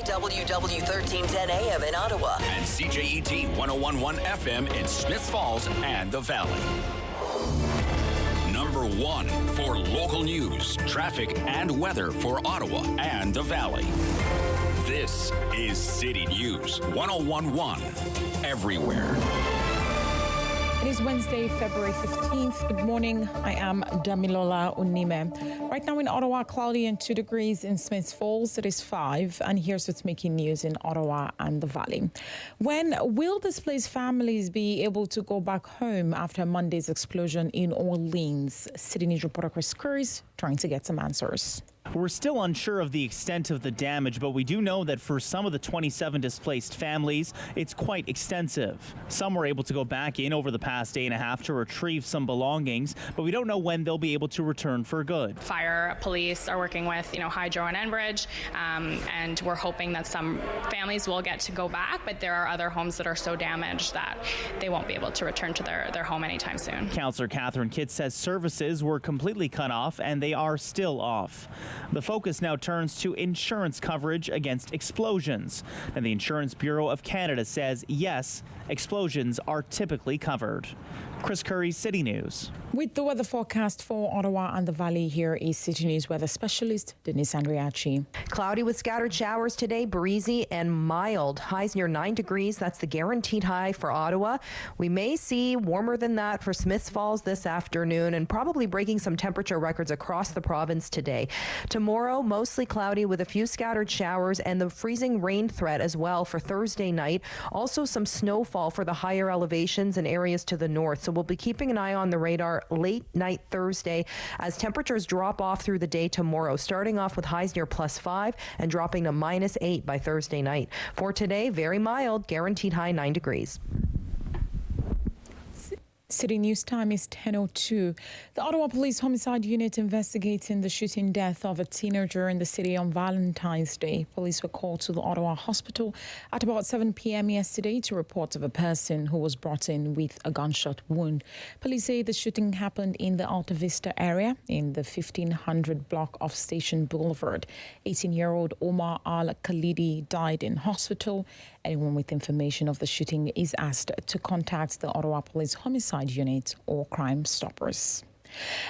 IWW 1310 AM in Ottawa. And CJET 1011 FM in Smith Falls and the Valley. Number 1 for local news, traffic, and weather for Ottawa and the Valley. This is City News 1011 everywhere. It is Wednesday, February 15th. Good morning. I am Damilola Unime. Right now in Ottawa, cloudy and 2 degrees. In Smith Falls, it is 5. And here's what's making news in Ottawa and the Valley. When will displaced families be able to go back home after Monday's explosion in Orleans? City News reporter Chris Curry's trying to get some answers. We're still unsure of the extent of the damage, but we do know that for some of the 27 displaced families, it's quite extensive. Some were able to go back in over the past day and a half to retrieve some belongings, but we don't know when they'll be able to return for good. Fire, police are working with, Hydro and Enbridge, and we're hoping that some families will get to go back, but there are other homes that are so damaged that they won't be able to return to their home anytime soon. Councillor Catherine Kitt says services were completely cut off, and they are still off. The focus now turns to insurance coverage against explosions. And the Insurance Bureau of Canada says, yes, explosions are typically covered. Chris Curry, City News. With the weather forecast for Ottawa and the Valley, here is City News weather specialist Denise Andriachi. Cloudy with scattered showers today, breezy and mild. Highs near 9 degrees. That's the guaranteed high for Ottawa. We may see warmer than that for Smith Falls this afternoon and probably breaking some temperature records across the province today. Tomorrow, mostly cloudy with a few scattered showers and the freezing rain threat as well for Thursday night. Also some snowfall for the higher elevations and areas to the north. So we'll be keeping an eye on the radar late night Thursday as temperatures drop off through the day tomorrow, starting off with highs near +5 and dropping to -8 by Thursday night. For today, very mild, guaranteed high 9 degrees. City News time is 10:02. The Ottawa Police Homicide Unit investigating the shooting death of a teenager in the city on Valentine's Day. Police were called to the Ottawa Hospital at about 7 p.m. yesterday to report of a person who was brought in with a gunshot wound. Police say the shooting happened in the Alta Vista area in the 1500 block of Station Boulevard. 18-year-old Omar Al-Khalidi died in hospital. Anyone with information of the shooting is asked to contact the Ottawa Police Homicide Unit or Crime Stoppers.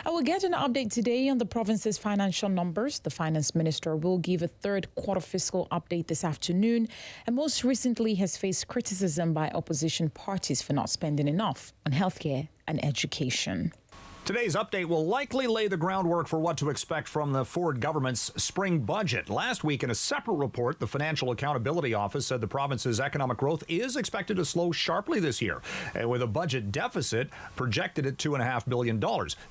I will get an update today on the province's financial numbers. The finance minister will give a third quarter fiscal update this afternoon, and most recently has faced criticism by opposition parties for not spending enough on healthcare and education. Today's update will likely lay the groundwork for what to expect from the Ford government's spring budget. Last week, in a separate report, the Financial Accountability Office said the province's economic growth is expected to slow sharply this year, with a budget deficit projected at $2.5 billion.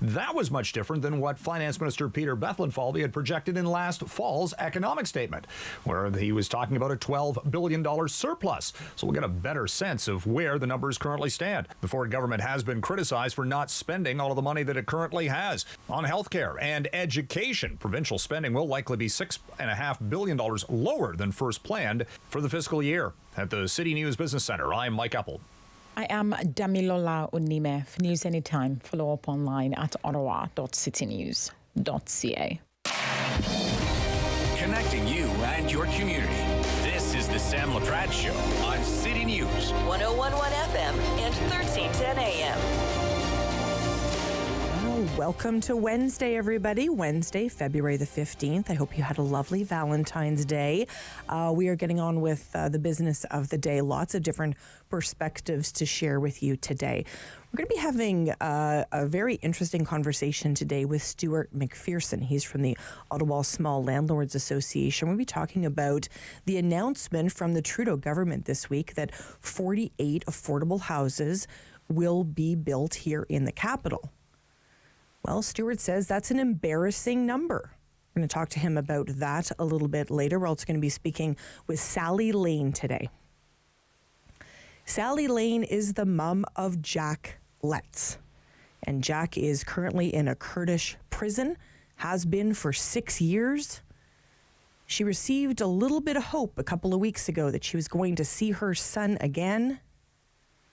That was much different than what Finance Minister Peter Bethlenfalvy had projected in last fall's economic statement, where he was talking about a $12 billion surplus. So we'll get a better sense of where the numbers currently stand. The Ford government has been criticized for not spending all of the money that it currently has on healthcare and education. Provincial spending will likely be $6.5 billion lower than first planned for the fiscal year. At the City News Business Center, I'm Mike Apple. I am Damilola Unime. For news anytime, follow up online at ottawa.citynews.ca. Connecting you and your community. This is the Sam Laprade Show on City News 1011 FM and 1310 AM. Welcome to Wednesday, everybody. Wednesday, February the 15th. I hope you had a lovely Valentine's Day. We are getting on with the business of the day. Lots of different perspectives to share with you today. We're going to be having a very interesting conversation today with Stuart McPherson. He's from the Ottawa Small Landlords Association. We'll be talking about the announcement from the Trudeau government this week that 48 affordable houses will be built here in the capital. Well, Stuart says that's an embarrassing number. We're going to talk to him about that a little bit later. We're also going to be speaking with Sally Lane today. Sally Lane is the mum of Jack Letts. And Jack is currently in a Kurdish prison, has been for 6 years. She received a little bit of hope a couple of weeks ago that she was going to see her son again.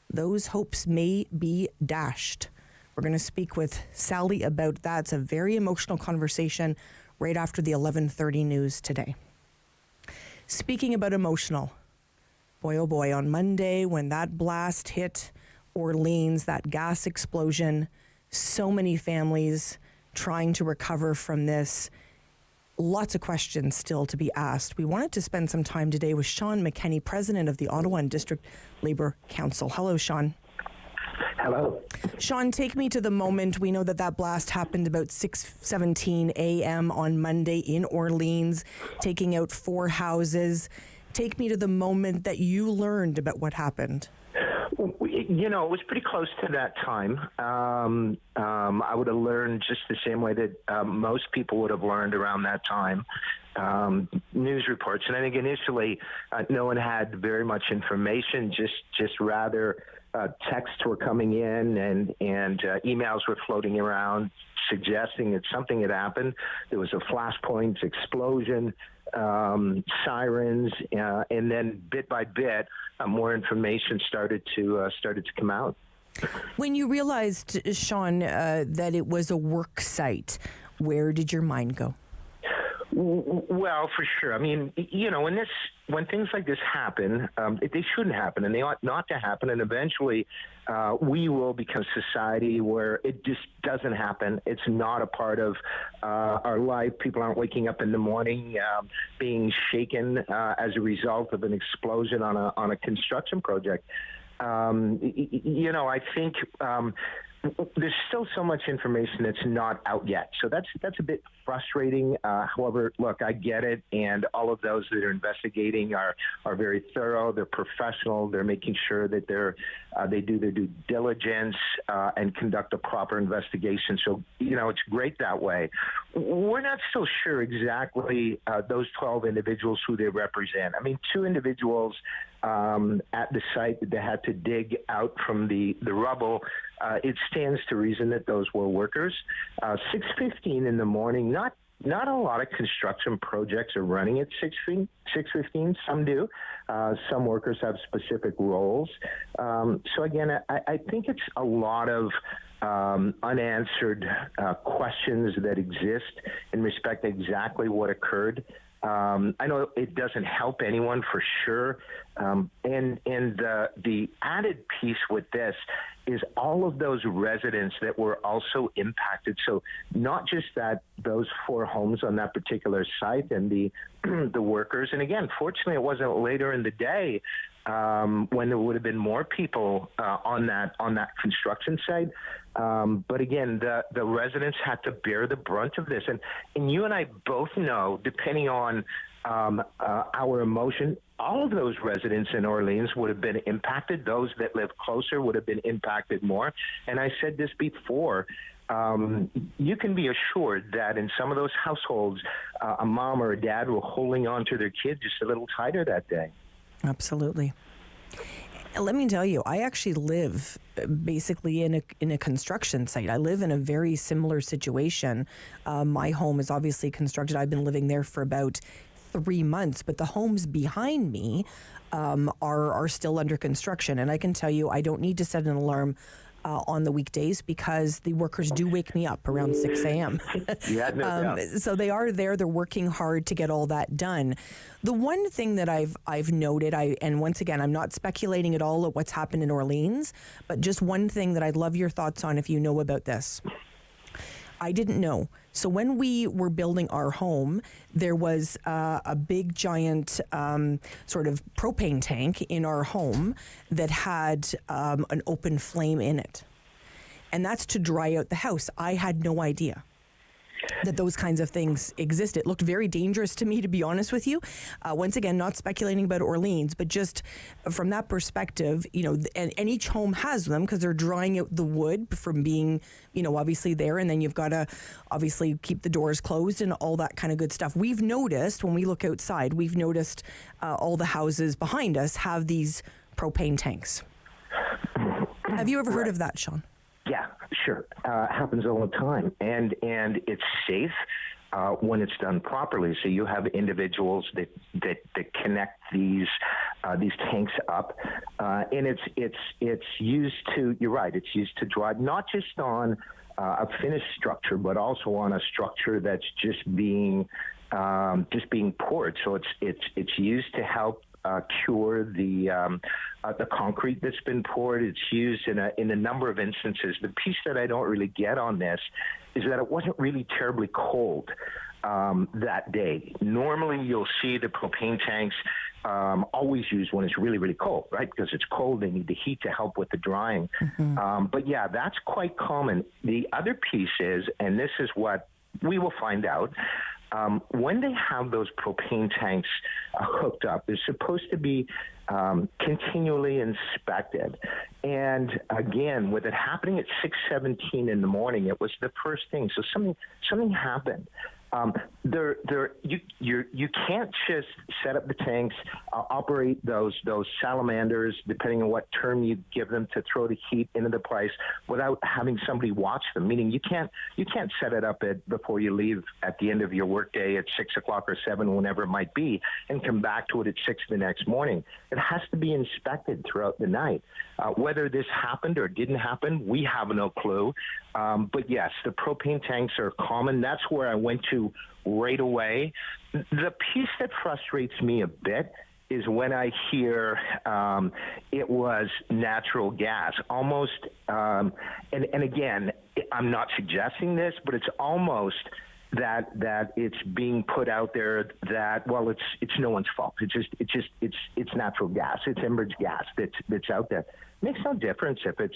Those hopes may be dashed. We're going to speak with Sally about that. It's a very emotional conversation right after the 11:30 news today. Speaking about emotional, boy, oh boy, on Monday when that blast hit Orleans, that gas explosion, so many families trying to recover from this. Lots of questions still to be asked. We wanted to spend some time today with Sean McKenney, president of the Ottawa and District Labour Council. Hello, Sean. Hello. Sean, take me to the moment. We know that blast happened about 6:17 a.m. on Monday in Orleans, taking out 4 houses. Take me to the moment that you learned about what happened. You know, it was pretty close to that time. I would have learned just the same way that most people would have learned around that time. News reports. And I think initially no one had very much information, just rather texts were coming in and emails were floating around suggesting that something had happened. There was a flashpoint explosion, sirens, and then bit by bit, more information started to come out. When you realized, Sean, that it was a work site, where did your mind go? Well, for sure. I mean, you know, when things like this happen, they shouldn't happen, and they ought not to happen. And eventually, we will become a society where it just doesn't happen. It's not a part of our life. People aren't waking up in the morning being shaken as a result of an explosion on a construction project. You know, I think there's still so much information that's not out yet. So that's a bit frustrating. However, look, I get it. And all of those that are investigating are very thorough. They're professional. They're making sure that they do their due diligence and conduct a proper investigation. So, you know, it's great that way. We're not still sure exactly those 12 individuals who they represent. I mean, 2 individuals at the site that they had to dig out from the rubble. It stands to reason that those were workers. 6:15 in the morning, not a lot of construction projects are running at 6:15. Some do. Some workers have specific roles. So again, I think it's a lot of unanswered questions that exist in respect to exactly what occurred. I know it doesn't help anyone for sure. And the added piece with this is all of those residents that were also impacted. So not just those 4 homes on that particular site and the workers. And again, fortunately, it wasn't later in the day when there would have been more people on that construction site. But again, the residents had to bear the brunt of this. And you and I both know, depending on our emotion, all of those residents in Orleans would have been impacted. Those that live closer would have been impacted more. And I said this before, you can be assured that in some of those households, a mom or a dad were holding on to their kids just a little tighter that day. Absolutely. Let me tell you, I actually live basically in a construction site. I live in a very similar situation. My home is obviously constructed. I've been living there for about 3 months, but the homes behind me are still under construction. And I can tell you, I don't need to set an alarm on the weekdays because the workers do wake me up around 6 a.m. Yeah, no doubt. So they are there. They're working hard to get all that done. The one thing that I've noted, and once again, I'm not speculating at all at what's happened in Orleans, but just one thing that I'd love your thoughts on if you know about this. I didn't know. So when we were building our home, there was a big, giant sort of propane tank in our home that had an open flame in it. And that's to dry out the house. I had no idea that those kinds of things exist. It looked very dangerous to me, to be honest with you. Once again, not speculating about Orleans, but just from that perspective, you know, and each home has them because they're drying out the wood from being, you know, obviously there. And then you've got to obviously keep the doors closed and all that kind of good stuff. We've noticed when we look outside, we've noticed all the houses behind us have these propane tanks. Have you ever heard of that, Sean? Yeah, sure. Happens all the time. And it's safe when it's done properly. So you have individuals that connect these tanks up. And it's used to, you're right, it's used to dry, not just on a finished structure, but also on a structure that's just being just being poured. So it's used to help cure the concrete that's been poured. It's used in a number of instances. The piece that I don't really get on this is that it wasn't really terribly cold that day. Normally, you'll see the propane tanks always used when it's really, really cold, right? Because it's cold, they need the heat to help with the drying. But yeah, that's quite common. The other piece is, and this is what we will find out, when they have those propane tanks hooked up, they're supposed to be continually inspected. And again, with it happening at 6:17 in the morning, it was the first thing. So something happened. You can't just set up the tanks, operate those salamanders, depending on what term you give them, to throw the heat into the place without having somebody watch them. Meaning you can't set it up before you leave at the end of your workday at 6 o'clock or 7, whenever it might be, and come back to it at 6 the next morning. It has to be inspected throughout the night. Whether this happened or didn't happen, we have no clue. But yes, the propane tanks are common. That's where I went to right away. The piece that frustrates me a bit is when I hear it was natural gas. Almost, and again, I'm not suggesting this, but it's almost that it's being put out there that, well, it's no one's fault. It's natural gas. It's Enbridge gas that's out there. It makes no difference if it's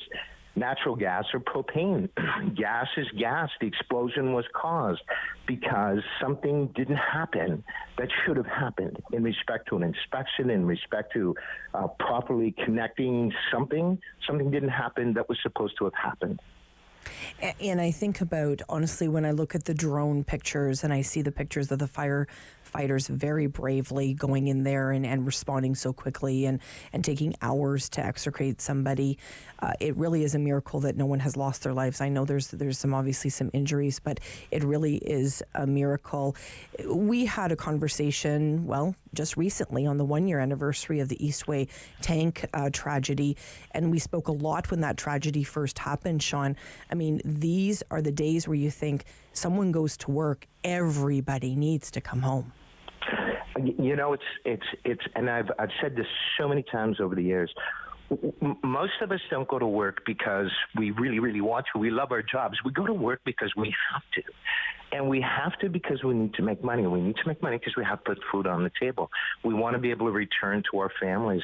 natural gas or propane. Gas is gas. The explosion was caused because something didn't happen that should have happened in respect to an inspection, in respect to properly connecting something. Something didn't happen that was supposed to have happened. And I think about, honestly, when I look at the drone pictures and I see the pictures of the firefighters very bravely going in there and responding so quickly and taking hours to extricate somebody, it really is a miracle that no one has lost their lives. I know there's obviously some injuries, but it really is a miracle. We had a conversation, just recently on the 1-year anniversary of the Eastway tank tragedy, and we spoke a lot when that tragedy first happened, Sean. I mean, these are the days where you think someone goes to work, everybody needs to come home. You know, it's, and I've said this so many times over the years. Most of us don't go to work because we really, really want to. We love our jobs. We go to work because we have to. And we have to because we need to make money. We need to make money because we have to put food on the table. We want to be able to return to our families.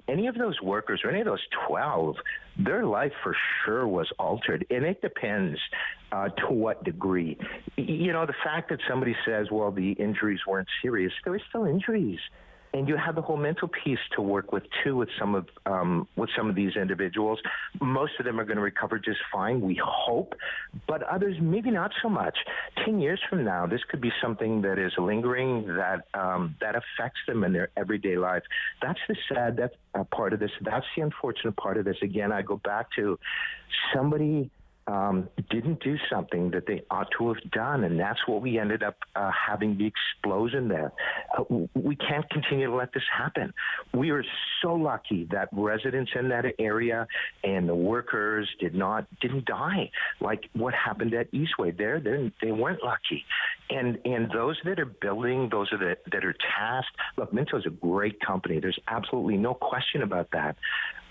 Any of those workers, or any of those 12, their life for sure was altered. And it depends to what degree. You know, the fact that somebody says, well, the injuries weren't serious, there were still injuries. And you have the whole mental piece to work with too with some of these individuals. Most of them are going to recover just fine, we hope, but others maybe not so much. 10 years from now, this could be something that is lingering, that affects them in their everyday life. That's the sad part of this. That's the unfortunate part of this. Again, I go back to somebody didn't do something that they ought to have done, and that's what we ended up having the explosion there. We can't continue to let this happen. We are so lucky that residents in that area and the workers didn't die like what happened at Eastway. They weren't lucky. And those that are building, those that are tasked, look, Minto is a great company. There's absolutely no question about that.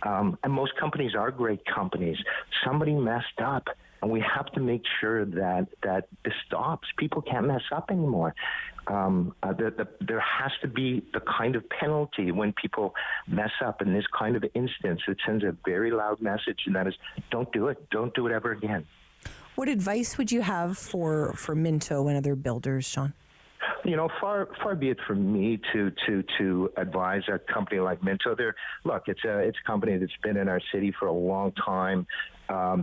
And most companies are great companies. Somebody messed up, and we have to make sure that this stops. People can't mess up anymore. There has to be the kind of penalty when people mess up in this kind of instance. It sends a very loud message, and that is, don't do it. Don't do it ever again. What advice would you have for Minto and other builders, Sean? You know, far be it from me to advise a company like Minto. It's a company that's been in our city for a long time.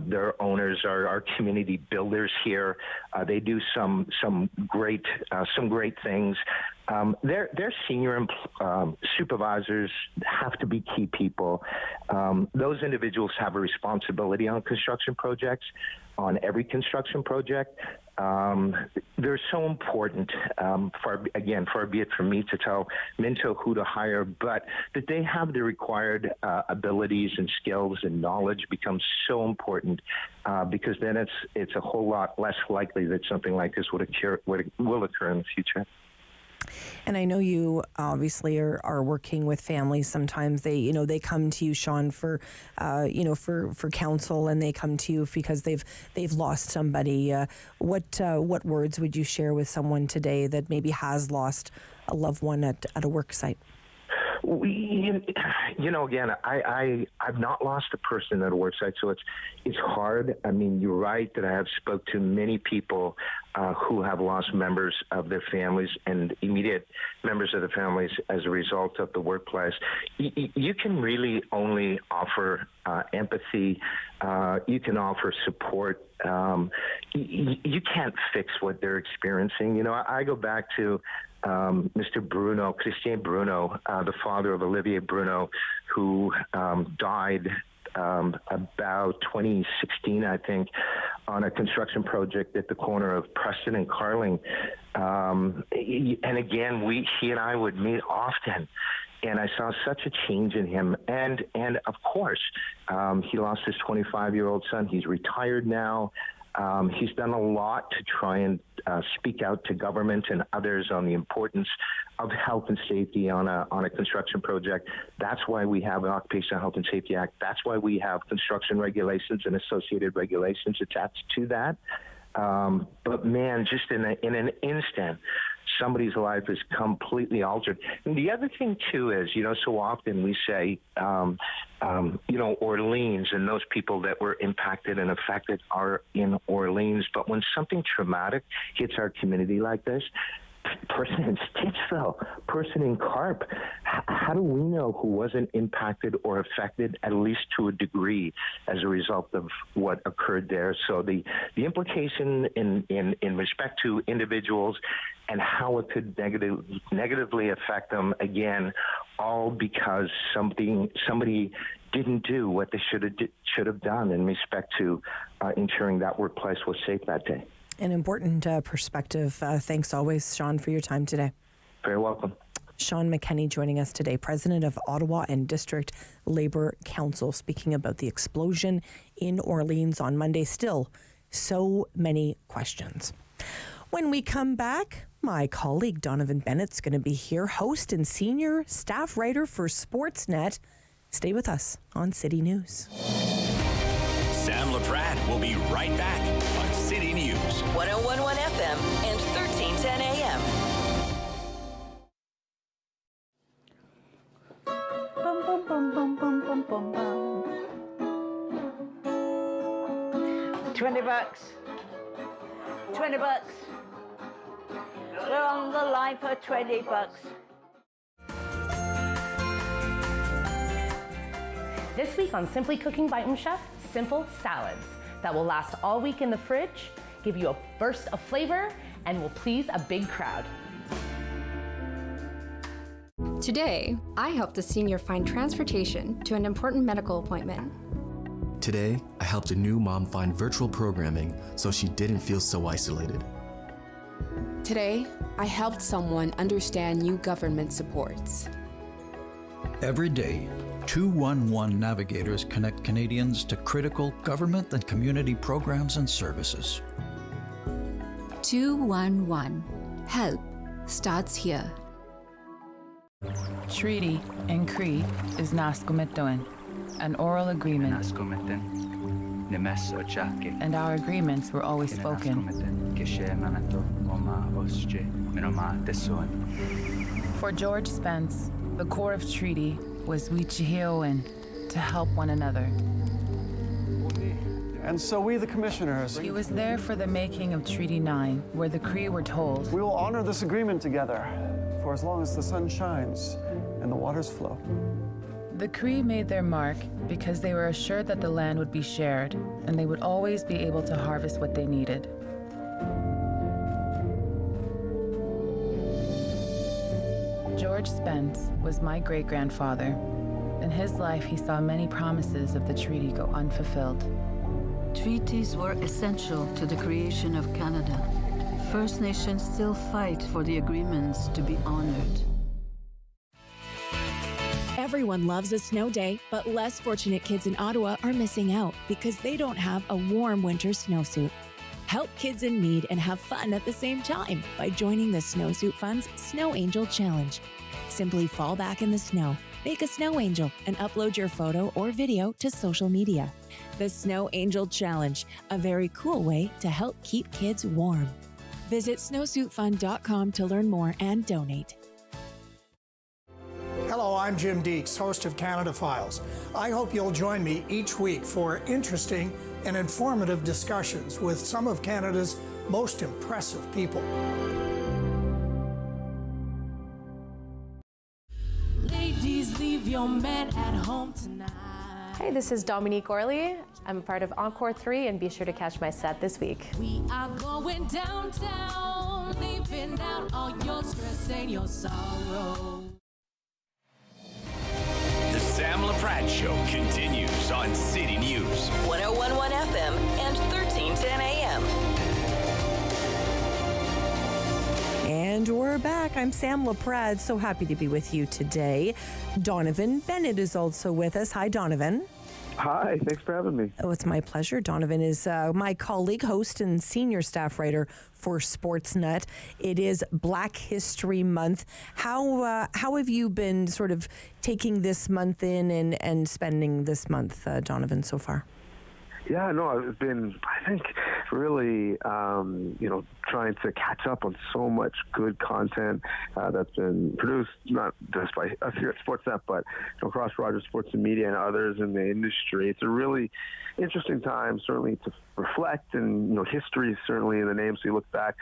Their owners are our community builders here. They do some great things. Their senior supervisors have to be key people. Those individuals have a responsibility on construction projects, on every construction project. They're so important. far be it from me to tell Minto who to hire, but that they have the required abilities and skills and knowledge becomes so important because then it's a whole lot less likely that something like this will occur in the future. And I know you obviously are working with families. Sometimes they come to you, Sean, for counsel, and they come to you because they've lost somebody. What words would you share with someone today that maybe has lost a loved one at a work site? Again, I've not lost a person at a work site, so it's hard. I mean, you're right that I have spoke to many people who have lost members of their families and immediate members of the families as a result of the workplace. You can really only offer empathy. You can offer support. You can't fix what they're experiencing. I go back to Mr. Christian Bruno, the father of Olivier Bruno, who died about 2016, I think, on a construction project at the corner of Preston and Carling. And again, he and I would meet often. And I saw such a change in him. And of course, he lost his 25-year-old son. He's retired now. He's done a lot to try and speak out to government and others on the importance of health and safety on a construction project. That's why we have an Occupational Health and Safety Act. That's why we have construction regulations and associated regulations attached to that. But man, just in an instant, somebody's life is completely altered. And the other thing too is, so often we say, Orleans and those people that were impacted and affected are in Orleans. But when something traumatic hits our community like this, person in Stittsville, person in Carp, how do we know who wasn't impacted or affected, at least to a degree, as a result of what occurred there? So the implication in respect to individuals and how it could negatively affect them, again, all because somebody didn't do what they should have done in respect to ensuring that workplace was safe that day. An important perspective. Thanks always, Sean, for your time today. Very welcome. Sean McKenney joining us today, President of Ottawa and District Labour Council, speaking about the explosion in Orleans on Monday. Still, so many questions. When we come back, my colleague Donovan Bennett's going to be here, host and senior staff writer for Sportsnet. Stay with us on City News. Sam Laprade will be right back on City News. 101.1 FM and 1310 AM. Bum, bum, bum, bum, bum, bum, bum, bum. $20. $20. We're on the line for $20. This week on Simply Cooking by Chef, simple salads that will last all week in the fridge, give you a burst of flavor, and will please a big crowd. Today, I helped a senior find transportation to an important medical appointment. Today, I helped a new mom find virtual programming so she didn't feel so isolated. Today, I helped someone understand new government supports. Every day, 211 navigators connect Canadians to critical government and community programs and services. 211. Help starts here. Treaty in Cree is Nascomitoin, an oral agreement. And our agreements were always spoken. For George Spence, the core of treaty was Wichihioin, to help one another. And so we, the commissioners... He was there for the making of Treaty 9, where the Cree were told... We will honor this agreement together, for as long as the sun shines and the waters flow. The Cree made their mark because they were assured that the land would be shared, and they would always be able to harvest what they needed. George Spence was my great-grandfather. In his life, he saw many promises of the treaty go unfulfilled. Treaties were essential to the creation of Canada. First Nations still fight for the agreements to be honored. Everyone loves a snow day, but less fortunate kids in Ottawa are missing out because they don't have a warm winter snowsuit. Help kids in need and have fun at the same time by joining the Snowsuit Fund's Snow Angel Challenge. Simply fall back in the snow, make a snow angel, and upload your photo or video to social media. The Snow Angel Challenge, a very cool way to help keep kids warm. Visit snowsuitfund.com to learn more and donate. Hello, I'm Jim Deeks, host of Canada Files. I hope you'll join me each week for interesting and informative discussions with some of Canada's most impressive people. Ladies, leave your man at home tonight. Hey, this is Dominique Orley. I'm a part of Encore 3, and be sure to catch my set this week. We are going downtown, leaving out all your stress and your sorrow. The Sam Laprade Show continues on City News. 101.1 FM and 1310 AM. And we're back. I'm Sam Laprade. So happy to be with you today. Donovan Bennett is also with us. Hi, Donovan. Hi, thanks for having me. Oh, it's my pleasure. Donovan is my colleague, host, and senior staff writer for Sportsnet. It is Black History Month. How have you been sort of taking this month in and spending this month, Donovan, so far? Yeah, no, I've been, I think, really, trying to catch up on so much good content that's been produced, not just by us here at Sportsnet, but across Rogers Sports and Media and others in the industry. It's a really interesting time, certainly, to reflect, and history is certainly in the name, so you look back.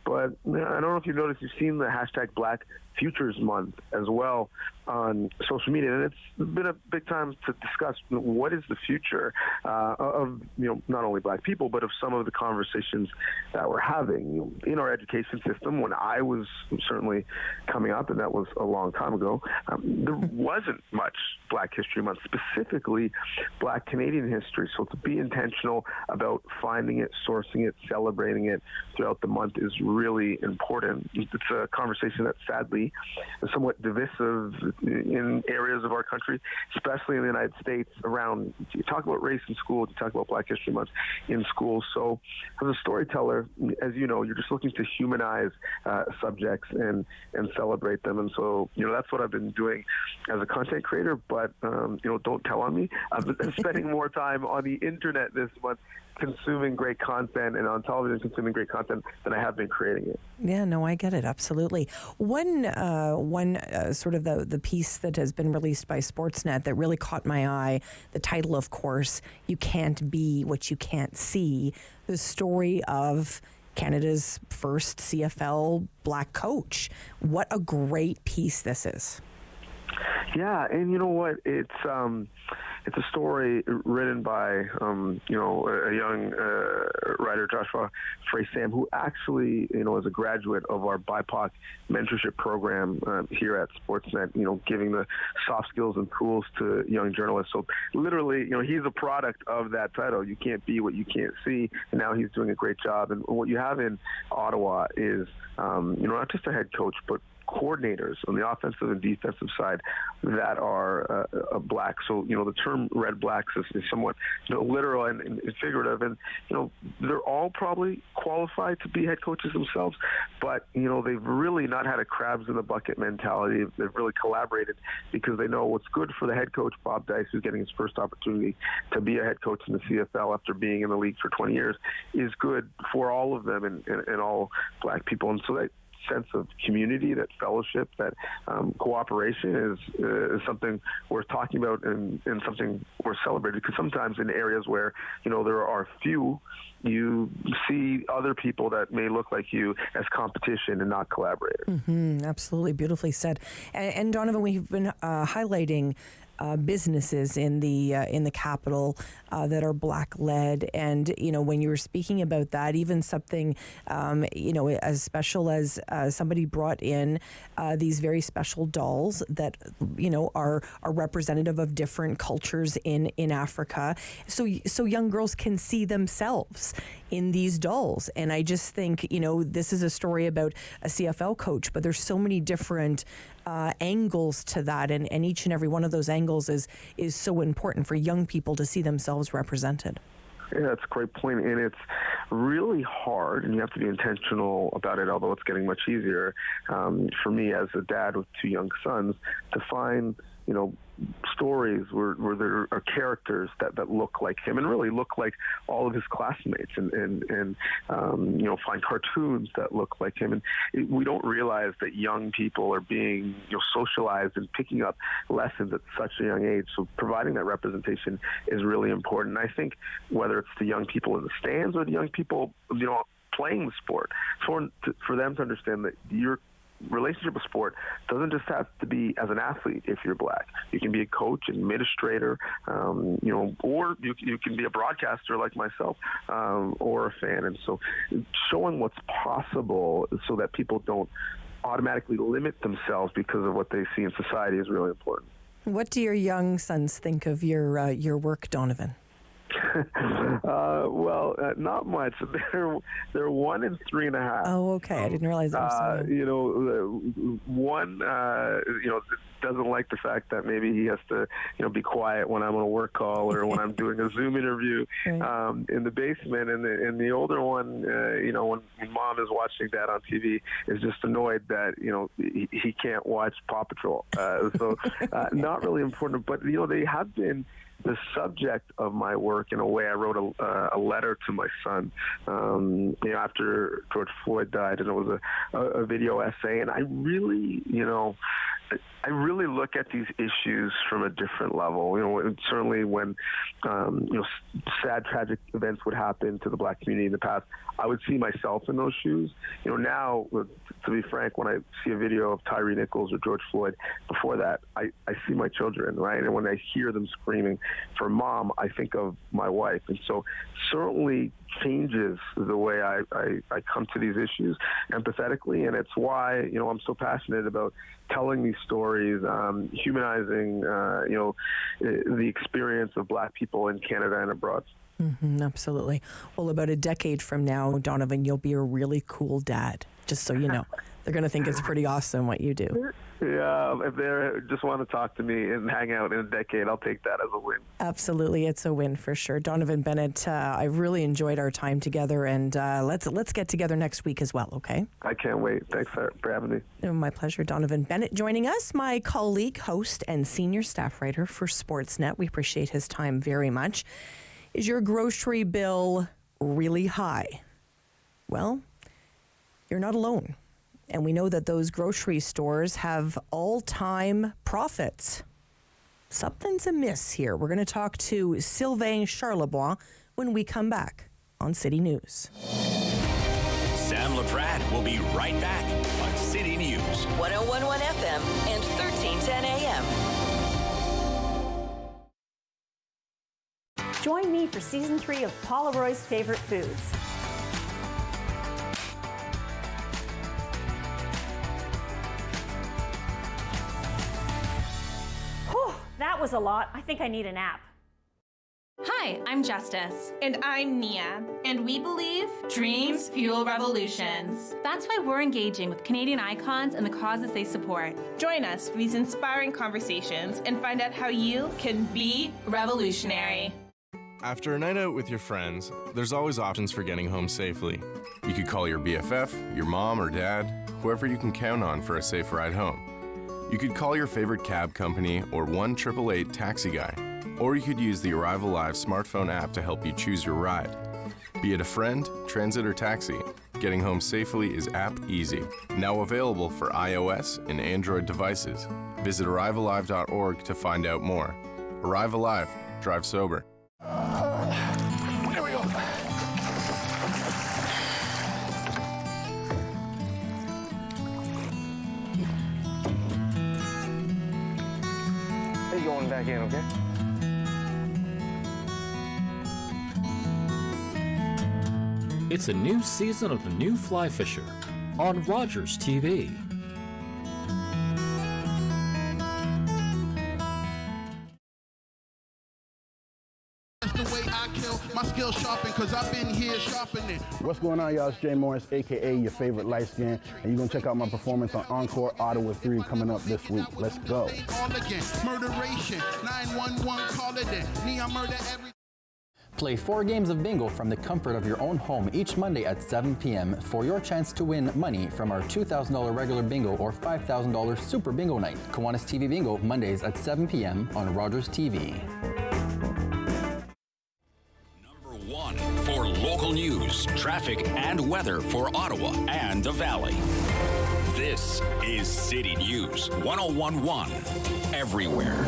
But I don't know if you've noticed, you've seen the hashtag Black Futures Month as well on social media, and it's been a big time to discuss what is the future of not only Black people, but of some of the conversations that we're having in our education system. When I was certainly coming up, and that was a long time ago, there wasn't much Black History Month, specifically Black Canadian history. So to be intentional about finding it, sourcing it, celebrating it throughout the month is really important. It's a conversation that sadly is somewhat divisive in areas of our country, especially in the United States. Around, you talk about race in school, you talk about Black History Month in school. So as a storyteller, as you know, you're just looking to humanize subjects and celebrate them. And so, that's what I've been doing as a content creator, but, don't tell on me. I've been spending more time on the internet this month, consuming great content, and on television consuming great content than I have been creating it. Yeah, no, I get it. Absolutely. One sort of the piece that has been released by Sportsnet that really caught my eye, the title, of course, You Can't Be What You Can't See, the story of Canada's first CFL Black coach. What a great piece this is. Yeah, and you know what? It's a story written by a young writer, Joshua Frey-Sam, who actually is a graduate of our BIPOC mentorship program here at Sportsnet. Giving the soft skills and tools to young journalists. So literally, he's a product of that title. You can't be what you can't see, and now he's doing a great job. And what you have in Ottawa is not just a head coach, but coordinators on the offensive and defensive side that are Black. So, the term Red Blacks is somewhat literal and figurative. And, they're all probably qualified to be head coaches themselves, but, they've really not had a crabs in the bucket mentality. They've really collaborated because they know what's good for the head coach, Bob Dice, who's getting his first opportunity to be a head coach in the CFL after being in the league for 20 years, is good for all of them and all Black people. And so that sense of community, that fellowship, that cooperation is something worth talking about and something worth celebrating, because sometimes in areas where there are few, you see other people that may look like you as competition and not collaborators. Mm-hmm, absolutely, beautifully said. And Donovan, we've been highlighting businesses in the capital that are Black-led. And, when you were speaking about that, even something, as special as somebody brought in these very special dolls that, are representative of different cultures in Africa. So young girls can see themselves in these dolls. And I just think, this is a story about a CFL coach, but there's so many different angles to that, and each and every one of those angles is so important for young people to see themselves represented. Yeah, that's a great point, and it's really hard, and you have to be intentional about it, although it's getting much easier for me as a dad with two young sons to find, stories where there are characters that look like him and really look like all of his classmates and find cartoons that look like him. And we don't realize that young people are being socialized and picking up lessons at such a young age. So providing that representation is really important. And I think whether it's the young people in the stands or the young people, playing the sport, for them to understand that your relationship with sport doesn't just have to be as an athlete if you're Black. You can be a coach, administrator, or you can be a broadcaster like myself, or a fan. And so showing what's possible so that people don't automatically limit themselves because of what they see in society is really important. What do your young sons think of your work, Donovan? Not much. They're 1 and 3.5. Oh, okay. I didn't realize that was so one, doesn't like the fact that maybe he has to, be quiet when I'm on a work call or when I'm doing a Zoom interview in the basement. And the older one, when mom is watching dad on TV, is just annoyed that, he can't watch Paw Patrol. So not really important, but, they have been the subject of my work in a way. I wrote a letter to my son after George Floyd died, and it was a video essay, and I really look at these issues from a different level. Certainly when sad, tragic events would happen to the Black community in the past, I would see myself in those shoes. Now, to be frank, when I see a video of Tyree Nichols or George Floyd, before that, I see my children, right? And when I hear them screaming for mom, I think of my wife. And so certainly changes the way I come to these issues empathetically, and it's why I'm so passionate about telling these stories, humanizing the experience of Black people in Canada and abroad. Mm-hmm, absolutely. Well, about a decade from now, Donovan, you'll be a really cool dad, just so you know. They're going to think it's pretty awesome what you do. Yeah, if they just want to talk to me and hang out in a decade, I'll take that as a win. Absolutely, it's a win for sure. Donovan Bennett, I really enjoyed our time together, and let's get together next week as well, okay? I can't wait. Thanks for having me. My pleasure. Donovan Bennett joining us, my colleague, host, and senior staff writer for Sportsnet. We appreciate his time very much. Is your grocery bill really high? Well, you're not alone. And we know that those grocery stores have all-time profits. Something's amiss here. We're going to talk to Sylvain Charlebois when we come back on City News. Sam Laprade will be right back on City News. 101.1 FM and 1310 AM. Join me for Season 3 of Paula Roy's Favorite Foods. That was a lot. I think I need a nap. Hi, I'm Justice. And I'm Nia. And we believe dreams fuel revolutions. That's why we're engaging with Canadian icons and the causes they support. Join us for these inspiring conversations and find out how you can be revolutionary. After a night out with your friends, there's always options for getting home safely. You could call your BFF, your mom or dad, whoever you can count on for a safe ride home. You could call your favorite cab company or 1-888 taxi guy. Or you could use the Arrive Alive smartphone app to help you choose your ride. Be it a friend, transit, or taxi, getting home safely is app easy. Now available for iOS and Android devices. Visit arrivealive.org to find out more. Arrive Alive. Drive sober. There we go. How you going, back in, okay? It's a new season of The New Fly Fisher on Rogers TV. My skill shopping, because I've been here sharpening. What's going on, y'all? It's Jay Morris, a.k.a. your favorite light skin, and you're going to check out my performance on Encore Ottawa 3 coming up this week. Let's go. All again, murderation, 911, call it in. Me, I murder every... Play 4 games of bingo from the comfort of your own home each Monday at 7 p.m. for your chance to win money from our $2,000 regular bingo or $5,000 super bingo night. Kiwanis TV Bingo, Mondays at 7 p.m. on Rogers TV. One for local news, traffic, and weather for Ottawa and the Valley. This is City News 1011 everywhere.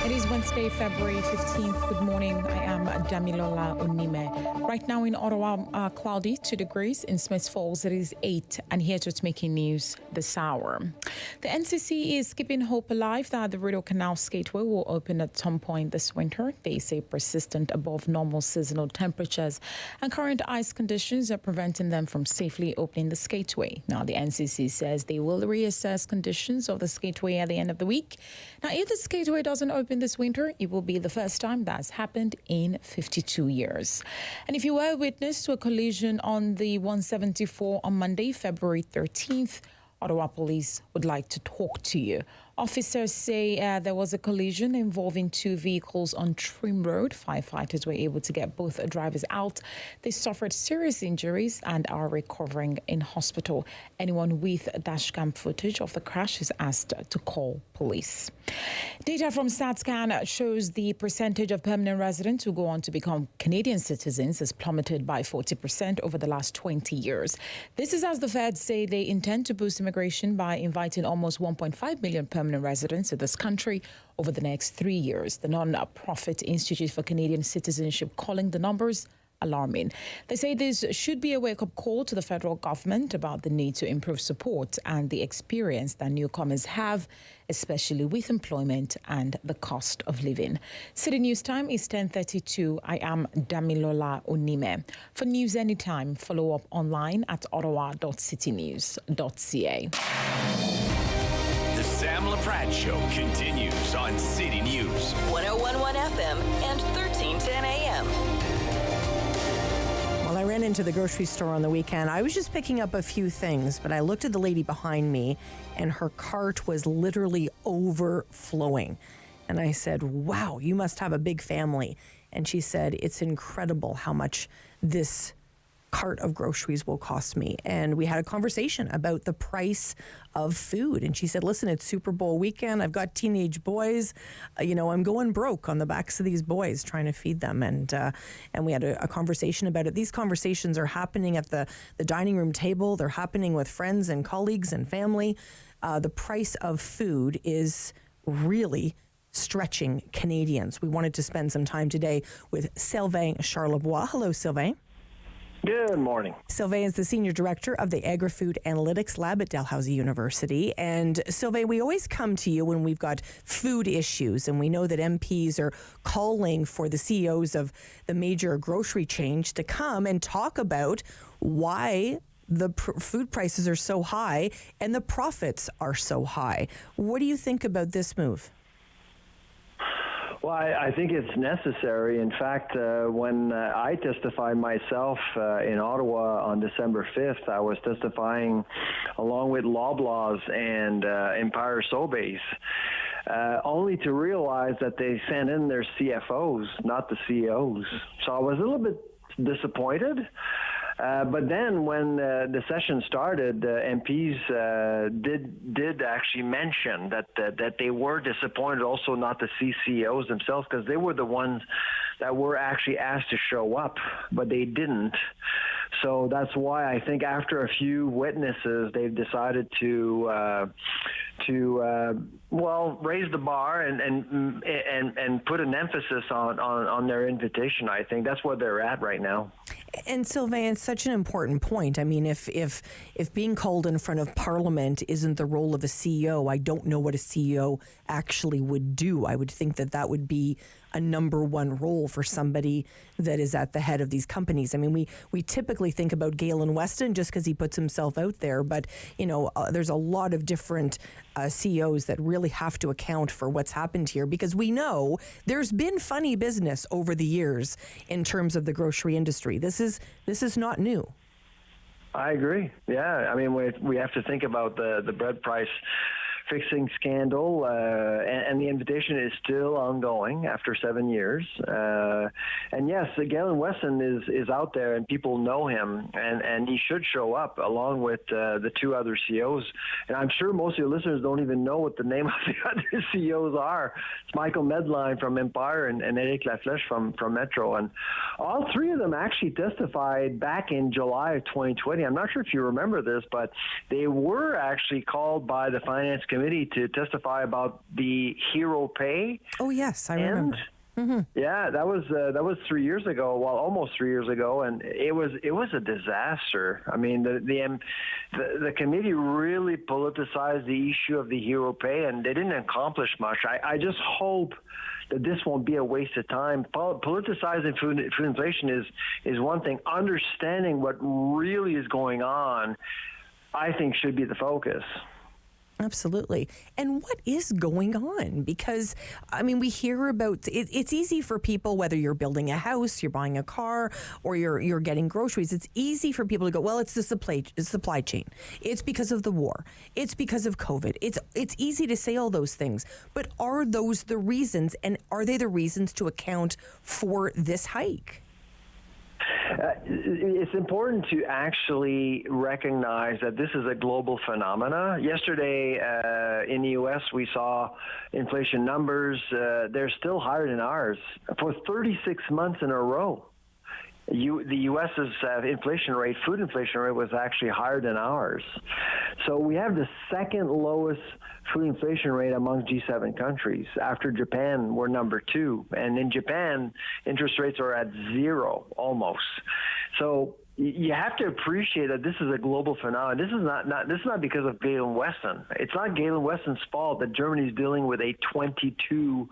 It is Wednesday, February 15th. Good morning. I am Damilola Onime. Right now in Ottawa, cloudy, 2 degrees. In Smiths Falls, it is 8. And here's what's making news this hour. The NCC is keeping hope alive that the Rideau Canal Skateway will open at some point this winter. They say persistent above normal seasonal temperatures and current ice conditions are preventing them from safely opening the skateway. Now, the NCC says they will reassess conditions of the skateway at the end of the week. Now, if the skateway doesn't open this winter, it will be the first time that's happened in 52 years. And if you were a witness to a collision on the 174 on Monday, February 13th, Ottawa Police would like to talk to you. Officers say there was a collision involving 2 vehicles on Trim Road. Firefighters were able to get both drivers out. They suffered serious injuries and are recovering in hospital. Anyone with dashcam footage of the crash is asked to call police. Data from StatsCan shows the percentage of permanent residents who go on to become Canadian citizens has plummeted by 40% over the last 20 years. This is as the feds say they intend to boost immigration by inviting almost 1.5 million permanent residents to this country over the next 3 years. The non-profit Institute for Canadian Citizenship calling the numbers alarming. They say this should be a wake-up call to the federal government about the need to improve support and the experience that newcomers have, especially with employment and the cost of living. City News Time is 10:32. I am Damilola Onime. For news anytime, follow up online at ottawa.citynews.ca. The Sam Laprade Show continues on City News 1011 FM and 1310 AM. Well, I ran into the grocery store on the weekend. I was just picking up a few things, but I looked at the lady behind me and her cart was literally overflowing. And I said, wow, you must have a big family. And she said, it's incredible how much this cart of groceries will cost me. And we had a conversation about the price of food. And she said, listen, it's Super Bowl weekend. I've got teenage boys. I'm going broke on the backs of these boys trying to feed them. And we had a conversation about it. These conversations are happening at the dining room table. They're happening with friends and colleagues and family. The price of food is really stretching Canadians. We wanted to spend some time today with Sylvain Charlebois. Hello, Sylvain. Good morning. Sylvain is the Senior Director of the Agri-Food Analytics Lab at Dalhousie University. And Sylvain, we always come to you when we've got food issues, and we know that MPs are calling for the CEOs of the major grocery chains to come and talk about why the food prices are so high and the profits are so high. What do you think about this move? Well, I think it's necessary. In fact, when I testified myself in Ottawa on December 5th, I was testifying along with Loblaws and Empire Sobeys, only to realize that they sent in their CFOs, not the CEOs. So I was a little bit disappointed. But then when the session started, MPs did actually mention that they were disappointed also not to see CEOs themselves, because they were the ones that were actually asked to show up, but they didn't. So that's why I think after a few witnesses, they've decided to raise the bar and put an emphasis on their invitation. I think that's where they're at right now. And Sylvain, it's such an important point. I mean, if being called in front of Parliament isn't the role of a CEO, I don't know what a CEO actually would do. I would think that would be a number one role for somebody that is at the head of these companies. I mean, we typically think about Galen Weston just because he puts himself out there, but there's a lot of different CEOs that really have to account for what's happened here, because we know there's been funny business over the years in terms of the grocery industry. This is not new. I agree. Yeah, I mean, we have to think about the bread price fixing scandal, and the invitation is still ongoing after 7 years. And yes, Galen Weston is out there, and people know him, and he should show up along with the two other CEOs. And I'm sure most of your listeners don't even know what the name of the other CEOs are. It's Michael Medline from Empire and Eric Laflèche from Metro. And all three of them actually testified back in July of 2020. I'm not sure if you remember this, but they were actually called by the Finance Committee to testify about the hero pay. Oh yes, I remember. Mm-hmm. Yeah, that was 3 years ago. Well, almost 3 years ago, and it was a disaster. I mean, the committee really politicized the issue of the hero pay, and they didn't accomplish much. I just hope that this won't be a waste of time. Politicizing food inflation is one thing. Understanding what really is going on, I think, should be the focus. Absolutely. And what is going on? Because, I mean, we hear about it's easy for people, whether you're building a house, you're buying a car, or you're getting groceries. It's easy for people to go, well, it's the supply chain. It's because of the war. It's because of COVID. It's easy to say all those things. But are those the reasons, and are they the reasons to account for this hike? It's important to actually recognize that this is a global phenomena. Yesterday in the U.S., we saw inflation numbers. They're still higher than ours for 36 months in a row. The U.S.'s food inflation rate was actually higher than ours. So we have the second lowest food inflation rate among G7 countries. After Japan, we're number 2. And in Japan, interest rates are at 0 almost. So you have to appreciate that this is a global phenomenon. This is not because of Galen Weston. It's not Galen Weston's fault that Germany is dealing with a 22%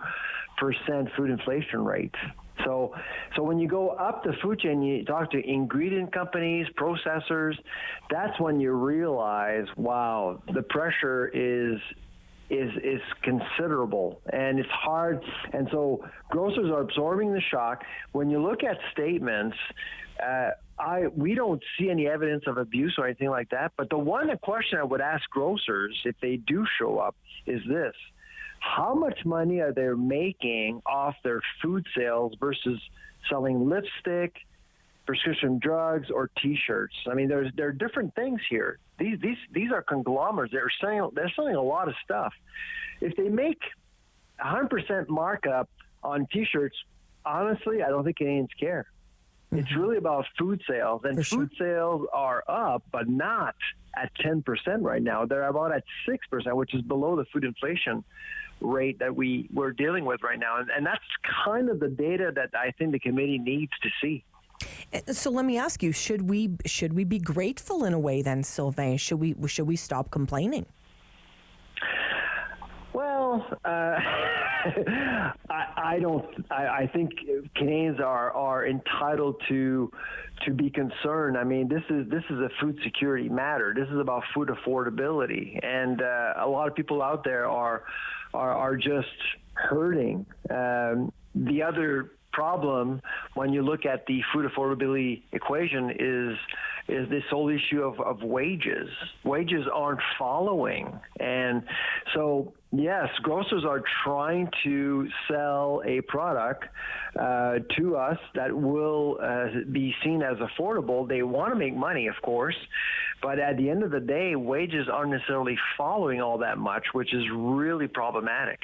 food inflation rate. So when you go up the food chain, you talk to ingredient companies, processors, that's when you realize, wow, the pressure is considerable, and it's hard. And so grocers are absorbing the shock. When you look at statements, we don't see any evidence of abuse or anything like that. But the one question I would ask grocers, if they do show up, is this: how much money are they making off their food sales versus selling lipstick, prescription drugs, or T-shirts? I mean, there are different things here. These are conglomerates. They're selling a lot of stuff. If they make 100% markup on T-shirts, honestly, I don't think Canadians care. Mm-hmm. It's really about food sales, and food sales are up, but not at 10% right now. They're about at 6%, which is below the food inflation rate that we're dealing with right now. And that's kind of the data that I think the committee needs to see. So let me ask you, should we be grateful in a way then, Sylvain? Should we stop complaining? Well, I don't. I think Canadians are entitled to be concerned. I mean, this is a food security matter. This is about food affordability, and a lot of people out there are just hurting. The other problem when you look at the food affordability equation is this whole issue of wages. Wages aren't following. And so, yes, grocers are trying to sell a product to us that will be seen as affordable. They want to make money, of course, but at the end of the day, wages aren't necessarily following all that much, which is really problematic.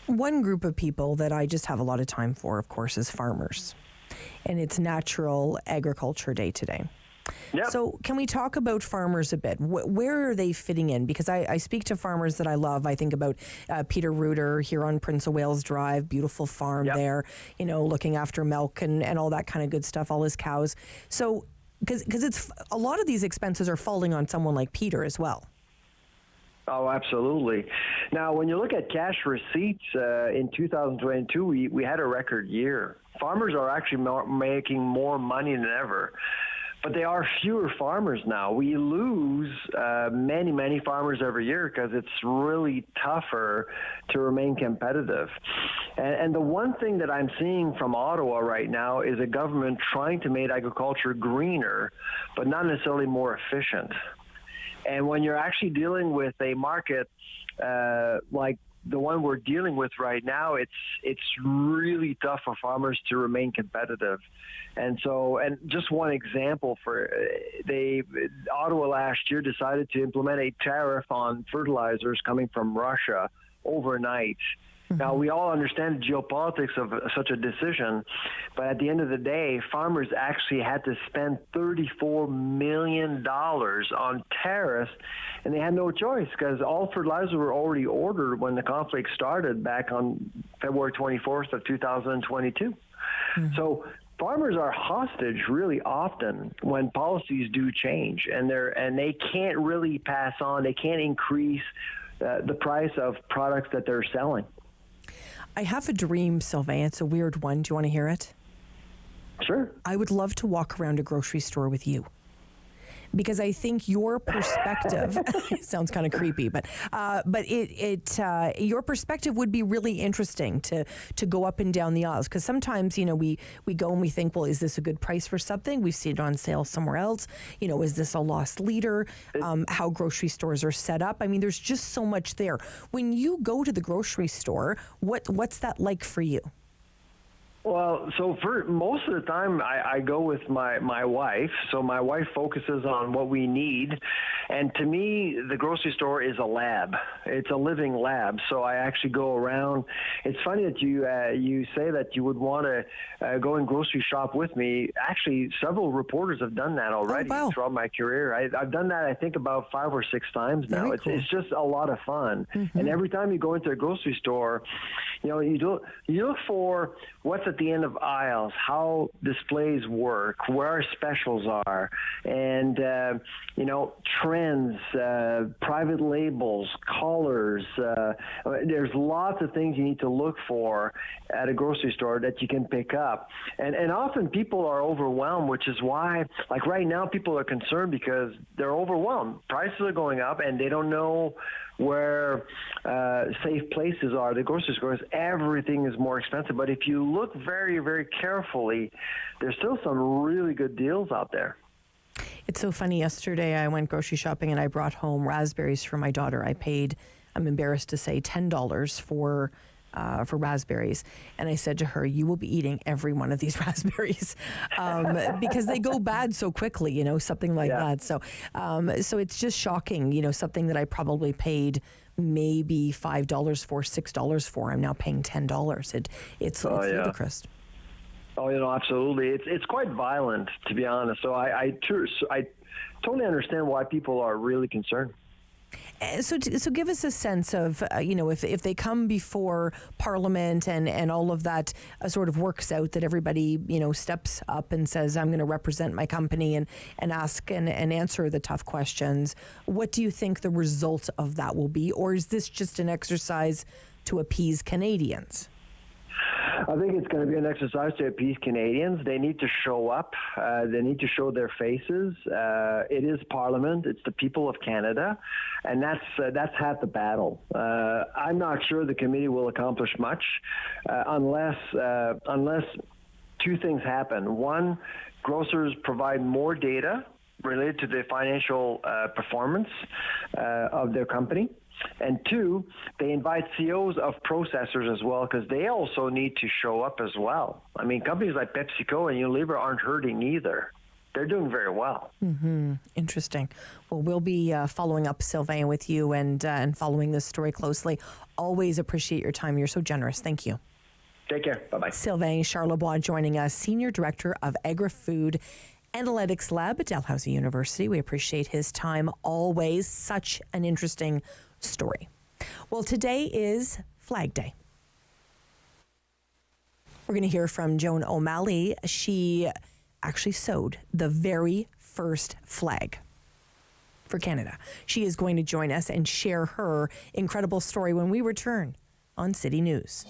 One group of people that I just have a lot of time for, of course, is farmers. And it's Natural Agriculture Day today. Yep. So can we talk about farmers a bit? Where are they fitting in? Because I speak to farmers that I love. I think about Peter Reuter here on Prince of Wales Drive, beautiful farm there, looking after milk and all that kind of good stuff, all his cows. So because it's a lot of these expenses are falling on someone like Peter as well. Oh, absolutely. Now, when you look at cash receipts in 2022, we had a record year. Farmers are actually making more money than ever, but there are fewer farmers now. We lose many, many farmers every year because it's really tougher to remain competitive. And the one thing that I'm seeing from Ottawa right now is a government trying to make agriculture greener, but not necessarily more efficient. And when you're actually dealing with a market like the one we're dealing with right now, it's really tough for farmers to remain competitive. And just one example Ottawa last year decided to implement a tariff on fertilizers coming from Russia overnight. Now, we all understand the geopolitics of such a decision, but at the end of the day, farmers actually had to spend $34 million on tariffs, and they had no choice because all fertilizers were already ordered when the conflict started back on February 24th of 2022. So farmers are hostage really often when policies do change, and they can't really pass on, they can't increase the price of products that they're selling. I have a dream, Sylvain. It's a weird one. Do you want to hear it? Sure. I would love to walk around a grocery store with you. Because I think your perspective it sounds kind of creepy, but your perspective would be really interesting to go up and down the aisles. Because sometimes we go and we think, well, is this a good price for something? We've seen it on sale somewhere else. Is this a lost leader? How grocery stores are set up. I mean, there's just so much there. When you go to the grocery store, what's that like for you? Well, so for most of the time, I go with my wife. So my wife focuses on what we need. And to me, the grocery store is a lab. It's a living lab. So I actually go around. It's funny that you say that you would want to go and grocery shop with me. Actually, several reporters have done that already throughout my career. I've done that, I think, about 5 or 6 times now. It's just a lot of fun. Mm-hmm. And every time you go into a grocery store, you look for what's at the end of aisles, how displays work, where our specials are, and trends, private labels, colors. There's lots of things you need to look for at a grocery store that you can pick up. And often people are overwhelmed, which is why, like right now, people are concerned because they're overwhelmed. Prices are going up and they don't know where safe places are. The grocery stores, everything is more expensive. But if you look very, very carefully, there's still some really good deals out there. It's so funny. Yesterday, I went grocery shopping and I brought home raspberries for my daughter. I paid, I'm embarrassed to say, $10 for raspberries. And I said to her, you will be eating every one of these raspberries because they go bad so quickly, something like that. So it's just shocking, something that I probably paid maybe $5 for, $6 for. I'm now paying $10. It's ludicrous. Oh, absolutely. It's quite violent, to be honest. So I totally understand why people are really concerned. So give us a sense of, if they come before Parliament and all of that sort of works out, that everybody, steps up and says, I'm going to represent my company and ask and answer the tough questions. What do you think the result of that will be? Or is this just an exercise to appease Canadians? I think it's going to be an exercise to appease Canadians. They need to show up. They need to show their faces. It is Parliament. It's the people of Canada, and that's half the battle. I'm not sure the committee will accomplish much unless 2 things happen. One, grocers provide more data related to the financial performance of their company. And 2, they invite CEOs of processors as well, because they also need to show up as well. I mean, companies like PepsiCo and Unilever aren't hurting either. They're doing very well. Mm-hmm. Interesting. Well, we'll be following up, Sylvain, with you and following this story closely. Always appreciate your time. You're so generous. Thank you. Take care. Bye-bye. Sylvain Charlebois joining us, Senior Director of Agri-Food Analytics Lab at Dalhousie University. We appreciate his time always. Such an interesting story. Well, today is Flag Day. We're going to hear from Joan O'Malley. She actually sewed the very first flag for Canada. She is going to join us and share her incredible story when we return on City News.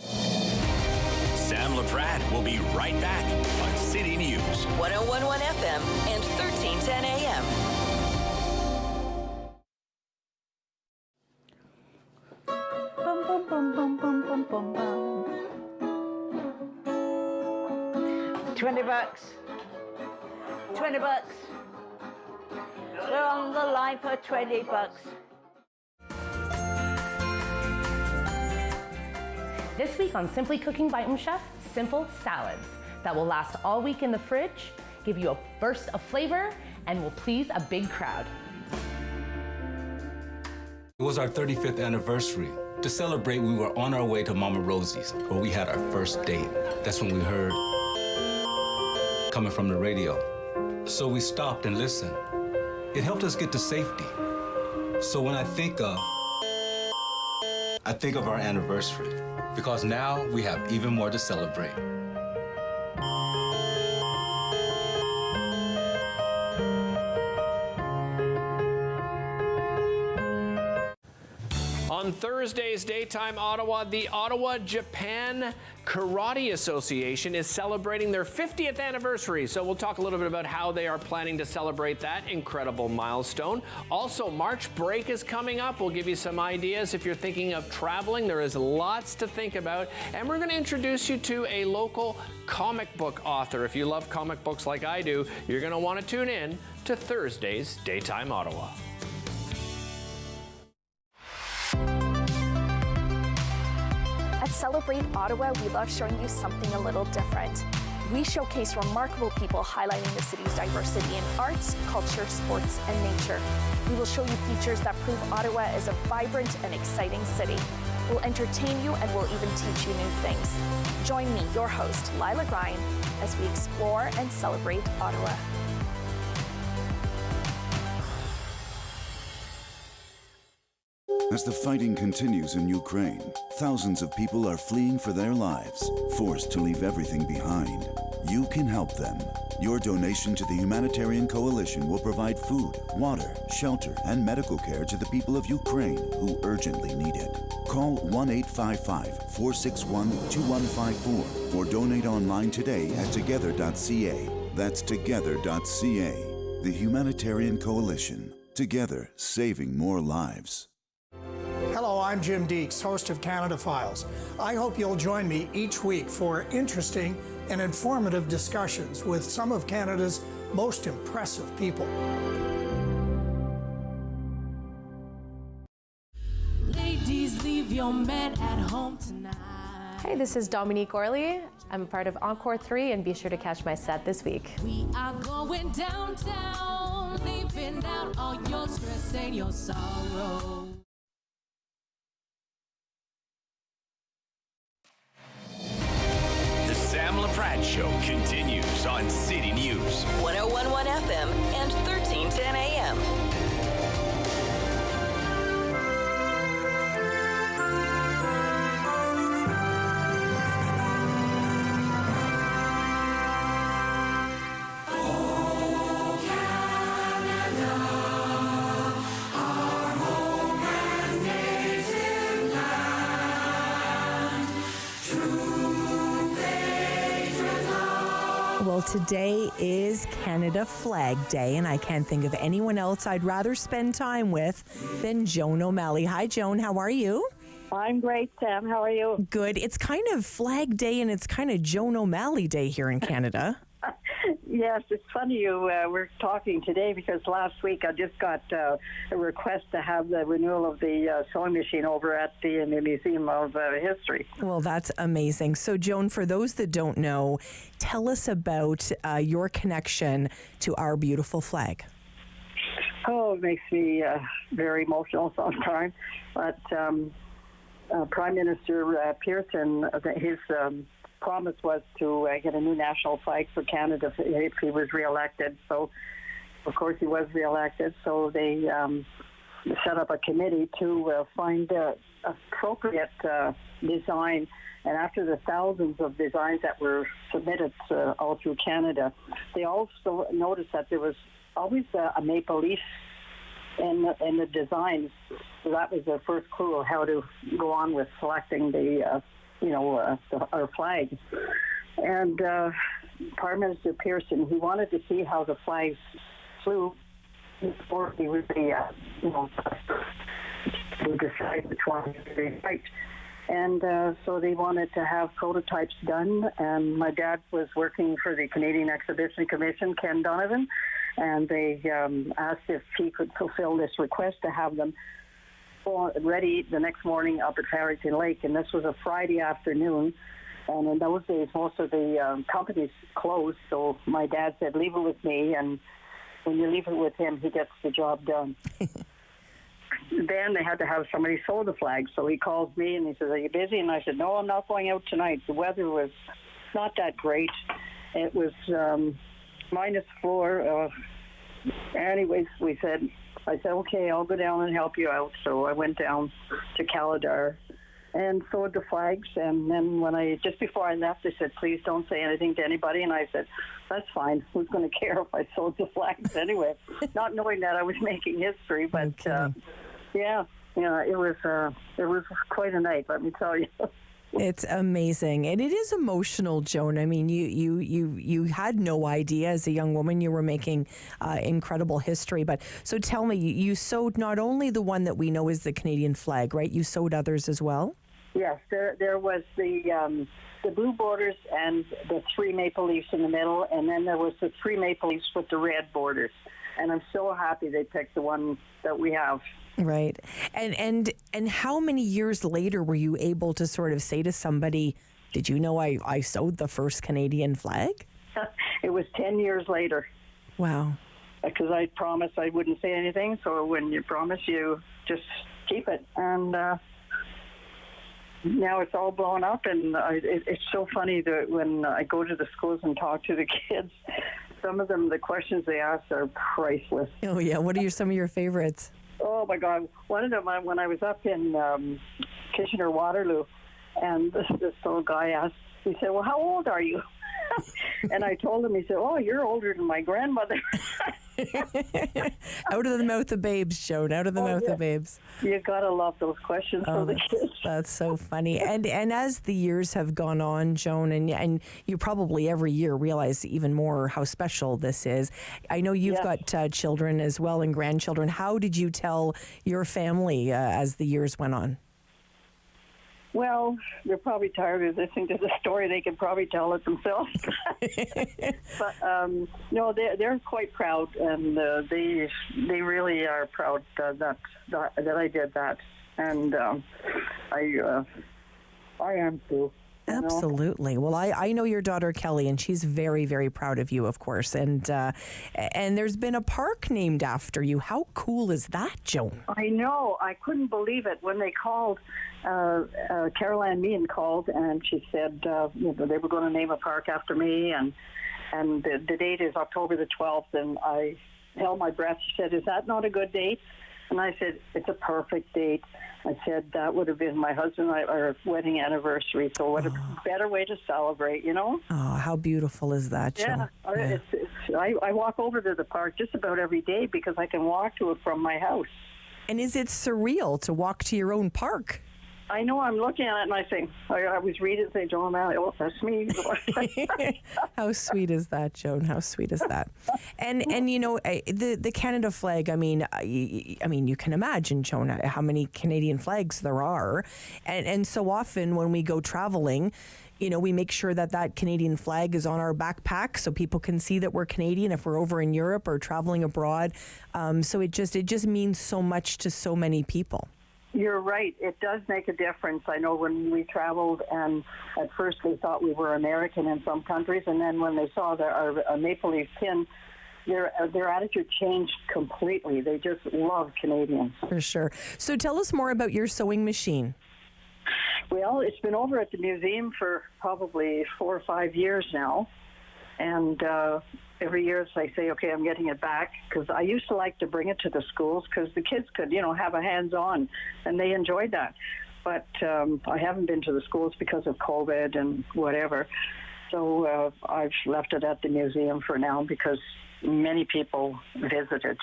Sam Laprade will be right back on City News. 1011 FM and 1310 AM. Bum, bum, bum, bum, bum, bum, bum, bum. $20. $20. We're on the line for $20. This week on Simply Cooking by Chef, simple salads that will last all week in the fridge, give you a burst of flavor, and will please a big crowd. It was our 35th anniversary. To celebrate, we were on our way to Mama Rosie's, where we had our first date. That's when we heard coming from the radio. So we stopped and listened. It helped us get to safety. So when I think of our anniversary, because now we have even more to celebrate. On Thursday's Daytime Ottawa, the Ottawa Japan Karate Association is celebrating their 50th anniversary. So we'll talk a little bit about how they are planning to celebrate that incredible milestone. Also, March break is coming up. We'll give you some ideas if you're thinking of traveling. There is lots to think about. And we're going to introduce you to a local comic book author. If you love comic books like I do, you're going to want to tune in to Thursday's Daytime Ottawa. At Celebrate Ottawa, we love showing you something a little different. We showcase remarkable people highlighting the city's diversity in arts, culture, sports, and nature. We will show you features that prove Ottawa is a vibrant and exciting city. We'll entertain you and we'll even teach you new things. Join me, your host, Lila Ryan, as we explore and celebrate Ottawa. As the fighting continues in Ukraine, thousands of people are fleeing for their lives, forced to leave everything behind. You can help them. Your donation to the Humanitarian Coalition will provide food, water, shelter, and medical care to the people of Ukraine who urgently need it. Call 1-855-461-2154 or donate online today at together.ca. That's together.ca. The Humanitarian Coalition. Together, saving more lives. Hello, I'm Jim Deeks, host of Canada Files. I hope you'll join me each week for interesting and informative discussions with some of Canada's most impressive people. Ladies, leave your man at home tonight. Hey, this is Dominique Orley. I'm part of Encore 3, and be sure to catch my set this week. We are going downtown, leaving out all your stress and your sorrow. The Sam Laprade Show continues on City News. 1011 FM and 1310 AM. Well, today is Canada Flag Day, and I can't think of anyone else I'd rather spend time with than Joan O'Malley. Hi, Joan. How are you? I'm great, Sam. How are you? Good. It's kind of Flag Day, and it's kind of Joan O'Malley Day here in Canada. Yes, it's funny you were talking today because last week I just got a request to have the renewal of the sewing machine over at the Museum of History. Well, that's amazing. So, Joan, for those that don't know, tell us about your connection to our beautiful flag. Oh, it makes me very emotional sometimes. But Prime Minister Pearson, his promise was to get a new national flag for Canada if he was reelected. So, of course, he was reelected. So they set up a committee to find appropriate design. And after the thousands of designs that were submitted all through Canada, they also noticed that there was always a maple leaf in the designs. So that was their first clue of how to go on with selecting our flag. And Prime Minister Pearson, he wanted to see how the flags flew before he would be, decide which one to be right. And so they wanted to have prototypes done. And my dad was working for the Canadian Exhibition Commission, Ken Donovan, and they asked if he could fulfill this request to have them ready the next morning up at Farrington Lake. And this was a Friday afternoon. And in those days, most of the companies closed. So my dad said, leave it with me. And when you leave it with him, he gets the job done. Then they had to have somebody sew the flag. So he calls me and he says, are you busy? And I said, no, I'm not going out tonight. The weather was not that great. It was -4. Anyways, I said, okay, I'll go down and help you out. So I went down to Calidar and sewed the flags. And then just before I left, they said, please don't say anything to anybody. And I said, that's fine. Who's going to care if I sewed the flags anyway? Not knowing that I was making history, but it was quite a night, let me tell you. It's amazing. And it is emotional, Joan. I mean, you had no idea as a young woman you were making incredible history. But so tell me, you sewed not only the one that we know is the Canadian flag, right? You sewed others as well? Yes, there was the blue borders and the 3 maple leaves in the middle, and then there was the 3 maple leaves with the red borders. And I'm so happy they picked the one that we have. Right. And how many years later were you able to sort of say to somebody, did you know I sewed the first Canadian flag? It was 10 years later. Wow. Because I promised I wouldn't say anything. So when you promise, you just keep it. And now it's all blown up. And it's so funny that when I go to the schools and talk to the kids, some of them, the questions they ask are priceless. Oh, yeah. What are some of your favorites? Oh, my God. One of them, when I was up in Kitchener-Waterloo, and this little guy asked, he said, well, how old are you? And I told him, he said, oh, you're older than my grandmother. Out of the mouth of babes, Joan, out of the mouth of babes. You got to love those questions for the kids. That's so funny. And as the years have gone on, Joan, and you probably every year realize even more how special this is. I know you've got children as well and grandchildren. How did you tell your family as the years went on? Well, they're probably tired of listening to the story. They could probably tell it themselves. But no, they're quite proud, and they really are proud that I did that, and I am too. Absolutely. Well, I know your daughter Kelly, and she's very, very proud of you, of course. And there's been a park named after you. How cool is that, Joan? I know. I couldn't believe it when they called. Caroline Meehan called, and she said they were going to name a park after me, and the date is October the 12th. And I held my breath. She said, "Is that not a good date?" And I said, "It's a perfect date." I said, that would have been my husband and our wedding anniversary. So what a better way to celebrate, you know? Oh, how beautiful is that, Joan? Yeah. I walk over to the park just about every day because I can walk to it from my house. And is it surreal to walk to your own park? I know. I'm looking at it and I think, I was reading it and saying, Joan O'Malley, oh, that's me. How sweet is that, Joan? How sweet is that? And you know, the Canada flag, I mean, you can imagine, Joan, how many Canadian flags there are. And so often when we go traveling, you know, we make sure that Canadian flag is on our backpack so people can see that we're Canadian if we're over in Europe or traveling abroad. So it just means so much to so many people. You're right. It does make a difference. I know when we traveled, and at first they thought we were American in some countries, and then when they saw our maple leaf pin, their attitude changed completely. They just love Canadians. For sure. So tell us more about your sewing machine. Well, it's been over at the museum for probably 4 or 5 years now. And every year I say, okay, I'm getting it back, because I used to like to bring it to the schools because the kids could, have a hands-on, and they enjoyed that. But I haven't been to the schools because of COVID and whatever. So I've left it at the museum for now because many people visit it,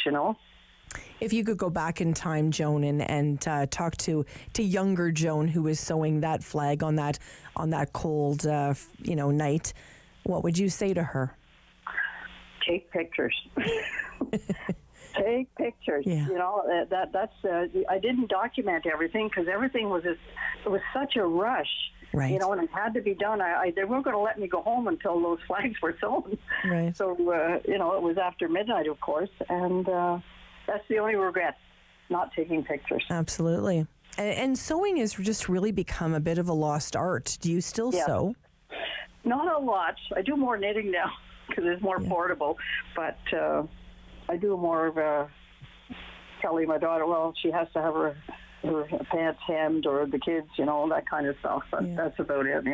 If you could go back in time, Joan, and talk to younger Joan, who was sewing that flag on that cold night, what would you say to her? Take pictures. Take pictures. Yeah. That's I didn't document everything because everything was it was such a rush. Right. And it had to be done. They weren't going to let me go home until those flags were sewn. Right. So it was after midnight, of course, and that's the only regret, not taking pictures. Absolutely. And sewing has just really become a bit of a lost art. Do you still sew? Not a lot. I do more knitting now because it's more portable, but I do more of telling my daughter, well, she has to have her pants hemmed, or the kids, that kind of stuff. But that's about it,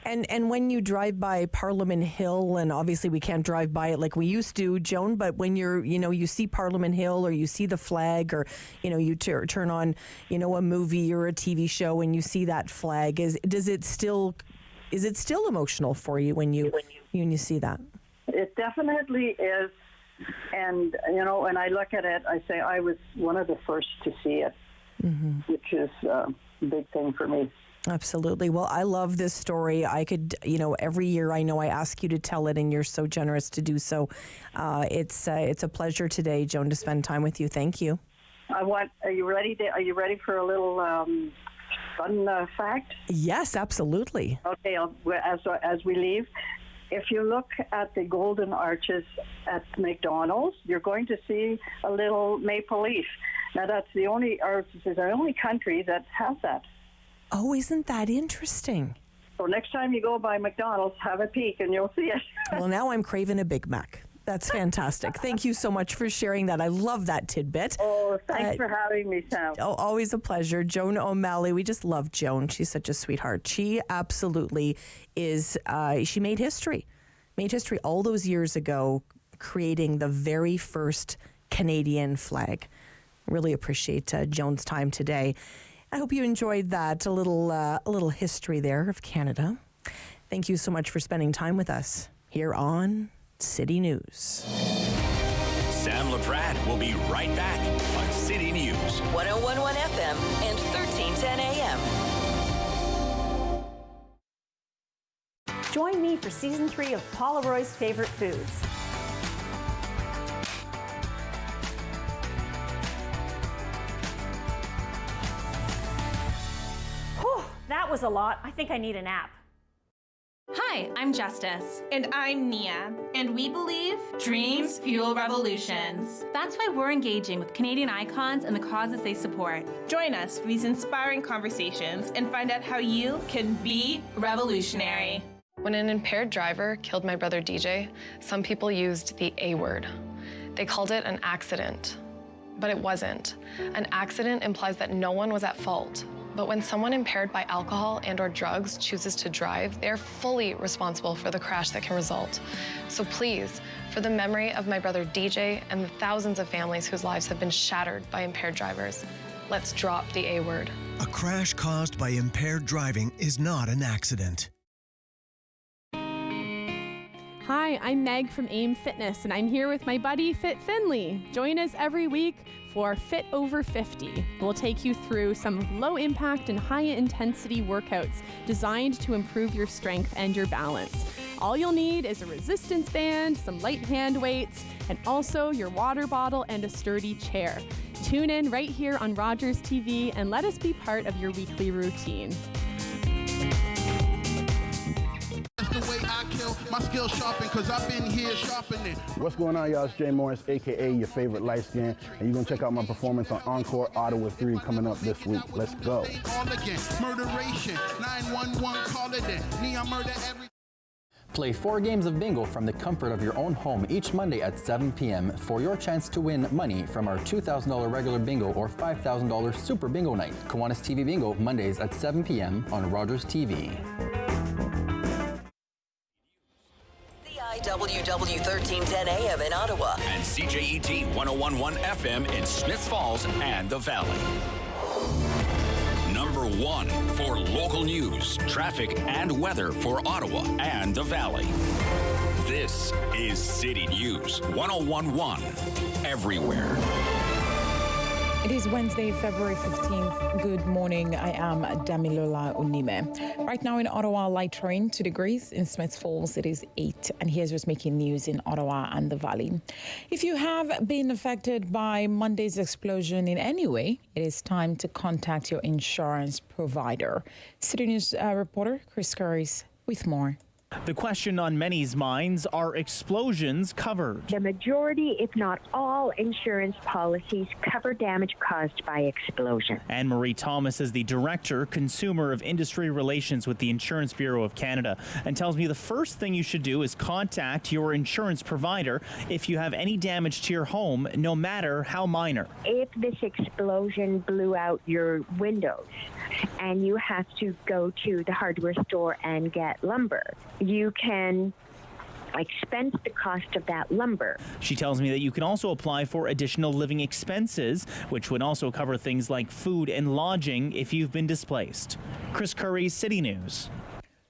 And when you drive by Parliament Hill, and obviously we can't drive by it like we used to, Joan, but when you're, you see Parliament Hill, or you see the flag, or, you turn on, a movie or a TV show and you see that flag, is it still emotional for you when you see that? It definitely is. And, when I look at it, I say I was one of the first to see it, which is a big thing for me. Absolutely. Well, I love this story. I could, every year I know I ask you to tell it, and you're so generous to do so. It's a pleasure today, Joan, to spend time with you. Thank you. Are you ready for a little fun fact? Yes, absolutely. Okay, as we leave, if you look at the golden arches at McDonald's, you're going to see a little maple leaf. Now, that's the only country that has that. Oh, isn't that interesting? So next time you go by McDonald's, have a peek and you'll see it. Well, now I'm craving a Big Mac. That's fantastic. Thank you so much for sharing that. I love that tidbit. Oh, thanks for having me, Sam. Oh, always a pleasure. Joan O'Malley. We just love Joan. She's such a sweetheart. She absolutely is. She made history all those years ago, creating the very first Canadian flag. Really appreciate Joan's time today. I hope you enjoyed that, a little history there of Canada. Thank you so much for spending time with us here on City News. Sam Laprade will be right back on City News. 101.1 FM and 1310 AM. Join me for Season 3 of Paula Roy's Favorite Foods. Whew, that was a lot. I think I need a nap. Hi, I'm Justice. And I'm Nia. And we believe dreams fuel revolutions. That's why we're engaging with Canadian icons and the causes they support. Join us for these inspiring conversations and find out how you can be revolutionary. When an impaired driver killed my brother DJ, some people used the A word. They called it an accident, but it wasn't. An accident implies that no one was at fault. But when someone impaired by alcohol and/or drugs chooses to drive, they're fully responsible for the crash that can result. So please, for the memory of my brother DJ and the thousands of families whose lives have been shattered by impaired drivers, let's drop the A word. A crash caused by impaired driving is not an accident. Hi, I'm Meg from AIM Fitness, and I'm here with my buddy Fit Finley. Join us every week for Fit Over 50. We'll take you through some low-impact and high-intensity workouts designed to improve your strength and your balance. All you'll need is a resistance band, some light hand weights, and also your water bottle and a sturdy chair. Tune in right here on Rogers TV and let us be part of your weekly routine. The way I kill my skill sharpen, cause I've been here sharpening. What's going on, y'all? It's Jay Morris, aka your favorite light skin, and you're gonna check out my performance on Encore Ottawa 3 coming up this week. Let's go. All again, murderation, 911 call it in. Me, I murder every. Play 4 games of bingo from the comfort of your own home each Monday at 7 p.m. for your chance to win money from our $2,000 regular bingo or $5,000 super bingo night. Kiwanis TV Bingo, Mondays at 7 p.m. on Rogers TV. CIWW 1310 AM in Ottawa. And CJET 1011 FM in Smiths Falls and the Valley. Number 1 for local news, traffic, and weather for Ottawa and the Valley. This is City News 1011 everywhere. It is Wednesday, February 15th. Good morning. I am Damilola Unime. Right now in Ottawa, light rain, 2 degrees. In Smiths Falls, it is 8. And here's what's making news in Ottawa and the Valley. If you have been affected by Monday's explosion in any way, it is time to contact your insurance provider. City News reporter Chris Curris with more. The question on many's minds, are explosions covered? The majority, if not all, insurance policies cover damage caused by explosion. Anne-Marie Thomas is the Director, Consumer of Industry Relations with the Insurance Bureau of Canada, and tells me the first thing you should do is contact your insurance provider if you have any damage to your home, no matter how minor. If this explosion blew out your windows and you have to go to the hardware store and get lumber, you can expense the cost of that lumber. She tells me that you can also apply for additional living expenses, which would also cover things like food and lodging if you've been displaced. Chris Curry, City News.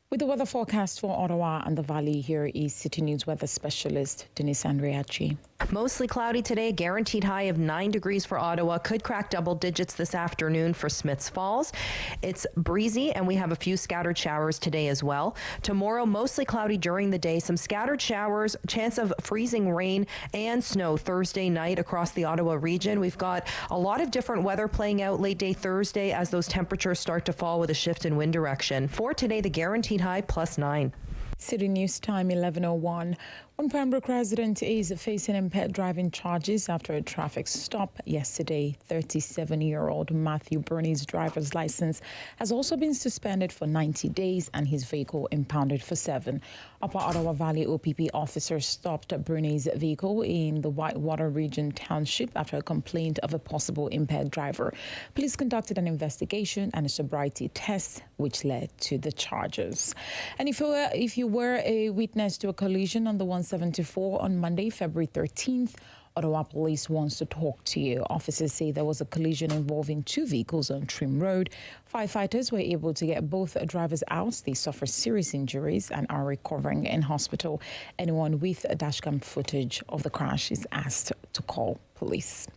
With the weather forecast for Ottawa and the Valley, here is City News weather specialist Denise Andriachi. Mostly cloudy today, guaranteed high of 9 degrees for Ottawa. Could crack double digits this afternoon for Smiths Falls. It's breezy and we have a few scattered showers today as well. Tomorrow, mostly cloudy during the day. Some scattered showers, chance of freezing rain and snow Thursday night across the Ottawa region. We've got a lot of different weather playing out late day Thursday as those temperatures start to fall with a shift in wind direction. For today, the guaranteed high +9. City News Time 11:01. One Pembroke resident is facing impaired driving charges after a traffic stop yesterday. 37-year-old Matthew Burney's driver's license has also been suspended for 90 days and his vehicle impounded for 7. Upper Ottawa Valley OPP officers stopped Burney's vehicle in the Whitewater Region Township after a complaint of a possible impaired driver. Police conducted an investigation and a sobriety test, which led to the charges. And if you were a witness to a collision on the 174 on Monday, February 13th, Ottawa Police wants to talk to you. Officers say there was a collision involving 2 vehicles on Trim Road. Firefighters were able to get both drivers out. They suffered serious injuries and are recovering in hospital. Anyone with dashcam footage of the crash is asked to call police.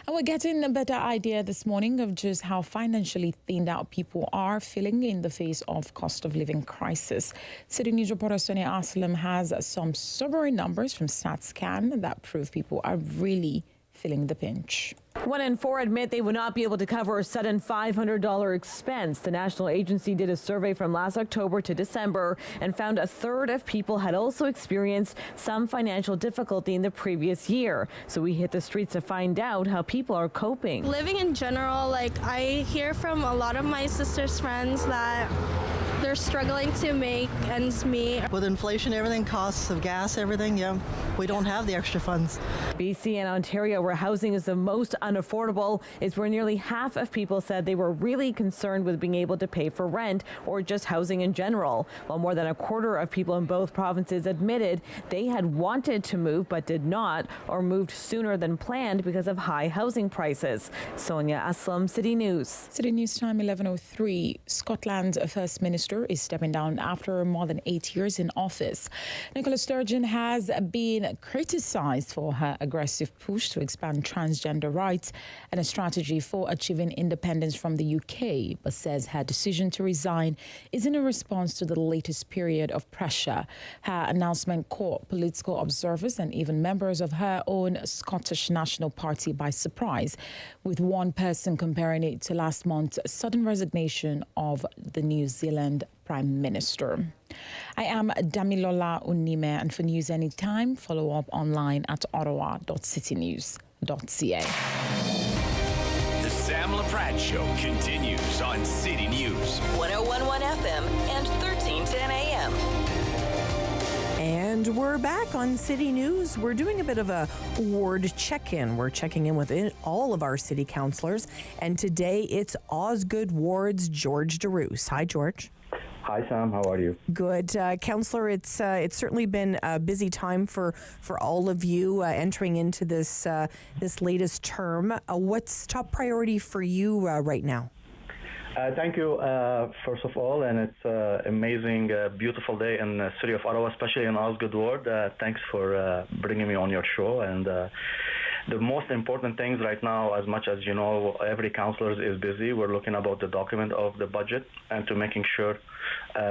And we're getting a better idea this morning of just how financially thinned out people are feeling in the face of cost of living crisis. City News reporter Sonia Aslam has some sobering numbers from StatsCan that prove people are really feeling the pinch. 1 in 4 admit they would not be able to cover a sudden $500 expense. The national agency did a survey from last October to December and found a third of people had also experienced some financial difficulty in the previous year. So we hit the streets to find out how people are coping. Living in general, I hear from a lot of my sister's friends that they're struggling to make ends meet. With inflation, everything, costs of gas, everything, we don't have the extra funds. BC and Ontario, where housing is the most unaffordable, is where nearly half of people said they were really concerned with being able to pay for rent or just housing in general, while more than a quarter of people in both provinces admitted they had wanted to move but did not, or moved sooner than planned because of high housing prices. Sonia Aslam, City News. City News Time 11:03. Scotland's First Minister is stepping down after more than 8 years in office. Nicola Sturgeon has been criticised for her aggressive push to expand transgender rights and a strategy for achieving independence from the UK, but says her decision to resign is in a response to the latest period of pressure. Her announcement caught political observers and even members of her own Scottish National Party by surprise, with one person comparing it to last month's sudden resignation of the New Zealand Prime Minister. I am Damilola Unime, and for news anytime, follow up online at ottawa.citynews.ca. The Sam Laprade Show continues on City News. 1011 FM and 1310 AM. And we're back on City News. We're doing a bit of a ward check-in. We're checking in with all of our city councillors. And today it's Osgood Ward's George DeRoos. Hi, George. Hi, Sam. How are you? Good. Councillor, it's certainly been a busy time for all of you entering into this latest term. What's top priority for you right now? Thank you, first of all, and it's an amazing, beautiful day in the city of Ottawa, especially in Osgood Ward. Thanks for bringing me on your show. And the most important things right now, as much as you know, every councillor is busy. We're looking about the document of the budget and to making sure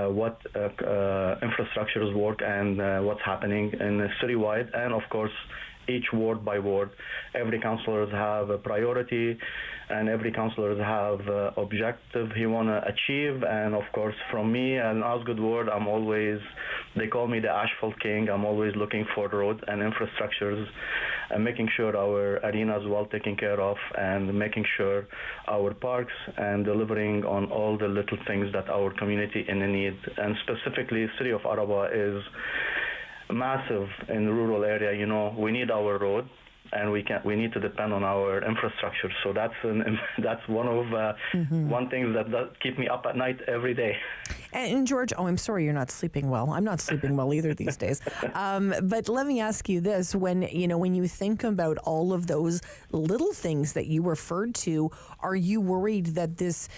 what infrastructures work and what's happening in the citywide, and of course, each ward by ward. Every councillors have a priority, and every councillors have objective he want to achieve. And of course, from me and Osgood Ward, I'm always, they call me the asphalt king. I'm always looking for road and infrastructures and making sure our arena is well taken care of, and making sure our parks and delivering on all the little things that our community in need. And specifically, city of Ottawa is massive in the rural area. You know, we need our road, and we need to depend on our infrastructure. So that's one of one thing that keep me up at night every day. And George, I'm sorry you're not sleeping well. I'm not sleeping well either these days. But let me ask you this: when you think about all of those little things that you referred to, are you worried that this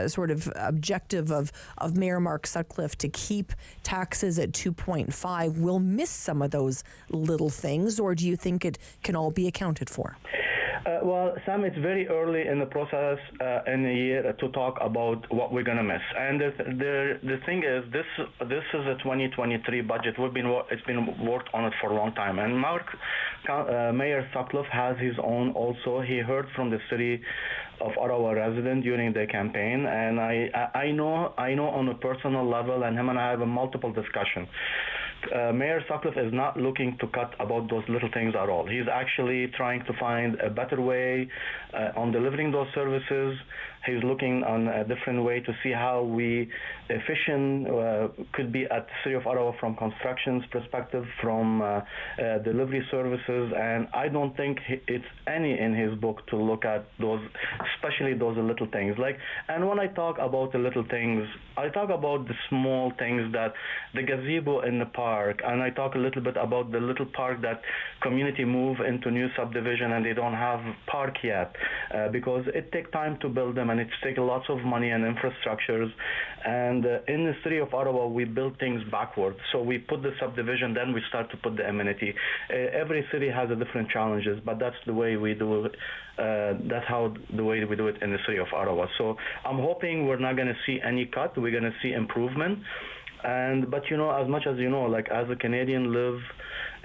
sort of objective of Mayor Mark Sutcliffe to keep taxes at 2.5 will miss some of those little things, or do you think it can all be accounted for? Well, Sam, it's very early in the process in the year to talk about what we're going to miss. And the thing is, this is a 2023 budget. It's been worked on it for a long time. And Mayor Sutcliffe has his own also. He heard from the city of Ottawa resident during the campaign, and I know on a personal level, and him and I have a multiple discussion. Mayor Sutcliffe is not looking to cut about those little things at all. He's actually trying to find a better way on delivering those services. He's looking on a different way to see how we efficient could be at the City of Ottawa from construction's perspective, from delivery services. And I don't think it's any in his book to look at those, especially those little things. And when I talk about the little things, I talk about the small things, that the gazebo in the park, and I talk a little bit about the little park that community move into new subdivision and they don't have park yet because it takes time to build them, and it takes lots of money and infrastructures. And in the city of Ottawa, we build things backwards. So we put the subdivision, then we start to put the amenity. Every city has a different challenges, but that's the way we do it. That's the way we do it in the city of Ottawa. So I'm hoping we're not going to see any cut. We're going to see improvement. But as much as as a Canadian live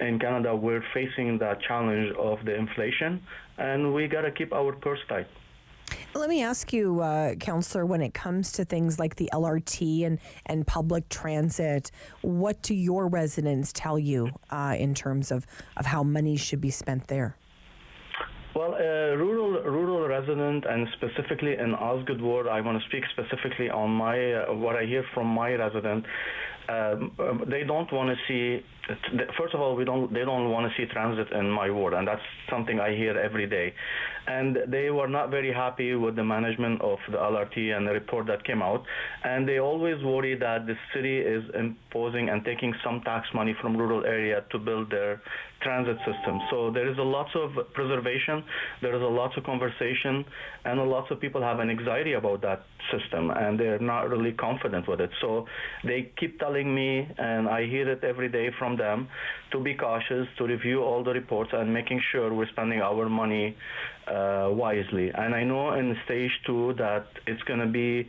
in Canada, we're facing the challenge of the inflation, and we got to keep our purse tight. Let me ask you, Councillor, when it comes to things like the LRT and public transit, what do your residents tell you in terms of how money should be spent there? Well, rural resident, and specifically in Osgood Ward, I want to speak specifically on my what I hear from my resident. They don't want to see. First of all, they don't want to see transit in my ward, and that's something I hear every day. And they were not very happy with the management of the LRT and the report that came out. And they always worry that the city is imposing and taking some tax money from rural area to build their transit system. So there is a lot of preservation, there is a lot of conversation, and a lot of people have an anxiety about that system, and they're not really confident with it. So they keep telling me, and I hear it every day from them, to be cautious, to review all the reports, and making sure we're spending our money wisely. And I know in stage 2 that it's going to be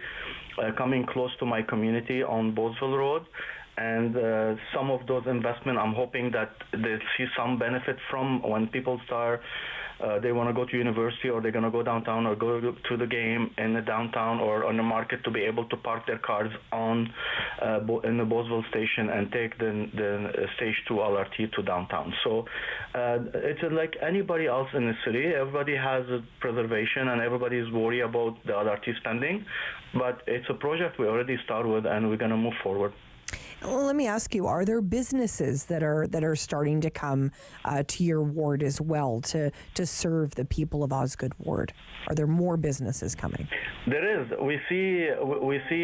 coming close to my community on Bosville Road. And some of those investments, I'm hoping that they see some benefit from when people start, they want to go to university, or they're going to go downtown, or go to the game in the downtown or on the market, to be able to park their cars in the Bosville station and take the stage 2 LRT to downtown. So it's like anybody else in the city. Everybody has a preservation, and everybody is worried about the LRT spending. But it's a project we already started with, and we're going to move forward. Well, let me ask you: are there businesses that are starting to come to your ward as well to serve the people of Osgoode Ward? Are there more businesses coming? There is. We see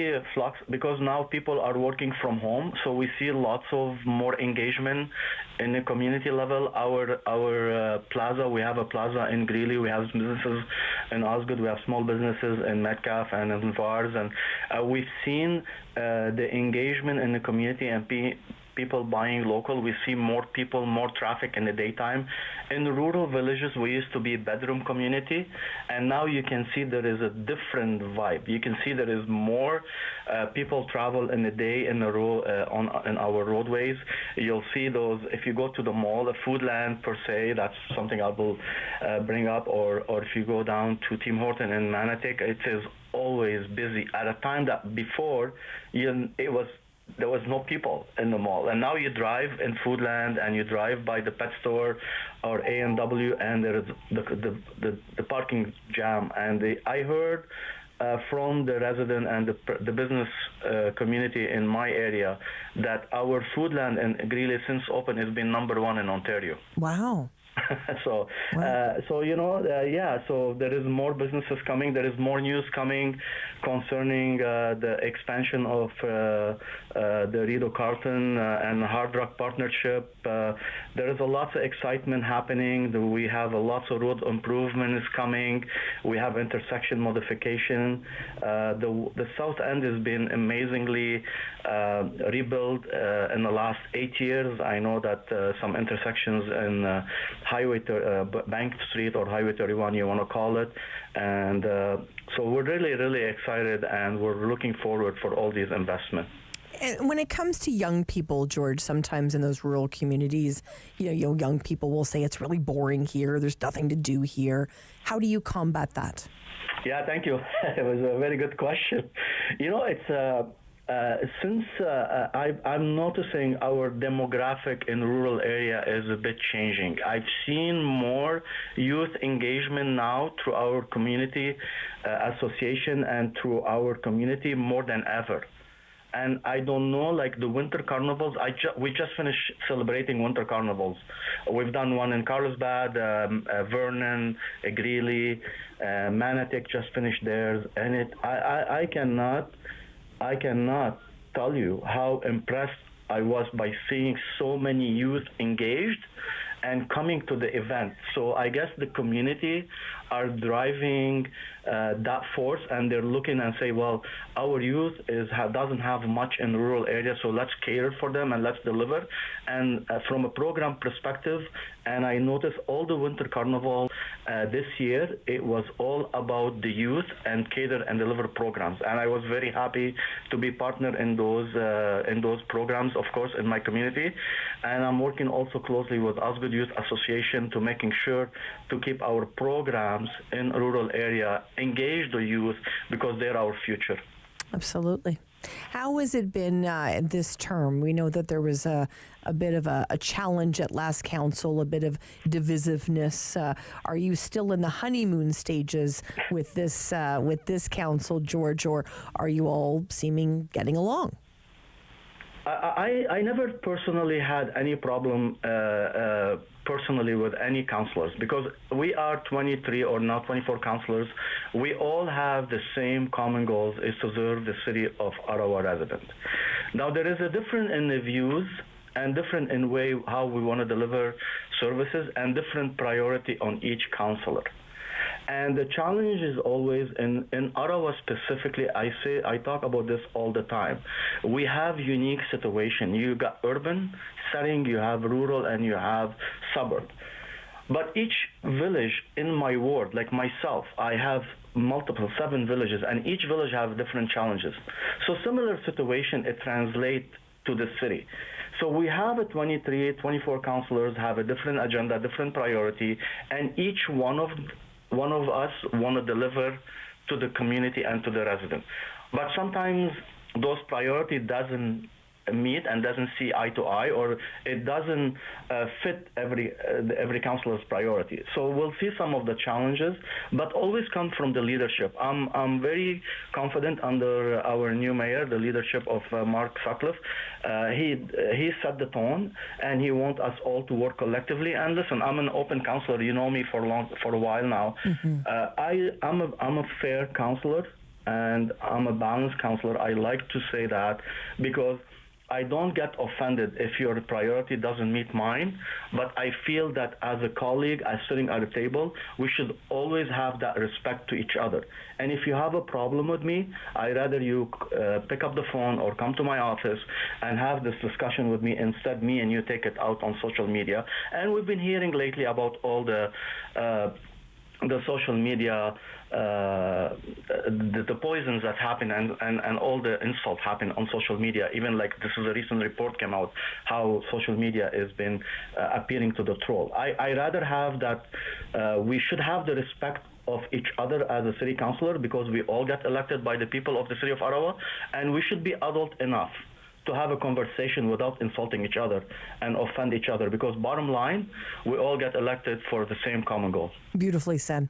a flux because now people are working from home, so we see lots of more engagement in the community level. Our plaza, we have a plaza in Greeley. We have businesses in Osgoode. We have small businesses in Metcalf and in Vars, and we've seen the engagement in the community and people buying local. We see more people, more traffic in the daytime. In rural villages, we used to be a bedroom community, and now you can see there is a different vibe. You can see there is more people travel in the day in in our roadways. You'll see those, if you go to the mall, the Foodland per se, that's something I will bring up, or if you go down to Tim Horton in Manatic, it is always busy. At a time that before, there was no people in the mall, and now you drive in Foodland and you drive by the pet store or A&W, and there is the parking jam. And I heard from the resident and the business community in my area that our Foodland in Greeley since open has been #1 in Ontario. Wow. So there is more businesses coming. There is more news coming concerning the expansion of the Rideau Carlton and Hard Rock partnership. There is a lot of excitement happening. We have lots of road improvements coming. We have intersection modification. The South End has been amazingly rebuilt in the last 8 years. I know that some intersections in Highway Bank Street or Highway 31, you want to call it, and so we're really, really excited, and we're looking forward for all these investments. And when it comes to young people, George, sometimes in those rural communities, young people will say it's really boring here. There's nothing to do here. How do you combat that? Yeah, thank you. It was a very good question. It's since I'm noticing our demographic in rural area is a bit changing. I've seen more youth engagement now through our community association and through our community more than ever. And I don't know, like the winter carnivals, we just finished celebrating winter carnivals. We've done one in Carlsbad, Vernon, Greeley, Manatic just finished theirs, and I cannot tell you how impressed I was by seeing so many youth engaged and coming to the event. So I guess the community are driving that force, and they're looking and say, well, our youth doesn't have much in rural areas, so let's cater for them and let's deliver. And from a program perspective, and I noticed all the winter carnival this year, it was all about the youth and cater and deliver programs. And I was very happy to be partner in those programs, of course, in my community. And I'm working also closely with Osgoode Youth Association to making sure to keep our programs in rural area, engage the youth, because they're our future. Absolutely. How has it been this term? We know that there was a bit of a challenge at last council, a bit of divisiveness. Are you still in the honeymoon stages with this council, George, or are you all getting along? I never personally had any problem personally with any councillors, because we are 23 or now 24 councillors. We all have the same common goals, is to serve the city of Ottawa residents. Now there is a difference in the views and different in way how we want to deliver services and different priority on each councillor. And the challenge is always in Ottawa specifically, I talk about this all the time. We have unique situation. You got urban setting, you have rural, and you have suburb. But each village in my ward, like myself, I have multiple 7 villages, and each village have different challenges. So similar situation, it translates to the city. So we have 23, 24 councillors have a different agenda, different priority, and each one of us want to deliver to the community and to the resident. But sometimes those priority doesn't meet and doesn't see eye to eye, or it doesn't fit every councillor's priority. So we'll see some of the challenges, but always come from the leadership. I'm very confident under our new mayor, the leadership of Mark Sutcliffe. He set the tone, and he wants us all to work collectively. And listen, I'm an open councillor. You know me for a while now. I'm a fair councillor, and I'm a balanced councillor. I like to say that because I don't get offended if your priority doesn't meet mine, but I feel that as a colleague, as sitting at a table, we should always have that respect to each other. And if you have a problem with me, I'd rather you pick up the phone or come to my office and have this discussion with me, instead me and you take it out on social media. And we've been hearing lately about all the social media, the poisons that happen and all the insults happen on social media. Even like this is a recent report came out how social media has been appealing to the troll. I rather have that we should have the respect of each other as a city councillor, because we all get elected by the people of the city of Ottawa, and we should be adult enough to have a conversation without insulting each other and offend each other, because bottom line, we all get elected for the same common goal. Beautifully said.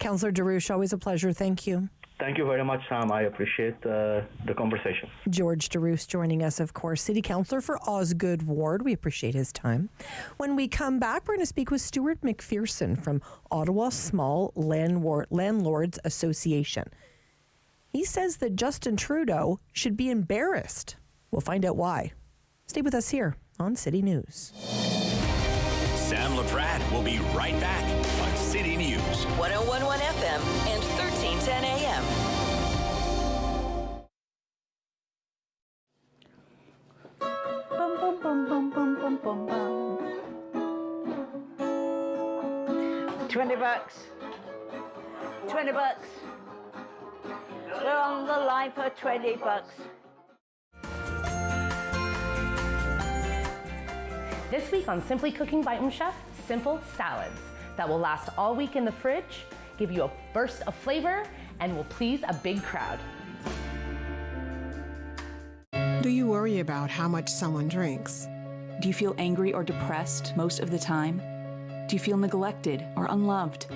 Councillor Darush, always a pleasure. Thank you. Thank you very much, Sam. I appreciate the conversation. George Darush joining us, of course, City Councillor for Osgoode Ward. We appreciate his time. When we come back, we're going to speak with Stuart McPherson from Ottawa Small Landlords Association. He says that Justin Trudeau should be embarrassed. We'll find out why. Stay with us here on City News. Sam Laprade will be right back on City News. 101.1 FM and 1310 AM. Bum, bum, bum, bum, bum, bum, bum, bum. $20. $20. We're on the line for $20. This week on Simply Cooking by Chef, simple salads that will last all week in the fridge, give you a burst of flavor, and will please a big crowd. Do you worry about how much someone drinks? Do you feel angry or depressed most of the time? Do you feel neglected or unloved?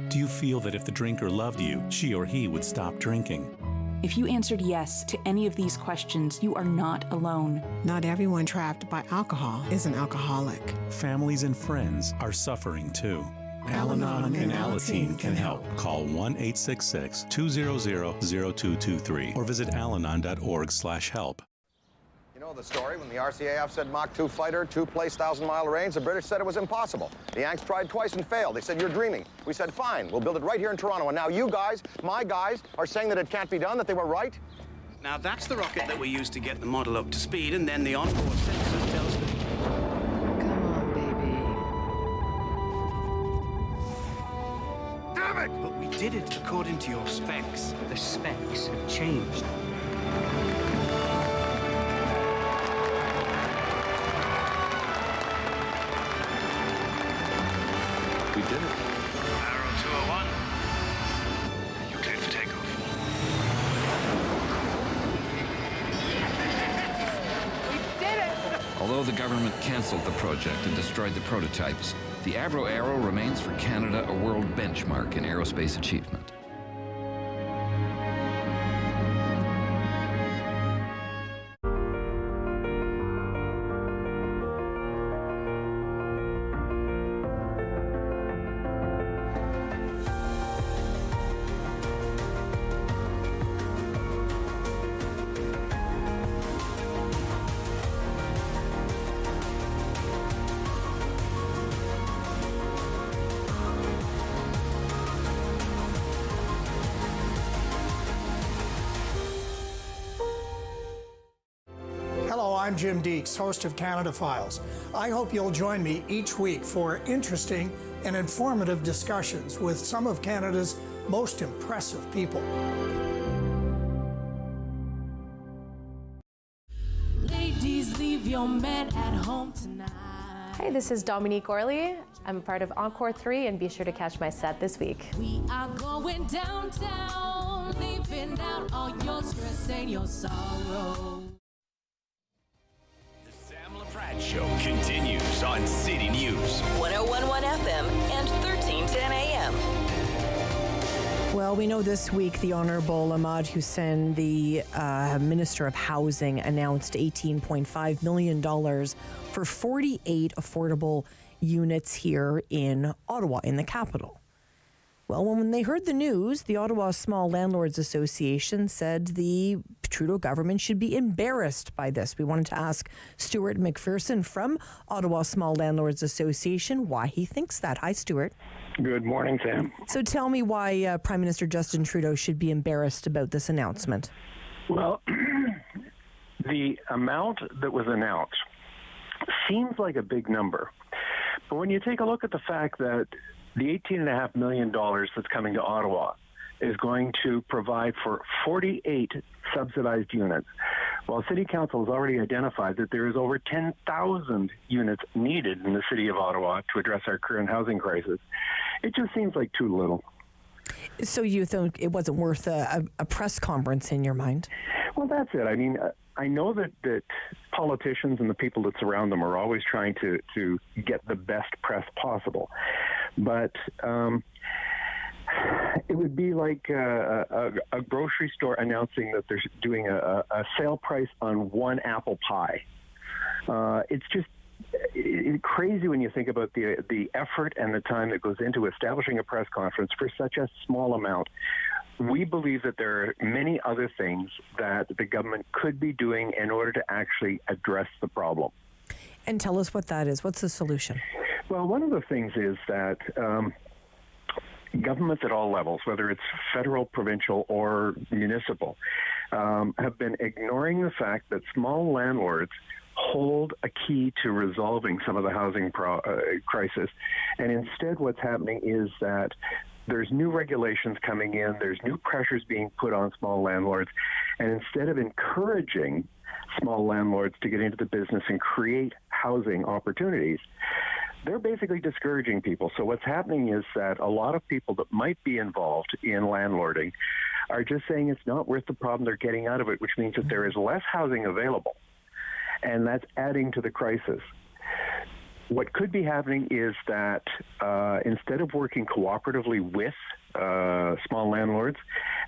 Do you feel that if the drinker loved you, she or he would stop drinking? If you answered yes to any of these questions, you are not alone. Not everyone trapped by alcohol is an alcoholic. Families and friends are suffering too. Al-Anon and Alateen can help. Call 1-866-200-0223 or visit alanon.org/help. You know the story. When the RCAF said Mach 2 fighter, 2-place 1,000-mile range, the British said it was impossible. The Yanks tried twice and failed. They said, you're dreaming. We said, fine, we'll build it right here in Toronto. And now you guys, my guys, are saying that it can't be done, that they were right? Now that's the rocket that we used to get the model up to speed, and then the onboard sensors tell us that... Come on, baby. Damn it! But we did it according to your specs. The specs have changed. We did it. Arrow 201. You're cleared for takeoff. We did it! Although the government cancelled the project and destroyed the prototypes, the Avro Arrow remains for Canada a world benchmark in aerospace achievement. I'm Jim Deeks, host of Canada Files. I hope you'll join me each week for interesting and informative discussions with some of Canada's most impressive people. Ladies, leave your man at home tonight. Hi, this is Dominique Orley. I'm part of Encore 3, and be sure to catch my set this week. We are going downtown, leaving out all your stress and your sorrow. on City News. 1011 FM and 1310 AM. Well, we know this week the Honourable Ahmad Hussein, the Minister of Housing, announced $18.5 million for 48 affordable units here in Ottawa, in the capital. Well, when they heard the news, the Ottawa Small Landlords Association said the Trudeau government should be embarrassed by this. We wanted to ask Stuart McPherson from Ottawa Small Landlords Association why he thinks that. Hi, Stuart. Good morning, Sam. So tell me why Prime Minister Justin Trudeau should be embarrassed about this announcement. Well, the amount that was announced seems like a big number. But when you take a look at the fact that the $18.5 million that's coming to Ottawa is going to provide for 48 subsidized units, while City Council has already identified that there is over 10,000 units needed in the City of Ottawa to address our current housing crisis, it just seems like too little. So you think it wasn't worth a press conference in your mind? Well, that's it. I mean, I know that politicians and the people that surround them are always trying to get the best press possible. But it would be like a grocery store announcing that they're doing a sale price on one apple pie. It's just crazy when you think about the effort and the time that goes into establishing a press conference for such a small amount. We believe that there are many other things that the government could be doing in order to actually address the problem. And tell us what that is. What's the solution? Well, one of the things is that governments at all levels, whether it's federal, provincial, or municipal, have been ignoring the fact that small landlords hold a key to resolving some of the housing crisis. And instead what's happening is that there's new regulations coming in, there's new pressures being put on small landlords, and instead of encouraging small landlords to get into the business and create housing opportunities, they're basically discouraging people. So what's happening is that a lot of people that might be involved in landlording are just saying it's not worth the problem they're getting out of it, which means that there is less housing available, and that's adding to the crisis. What could be happening is that instead of working cooperatively with small landlords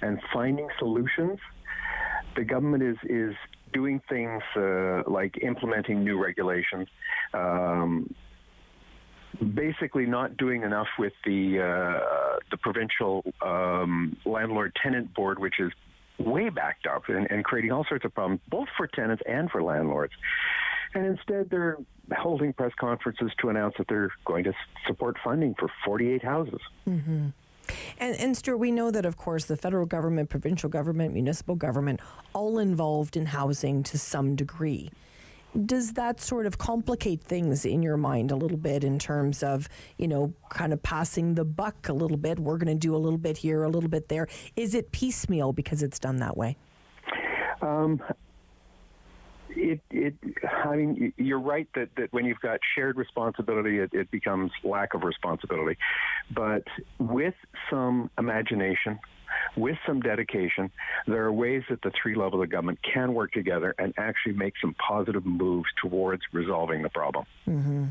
and finding solutions, the government is doing things like implementing new regulations, basically not doing enough with the provincial landlord tenant board, which is way backed up and creating all sorts of problems, both for tenants and for landlords. And instead, they're holding press conferences to announce that they're going to support funding for 48 houses. Mm-hmm. And Stuart, we know that, of course, the federal government, provincial government, municipal government, all involved in housing to some degree. Does that sort of complicate things in your mind a little bit in terms of, kind of passing the buck a little bit? We're going to do a little bit here, a little bit there. Is it piecemeal because it's done that way? I mean, you're right that when you've got shared responsibility, it becomes lack of responsibility. But with some imagination, with some dedication, there are ways that the three levels of government can work together and actually make some positive moves towards resolving the problem. Mm-hmm.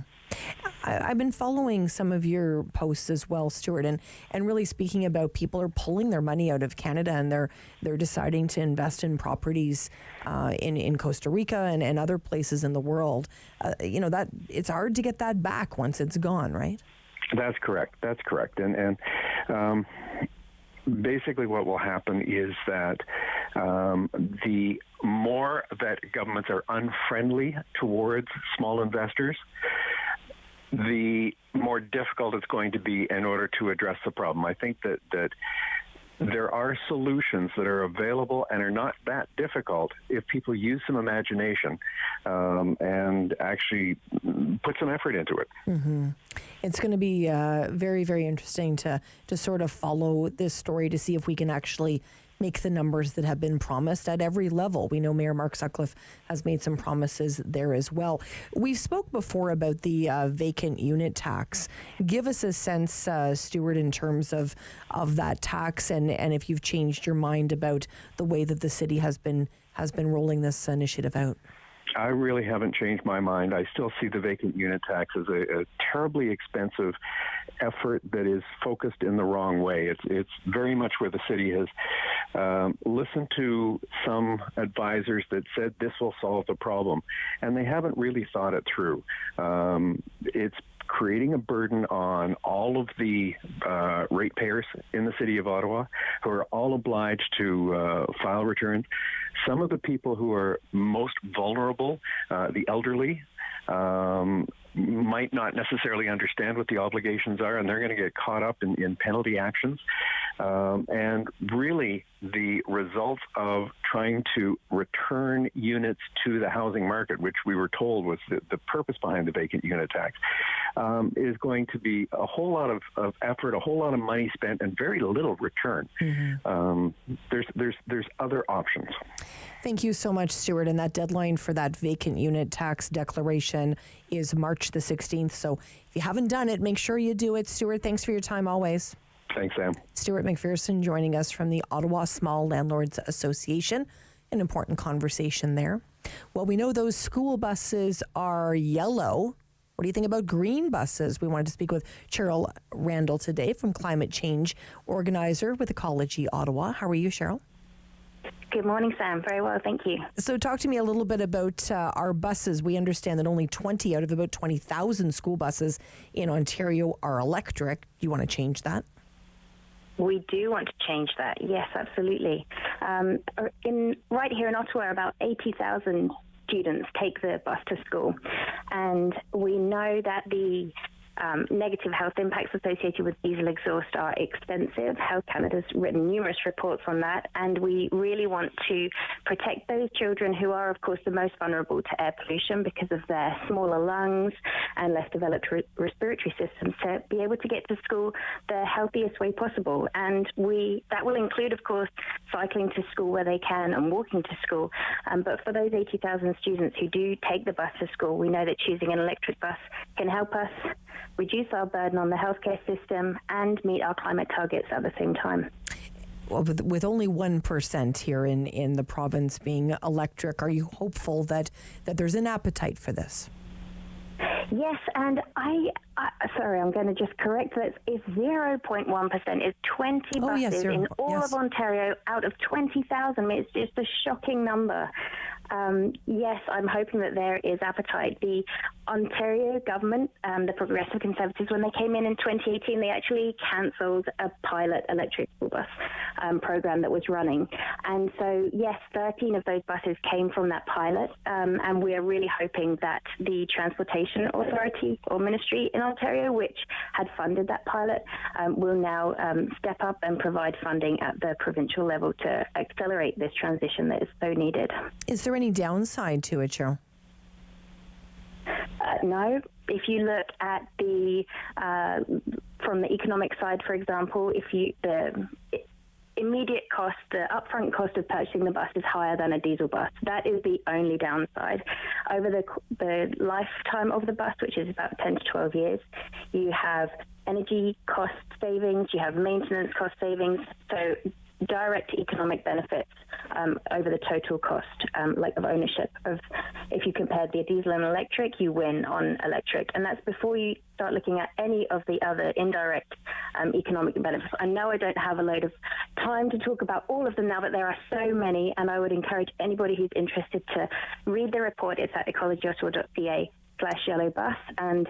I've been following some of your posts as well, Stuart, and really speaking about people are pulling their money out of Canada and they're deciding to invest in properties in Costa Rica and other places in the world. That it's hard to get that back once it's gone, right? That's correct. And basically what will happen is that the more that governments are unfriendly towards small investors, the more difficult it's going to be in order to address the problem. I think that there are solutions that are available and are not that difficult if people use some imagination and actually put some effort into it. Mm-hmm. It's going to be very, very interesting to sort of follow this story to see if we can actually make the numbers that have been promised at every level. We know Mayor Mark Sutcliffe has made some promises there as well. We've spoke before about the vacant unit tax. Give us a sense, Stuart, in terms of that tax and if you've changed your mind about the way that the city has been rolling this initiative out. I really haven't changed my mind. I still see the vacant unit tax as a terribly expensive effort that is focused in the wrong way. It's very much where the city has listened to some advisors that said this will solve the problem, and they haven't really thought it through. It's creating a burden on all of the ratepayers in the city of Ottawa, who are all obliged to file returns. Some of the people who are most vulnerable, the elderly, might not necessarily understand what the obligations are, and they're going to get caught up in penalty actions. And really, the results of trying to return units to the housing market, which we were told was the purpose behind the vacant unit tax, is going to be a whole lot of effort, a whole lot of money spent, and very little return. There's other options. Thank you so much, Stuart. And that deadline for that vacant unit tax declaration is March the 16th. So if you haven't done it, make sure you do it. Stuart, thanks for your time always. Thanks, Sam. Stuart McPherson joining us from the Ottawa Small Landlords Association. An important conversation there. Well, we know those school buses are yellow. What do you think about green buses? We wanted to speak with Cheryl Randall today from Climate Change Organizer with Ecology Ottawa. How are you, Cheryl? Good morning, Sam. Very well, thank you. So talk to me a little bit about our buses. We understand that only 20 out of about 20,000 school buses in Ontario are electric. Do you want to change that? We do want to change that. Yes, absolutely. Right here in Ottawa, about 80,000 students take the bus to school. And we know that the negative health impacts associated with diesel exhaust are extensive. Health Canada's written numerous reports on that, and we really want to protect those children who are, of course, the most vulnerable to air pollution because of their smaller lungs and less developed respiratory systems, to be able to get to school the healthiest way possible. And that will include, of course, cycling to school where they can and walking to school. But for those 80,000 students who do take the bus to school, we know that choosing an electric bus can help us reduce our burden on the healthcare system and meet our climate targets at the same time. Well, with only 1% here in the province being electric, are you hopeful that there's an appetite for this? Yes, and sorry, I'm going to just correct that. It's 0.1%. It's 20 buses in all of Ontario out of 20,000. It's just a shocking number. Yes, I'm hoping that there is appetite. The Ontario government, the Progressive Conservatives, when they came in 2018, they actually cancelled a pilot electric school bus program that was running. And so, yes, 13 of those buses came from that pilot. And we are really hoping that the Transportation Authority or Ministry in Ontario, which had funded that pilot, will now step up and provide funding at the provincial level to accelerate this transition that is so needed. Is there any downside to it, Cheryl? No. If you look at from the economic side, for example, the immediate cost, the upfront cost of purchasing the bus is higher than a diesel bus. That is the only downside. Over the lifetime of the bus, which is about 10 to 12 years, you have energy cost savings, you have maintenance cost savings, so direct economic benefits over the total cost of ownership. If you compare the diesel and electric, you win on electric, and that's before you start looking at any of the other indirect economic benefits. I know I don't have a load of time to talk about all of them now, but there are so many, and I would encourage anybody who's interested to read the report. It's at ecologyottawa.ca/yellowbus, and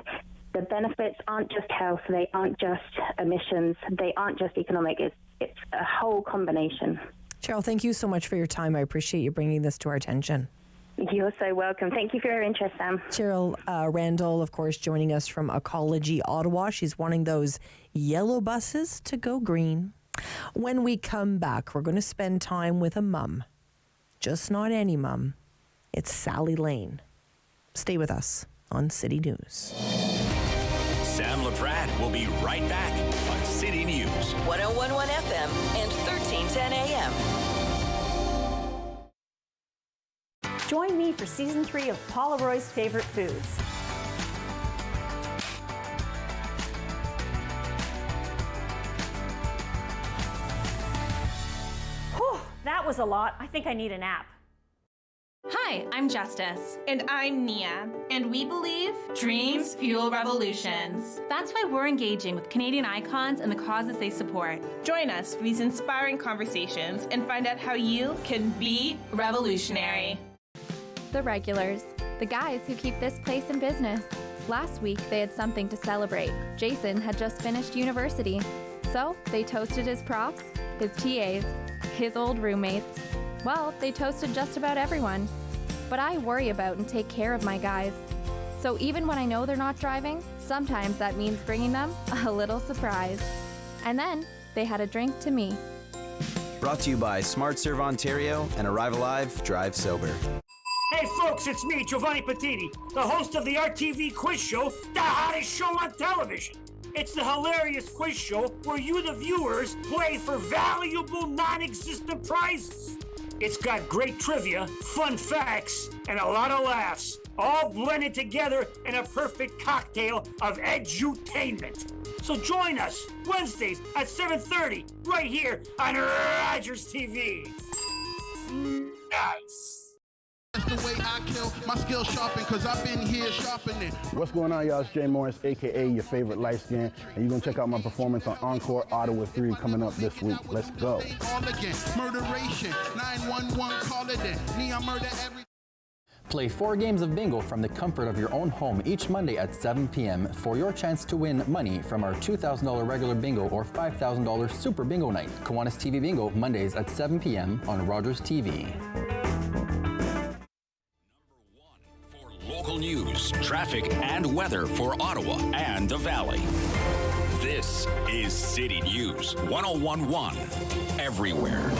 the benefits aren't just health, they aren't just emissions, they aren't just economic, it's a whole combination. Cheryl, thank you so much for your time. I appreciate you bringing this to our attention. You're so welcome. Thank you for your interest, Sam. Cheryl Randall, of course, joining us from Ecology Ottawa. She's wanting those yellow buses to go green. When we come back, we're going to spend time with a mum. Just not any mum. It's Sally Lane. Stay with us on City News. Sam Laprade will be right back on City News. 101.1 FM and 1310 AM. Join me for Season 3 of Paula Roy's Favorite Foods. Whew, that was a lot. I think I need a nap. Hi, I'm Justice. And I'm Nia. And we believe dreams fuel revolutions. That's why we're engaging with Canadian icons and the causes they support. Join us for these inspiring conversations and find out how you can be revolutionary. The regulars, the guys who keep this place in business. Last week, they had something to celebrate. Jason had just finished university. So they toasted his profs, his TAs, his old roommates. Well, they toasted just about everyone. But I worry about and take care of my guys. So even when I know they're not driving, sometimes that means bringing them a little surprise. And then they had a drink to me. Brought to you by Smart Serve Ontario and Arrive Alive, Drive Sober. Hey folks, it's me, Giovanni Patini, the host of the RTV quiz show, the hottest show on television. It's the hilarious quiz show where you, the viewers, play for valuable non-existent prizes. It's got great trivia, fun facts, and a lot of laughs, all blended together in a perfect cocktail of edutainment. So join us Wednesdays at 7:30 right here on Rogers TV. Nice. That's the way I kill my skill sharpen, cause I've been here sharpening. What's going on, y'all? It's Jay Morris, aka your favorite light skin, and you're gonna check out my performance on Encore Ottawa 3 coming up this week. Let's go. All again, murderation, 911, call it in. Neon murder every. Play 4 games of bingo from the comfort of your own home each Monday at 7 p.m. for your chance to win money from our $2,000 regular bingo or $5,000 super bingo night. Kiwanis TV Bingo, Mondays at 7 p.m. on Rogers TV. Local news, traffic, and weather for Ottawa and the Valley. This is City News 1011 everywhere.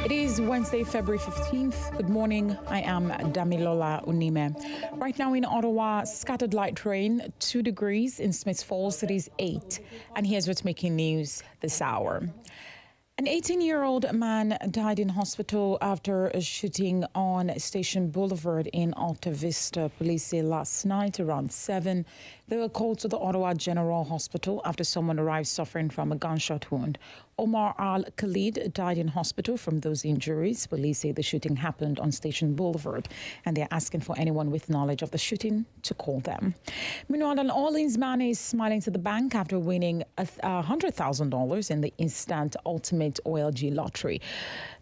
It is Wednesday, February 15th. Good morning. I am Damilola Unime. Right now in Ottawa, scattered light rain, 2 degrees. In Smiths Falls, it is 8. And here's what's making news this hour. An 18-year-old man died in hospital after a shooting on Station Boulevard in Alta Vista. Police say last night around 7, they were called to the Ottawa General Hospital after someone arrived suffering from a gunshot wound. Omar Al-Khalid died in hospital from those injuries. Police say the shooting happened on Station Boulevard, and they're asking for anyone with knowledge of the shooting to call them. Meanwhile, an Orleans man is smiling to the bank after winning $100,000 in the instant ultimate OLG lottery.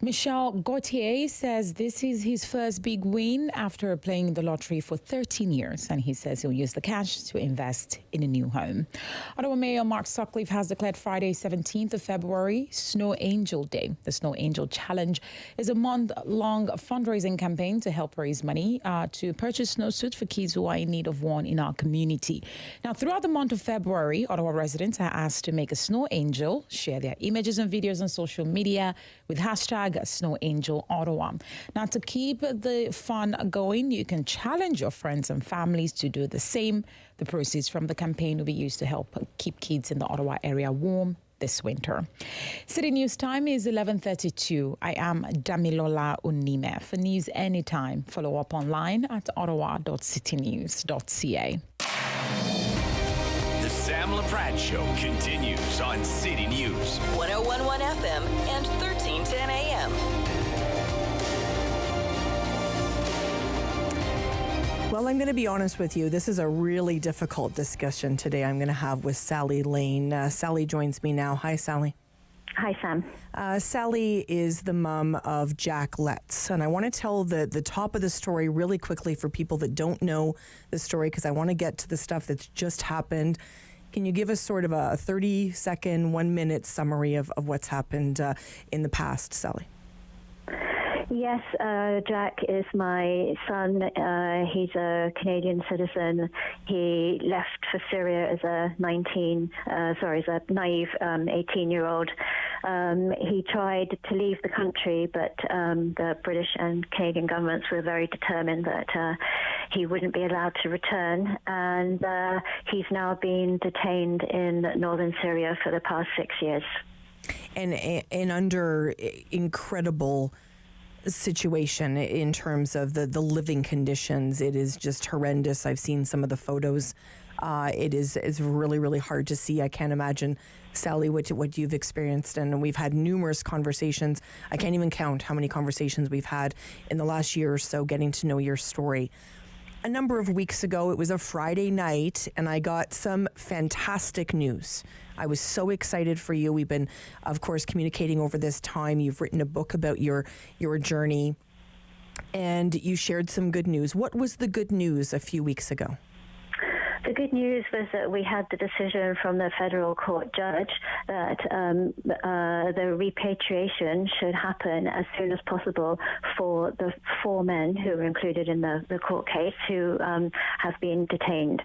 Michel Gauthier says this is his first big win after playing the lottery for 13 years, and he says he'll use the cash to invest in a new home. Ottawa Mayor Mark Sutcliffe has declared Friday, 17th of February, Snow Angel Day. The Snow Angel Challenge is a month-long fundraising campaign to help raise money to purchase snowsuits for kids who are in need of one in our community. Now, throughout the month of February, Ottawa residents are asked to make a snow angel, share their images and videos on social media with hashtag Snow Angel Ottawa. Now, to keep the fun going, you can challenge your friends and families to do the same. The proceeds from the campaign will be used to help keep kids in the Ottawa area warm this winter. City News time is 11:32. I am Damilola Unime. For news anytime, follow up online at ottawa.citynews.ca. The Sam Laprade Show continues on City News 1011 FM and 1310 AM. Well, I'm going to be honest with you. This is a really difficult discussion today I'm going to have with Sally Lane. Sally joins me now. Hi, Sally. Hi, Sam. Sally is the mom of Jack Letts, and I want to tell the top of the story really quickly for people that don't know the story, because I want to get to the stuff that's just happened. Can you give us sort of a 30-second, 1-minute summary of what's happened in the past, Sally? Yes, Jack is my son. He's a Canadian citizen. He left for Syria as a naive 18-year-old. He tried to leave the country, but the British and Canadian governments were very determined that he wouldn't be allowed to return. And he's now been detained in northern Syria for the past 6 years. And under incredible situation in terms of the living conditions. It is just horrendous. I've seen some of the photos It is really, really hard to see. I can't imagine, Sally, what you've experienced. And we've had numerous conversations. I can't even count how many conversations we've had in the last year or so getting to know your story. A number of weeks ago, it was a Friday night, and I got some fantastic news. I was so excited for you. We've been, of course, communicating over this time. You've written a book about your journey, and you shared some good news. What was the good news a few weeks ago? The good news was that we had the decision from the federal court judge that the repatriation should happen as soon as possible for the 4 men who were included in the court case who have been detained,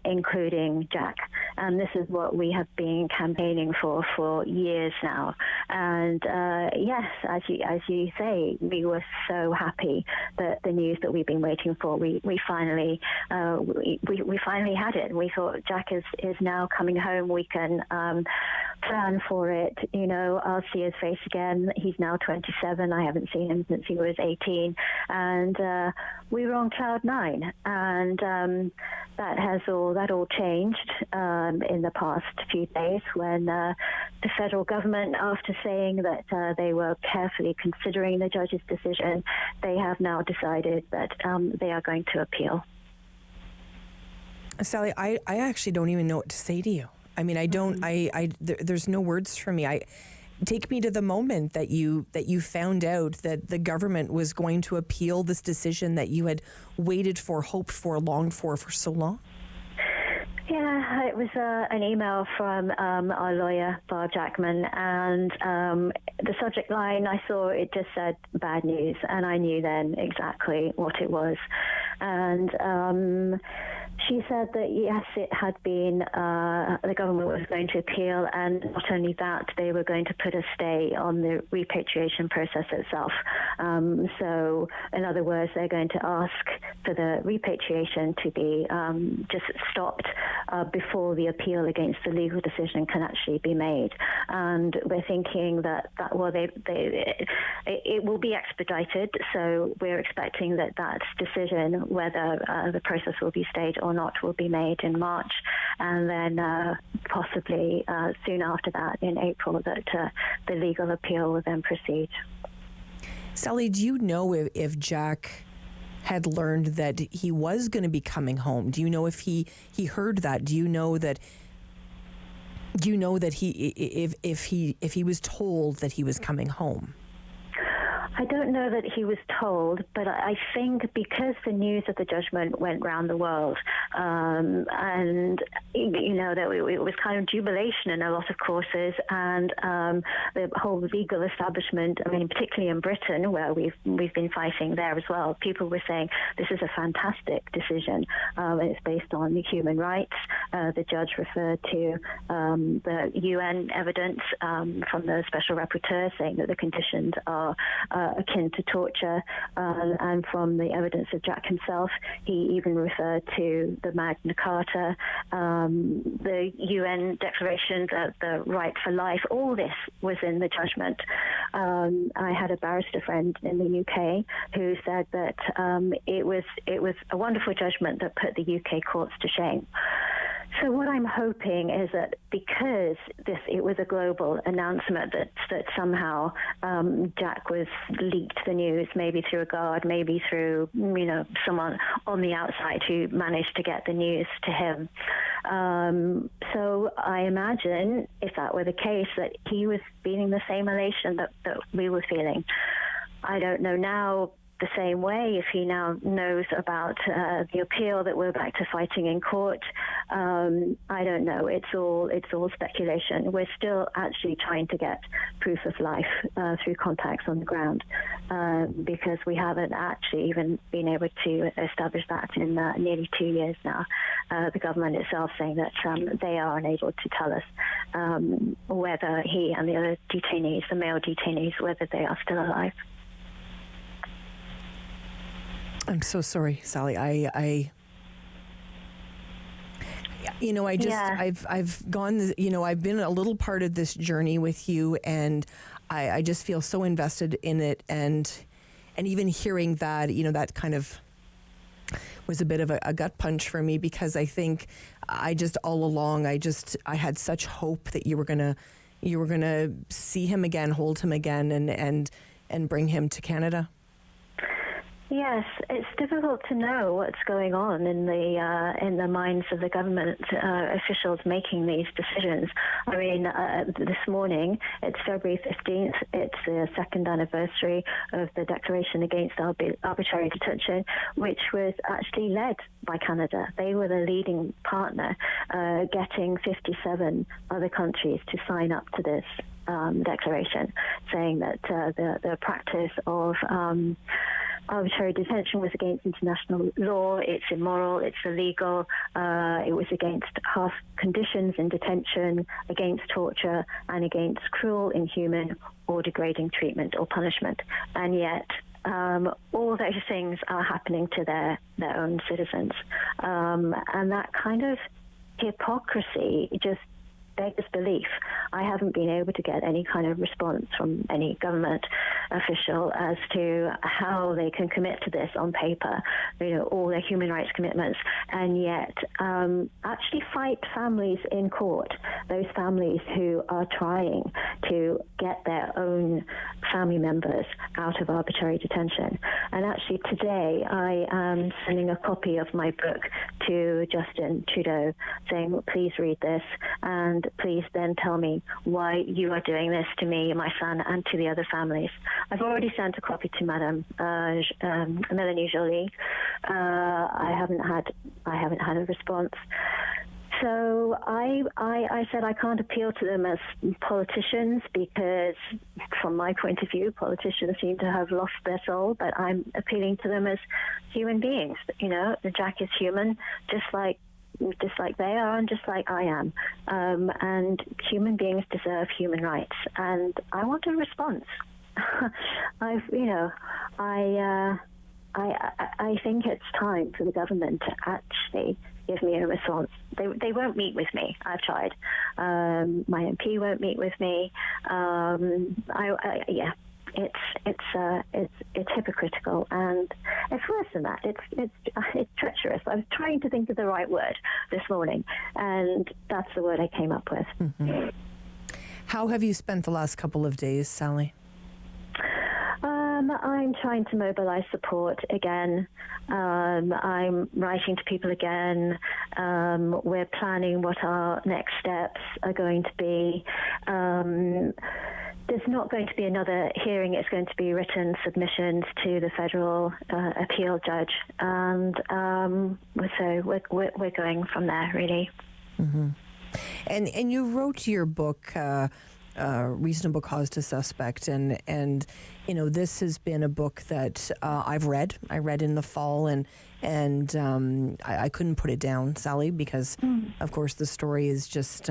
including Jack. And this is what we have been campaigning for years now. And yes, as you say, we were so happy that the news that we've been waiting for, we finally finally had it. We thought Jack is now coming home. We can plan for it. You know, I'll see his face again. He's now 27. I haven't seen him since he was 18. And we were on cloud 9. And that all changed in the past few days when the federal government, after saying that they were carefully considering the judge's decision, they have now decided that they are going to appeal. Sally, I actually don't even know what to say to you. I mean, I don't. There's no words for me. Take me to the moment that you found out that the government was going to appeal this decision that you had waited for, hoped for, longed for so long. Yeah, it was an email from our lawyer, Bob Jackman, and the subject line, I saw it just said bad news, and I knew then exactly what it was. And she said that, yes, it had been, the government was going to appeal, and not only that, they were going to put a stay on the repatriation process itself. So, in other words, they're going to ask for the repatriation to be just stopped before the appeal against the legal decision can actually be made. And we're thinking that it will be expedited, so we're expecting that decision, whether the process will be stayed or not, will be made in March, and then possibly soon after that, in April, that the legal appeal will then proceed. Sally, do you know if Jack had learned that he was going to be coming home? Do you know if he heard that? Do you know that if he was told that he was coming home? I don't know that he was told, but I think because the news of the judgment went round the world, and you know that it was kind of jubilation in a lot of courses, and the whole legal establishment. I mean, particularly in Britain, where we've been fighting there as well. People were saying this is a fantastic decision. It's based on human rights. The judge referred to the UN evidence from the special rapporteur saying that the conditions are akin to torture, and from the evidence of Jack himself, he even referred to the Magna Carta, the UN Declaration, the right for life. All this was in the judgment. I had a barrister friend in the UK who said that it was a wonderful judgment that put the UK courts to shame. So what I'm hoping is that because it was a global announcement that somehow Jack was leaked the news, maybe through a guard, maybe through someone on the outside who managed to get the news to him. So I imagine, if that were the case, that he was feeling the same elation that we were feeling. I don't know now the same way if he now knows about the appeal, that we're back to fighting in court. I don't know. It's all speculation. We're still actually trying to get proof of life through contacts on the ground, because we haven't actually even been able to establish that in nearly 2 years now. The government itself saying that they are unable to tell us whether he and the other detainees, the male detainees, whether they are still alive. I'm so sorry, Sally. I've gone, I've been a little part of this journey with you, and I just feel so invested in it, and even hearing that, that kind of was a bit of a gut punch for me, because I think I just all along I had such hope that you were gonna see him again, hold him again, and bring him to Canada. Yes, it's difficult to know what's going on in the minds of the government officials making these decisions. I mean, this morning, it's February 15th. It's the second anniversary of the Declaration Against Arbitrary Detention, which was actually led by Canada. They were the leading partner, getting 57 other countries to sign up to this declaration, saying that the practice of arbitrary detention was against international law, it's immoral, it's illegal, it was against harsh conditions in detention, against torture, and against cruel, inhuman, or degrading treatment or punishment. And yet, all those things are happening to their own citizens. And that kind of hypocrisy just beggars belief. I haven't been able to get any kind of response from any government official as to how they can commit to this on paper, all their human rights commitments, and yet actually fight families in court, those families who are trying to get their own family members out of arbitrary detention. And actually today I am sending a copy of my book to Justin Trudeau, saying, please read this, and please then tell me why you are doing this to me, my son, and to the other families. I've already sent a copy to Madame Melanie Joly. I haven't had a response. So I said I can't appeal to them as politicians, because from my point of view, politicians seem to have lost their soul, but I'm appealing to them as human beings. Jack is human, just like they are, and just like I am. And human beings deserve human rights, and I want a response. I think it's time for the government to actually give me a response. They won't meet with me. I've tried. My MP won't meet with me. It's hypocritical, and it's worse than that. It's treacherous. I was trying to think of the right word this morning, and that's the word I came up with. Mm-hmm. How have you spent the last couple of days, Sally? I'm trying to mobilize support again. I'm writing to people again. We're planning what our next steps are going to be. There's not going to be another hearing. It's going to be written submissions to the federal appeal judge, and so we're going from there, really. Mm-hmm. And you wrote your book, Reasonable Cause to Suspect, and this has been a book that I've read. I read in the fall, and I couldn't put it down, Sally, because of course the story is just.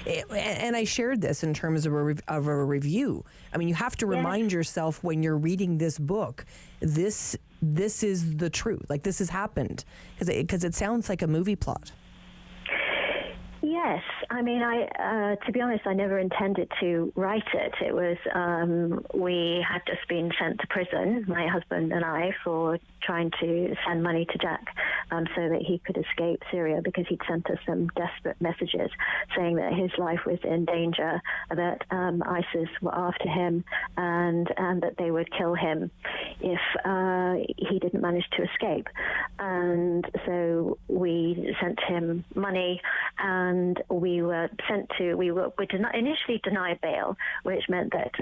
And I shared this in terms of a review. I mean, you have to remind yourself when you're reading this book, this is the truth. Like, this has happened, because it sounds like a movie plot. Yes, I mean, to be honest, I never intended to write it. It was, we had just been sent to prison, my husband and I, for trying to send money to Jack so that he could escape Syria, because he'd sent us some desperate messages saying that his life was in danger, that ISIS were after him, and that they would kill him if he didn't manage to escape. And so we sent him money, and we were initially denied bail, which meant that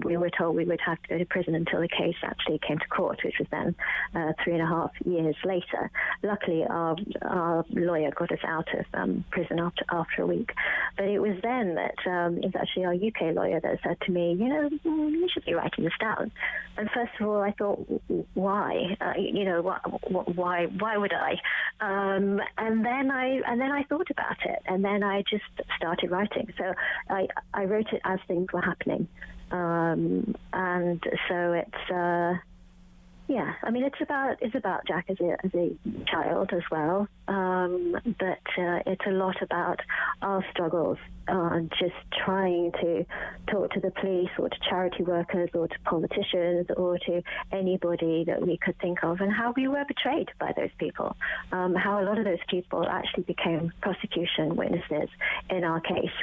we were told we would have to go to prison until the case actually came to court, which was then 3.5 years later. Luckily, our lawyer got us out of prison after a week. But it was then that it was actually our UK lawyer that said to me, you should be writing this down. And first of all, I thought, why? Why would I? And then I thought about it, and then I just started writing. So I wrote it as things were happening, and so Yeah, I mean, it's about Jack as a child as well, but it's a lot about our struggles, just trying to talk to the police or to charity workers or to politicians or to anybody that we could think of, and how we were betrayed by those people, how a lot of those people actually became prosecution witnesses in our case,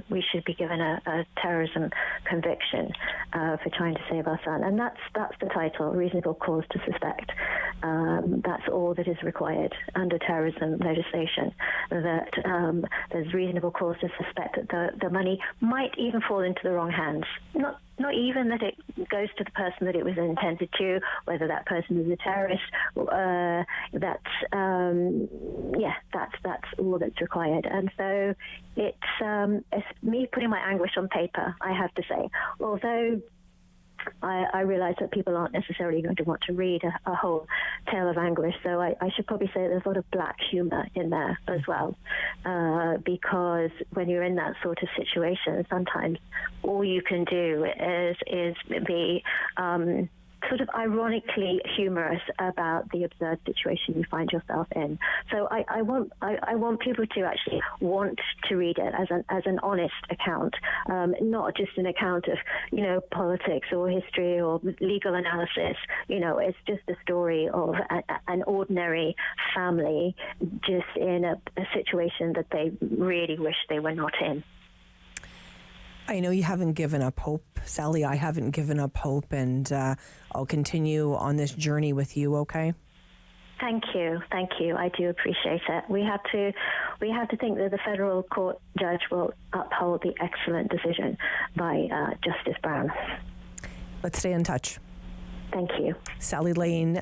we should be given a terrorism conviction for trying to save our son. And that's the title, reasonable cause to suspect. That's all that is required under terrorism legislation, that there's reasonable cause to suspect that the money might even fall into the wrong hands. Not even that it goes to the person that it was intended to, whether that person is a terrorist. That's all that's required. And so it's me putting my anguish on paper, I have to say. Although I realize that people aren't necessarily going to want to read a whole tale of anguish, so I should probably say there's a lot of black humor in there as well, because when you're in that sort of situation, sometimes all you can do is be sort of ironically humorous about the absurd situation you find yourself in. So I want people to actually want to read it as an honest account, not just an account of politics or history or legal analysis. It's just a story of an ordinary family just in a situation that they really wish they were not in. I know you haven't given up hope, Sally. I haven't given up hope, and I'll continue on this journey with you, okay? Thank you. I do appreciate it. We have to think that the federal court judge will uphold the excellent decision by Justice Brown. Let's stay in touch. Thank you. Sally Lane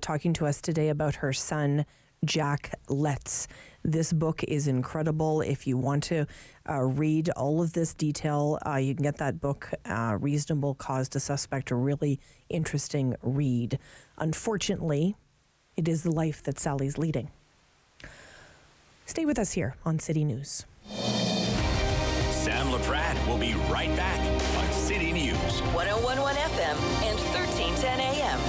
talking to us today about her son, Jack Letts. This book is incredible. If you want to read all of this detail, you can get that book, Reasonable Cause to Suspect, a really interesting read. Unfortunately, it is the life that Sally's leading. Stay with us here on City News. Sam Laprade will be right back on City News. 101.1 FM and 1310 AM.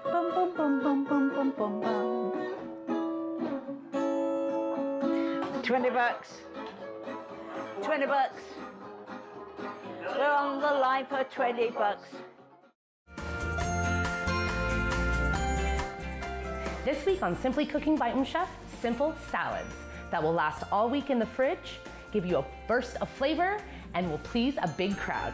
Bum, bum, bum, bum, bum, bum, bum, bum. $20. $20. We're on the line for $20. This week on Simply Cooking by Chef, simple salads that will last all week in the fridge, give you a burst of flavor, and will please a big crowd.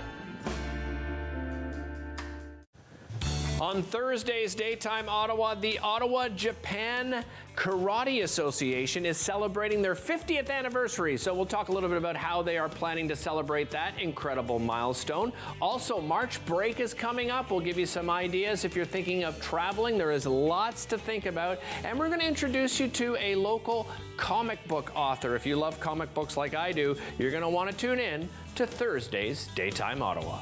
On Thursday's Daytime Ottawa, the Ottawa Japan Karate Association is celebrating their 50th anniversary. So we'll talk a little bit about how they are planning to celebrate that incredible milestone. Also, March break is coming up. We'll give you some ideas if you're thinking of traveling. There is lots to think about. And we're going to introduce you to a local comic book author. If you love comic books like I do, you're going to want to tune in to Thursday's Daytime Ottawa.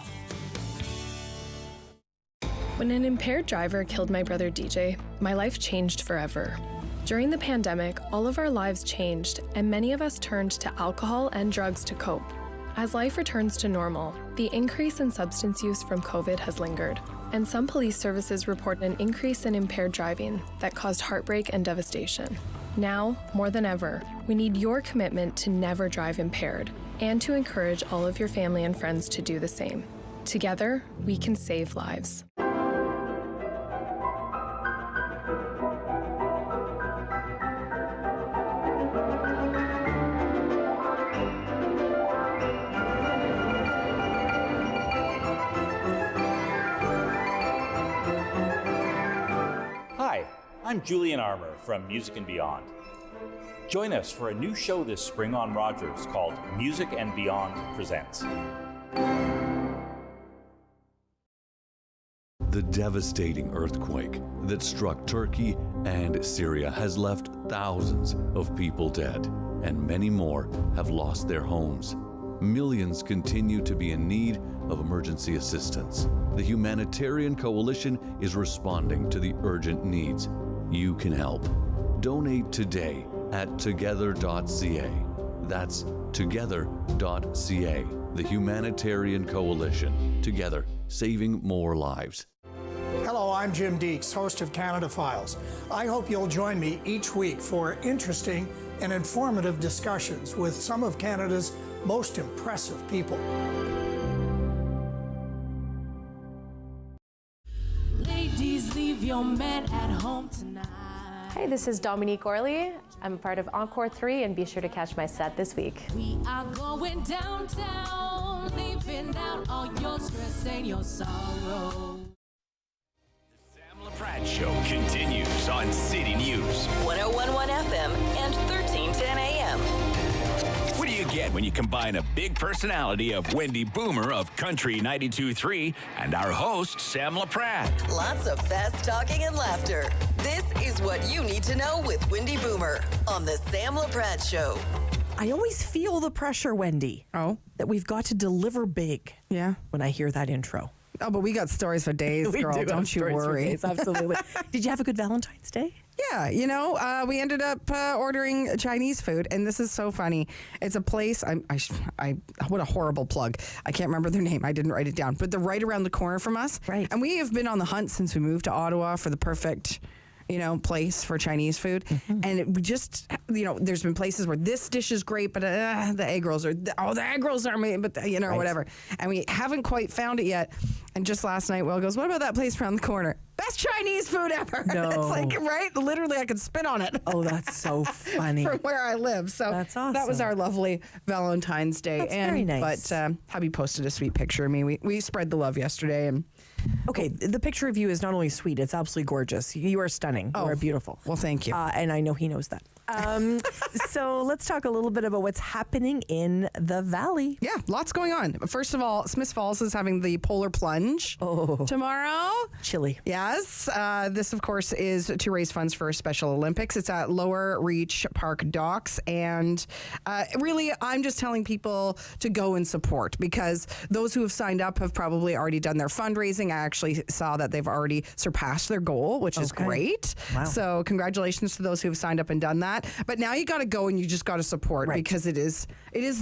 When an impaired driver killed my brother DJ, my life changed forever. During the pandemic, all of our lives changed, and many of us turned to alcohol and drugs to cope. As life returns to normal, the increase in substance use from COVID has lingered, and some police services report an increase in impaired driving that caused heartbreak and devastation. Now, more than ever, we need your commitment to never drive impaired, and to encourage all of your family and friends to do the same. Together, we can save lives. Hi, I'm Julian Armour from Music and Beyond. Join us for a new show this spring on Rogers called Music and Beyond Presents. The devastating earthquake that struck Turkey and Syria has left thousands of people dead, and many more have lost their homes. Millions continue to be in need of emergency assistance. The humanitarian coalition is responding to the urgent needs. You can help. Donate today at together.ca. That's together.ca, the humanitarian coalition. Together, saving more lives. Hello, I'm Jim Deeks, host of Canada Files. I hope you'll join me each week for interesting and informative discussions with some of Canada's most impressive people. Ladies, leave your man at home tonight. Hey, this is Dominique Orley. I'm part of Encore 3, and be sure to catch my set this week. We are going downtown, leaving out all your stress and your sorrow. Laprad Show continues on City News. 101.1 FM and 1310 AM. What do you get when you combine a big personality of Wendy Boomer of Country 92.3 and our host, Sam Laprad? Lots of fast talking and laughter. This is what you need to know with Wendy Boomer on the Sam Laprad Show. I always feel the pressure, Wendy. Oh? That we've got to deliver big. Yeah. When I hear that intro. Oh, but we got stories for days, girl. Don't you worry. Absolutely. Did you have a good Valentine's Day? Yeah, we ended up ordering Chinese food, and this is so funny. It's a place. What a horrible plug. I can't remember their name. I didn't write it down, but they're right around the corner from us. Right. And we have been on the hunt since we moved to Ottawa for the perfect place for Chinese food. Mm-hmm. And we just, there's been places where this dish is great, but the egg rolls are, the egg rolls are made, but right. Whatever. And we haven't quite found it yet. And just last night, Will goes, what about that place around the corner? Best Chinese food ever. No. It's like, right? Literally, I could spit on it. Oh, that's so funny. From where I live. So that's awesome. That was our lovely Valentine's Day. That's very nice. But hubby posted a sweet picture of me. We spread the love yesterday. And okay, the picture of you is not only sweet, it's absolutely gorgeous. You are stunning. You are beautiful. Well, thank you. And I know he knows that. So let's talk a little bit about what's happening in the Valley. Yeah, lots going on. First of all, Smith Falls is having the Polar Plunge tomorrow. Chilly. Yes. This, of course, is to raise funds for Special Olympics. It's at Lower Reach Park Docks. And really, I'm just telling people to go and support because those who have signed up have probably already done their fundraising. I actually saw that they've already surpassed their goal, which is great. Wow. So congratulations to those who have signed up and done that. But now you got to go and you just got to support because it is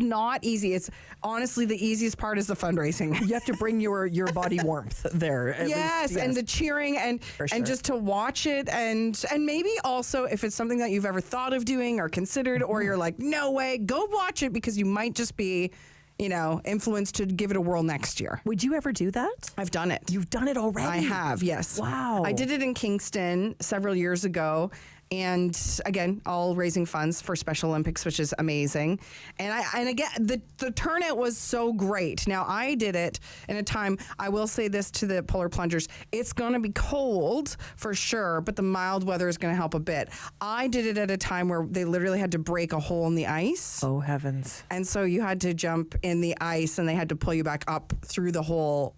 not easy. It's honestly the easiest part is the fundraising. You have to bring your body warmth there. Yes, and the cheering and just to watch it and maybe also if it's something that you've ever thought of doing or considered or you're like, no way, go watch it because you might just be influenced to give it a whirl next year. Would you ever do that? I've done it. You've done it already? I have, yes. Wow. I did it in Kingston several years ago. And again, all raising funds for Special Olympics, which is amazing. And again, the turnout was so great. Now, I did it in a time, I will say this to the polar plungers, it's going to be cold for sure, but the mild weather is going to help a bit. I did it at a time where they literally had to break a hole in the ice. Oh, heavens. And so you had to jump in the ice and they had to pull you back up through the hole,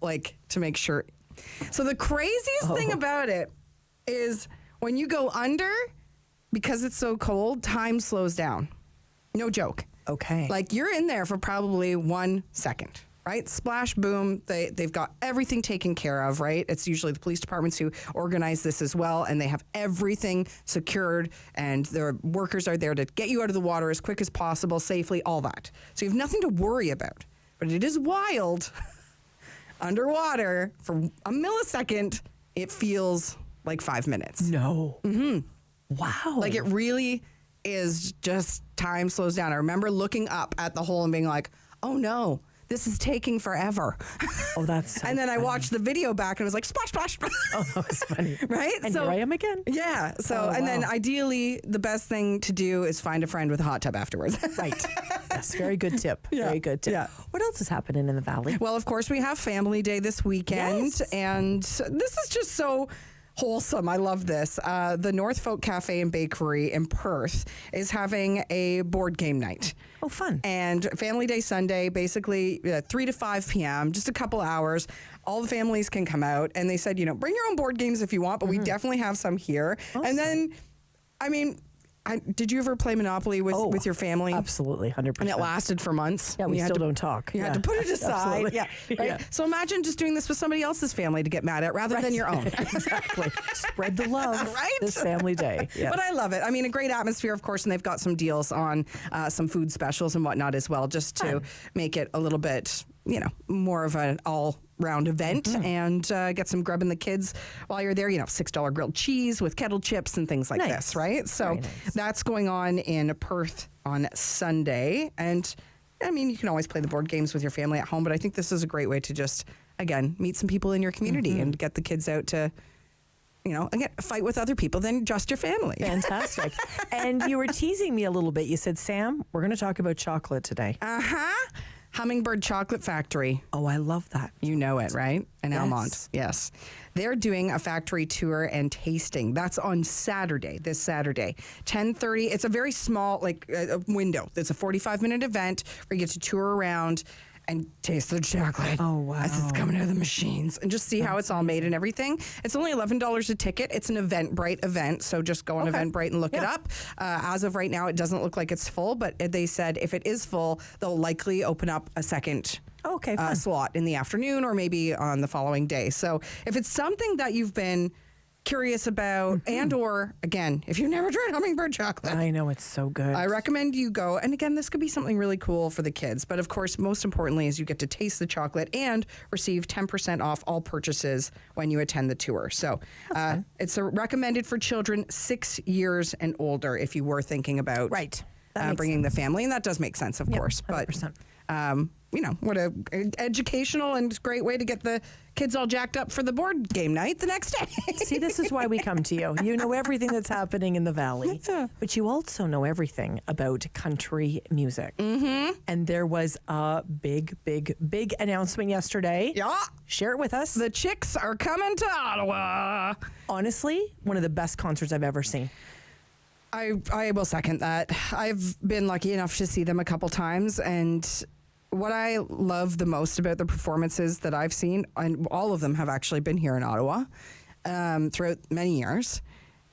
to make sure. So the craziest thing about it is when you go under, because it's so cold, time slows down. No joke. Okay. You're in there for probably 1 second, right? Splash, boom. They've got everything taken care of, right? It's usually the police departments who organize this as well, and they have everything secured, and their workers are there to get you out of the water as quick as possible, safely, all that. So you have nothing to worry about. But it is wild. Underwater, for a millisecond, it feels like 5 minutes. No. Mm-hmm. Wow. It really is just time slows down. I remember looking up at the hole and being like, oh no, this is taking forever. Oh, that's so And then funny. I watched the video back and it was like, splash, splash. Oh, that was funny. Right? And here I am again. Yeah. So, then ideally, the best thing to do is find a friend with a hot tub afterwards. Right. Yes, very good tip. Yeah. Very good tip. Yeah. What else is happening in the Valley? Well, of course, we have Family Day this weekend. Yes. And this is just so wholesome. I love this. The North Folk Cafe and Bakery in Perth is having a board game night. Oh, fun. And Family Day Sunday, basically 3 to 5 p.m., just a couple hours. All the families can come out. And they said, bring your own board games if you want, but we definitely have some here. Awesome. And then, Did you ever play Monopoly with your family? Absolutely, 100%. And it lasted for months. Yeah, we still don't talk. You had to put it aside. Absolutely. Yeah, right? Yeah. So imagine just doing this with somebody else's family to get mad at rather than your own. Exactly. Spread the love right? this family day. Yes. But I love it. I mean, a great atmosphere, of course, and they've got some deals on some food specials and whatnot as well, just to make it a little bit, more of an all-round event and get some grub in the kids while you're there. $6 grilled cheese with kettle chips and things like this, right? So that's going on in Perth on Sunday. And I mean, you can always play the board games with your family at home, but I think this is a great way to just, again, meet some people in your community and get the kids out to, again, fight with other people than just your family. Fantastic. And you were teasing me a little bit. You said, Sam, we're going to talk about chocolate today. Hummingbird Chocolate Factory. Oh, I love that. You know it, right? In Yes. Almont. Yes. They're doing a factory tour and tasting. That's on this Saturday, 10:30. It's a very small, window. It's a 45-minute event where you get to tour around and taste the chocolate. Oh, wow. As it's coming out of the machines and just see how it's all made and everything. It's only $11 a ticket. It's an Eventbrite event, so just go on Eventbrite and look it up. As of right now, it doesn't look like it's full, but they said if it is full, they'll likely open up a second slot in the afternoon or maybe on the following day. So if it's something that you've been curious about and or, again, if you've never tried hummingbird chocolate. I know, it's so good. I recommend you go. And again, this could be something really cool for the kids. But of course, most importantly is you get to taste the chocolate and receive 10% off all purchases when you attend the tour. So it's recommended for children 6 years and older if you were thinking about bringing the family. And that does make sense, of course. 100%. But what a educational and great way to get the kids all jacked up for the board game night the next day. See, this is why we come to you. You know everything that's happening in the Valley, but you also know everything about country music. And there was a big announcement yesterday. Yeah. Share it with us. The Chicks are coming to Ottawa. Honestly, one of the best concerts I've ever seen. I will second that. I've been lucky enough to see them a couple times, and what I love the most about the performances that I've seen, and all of them have actually been here in Ottawa throughout many years,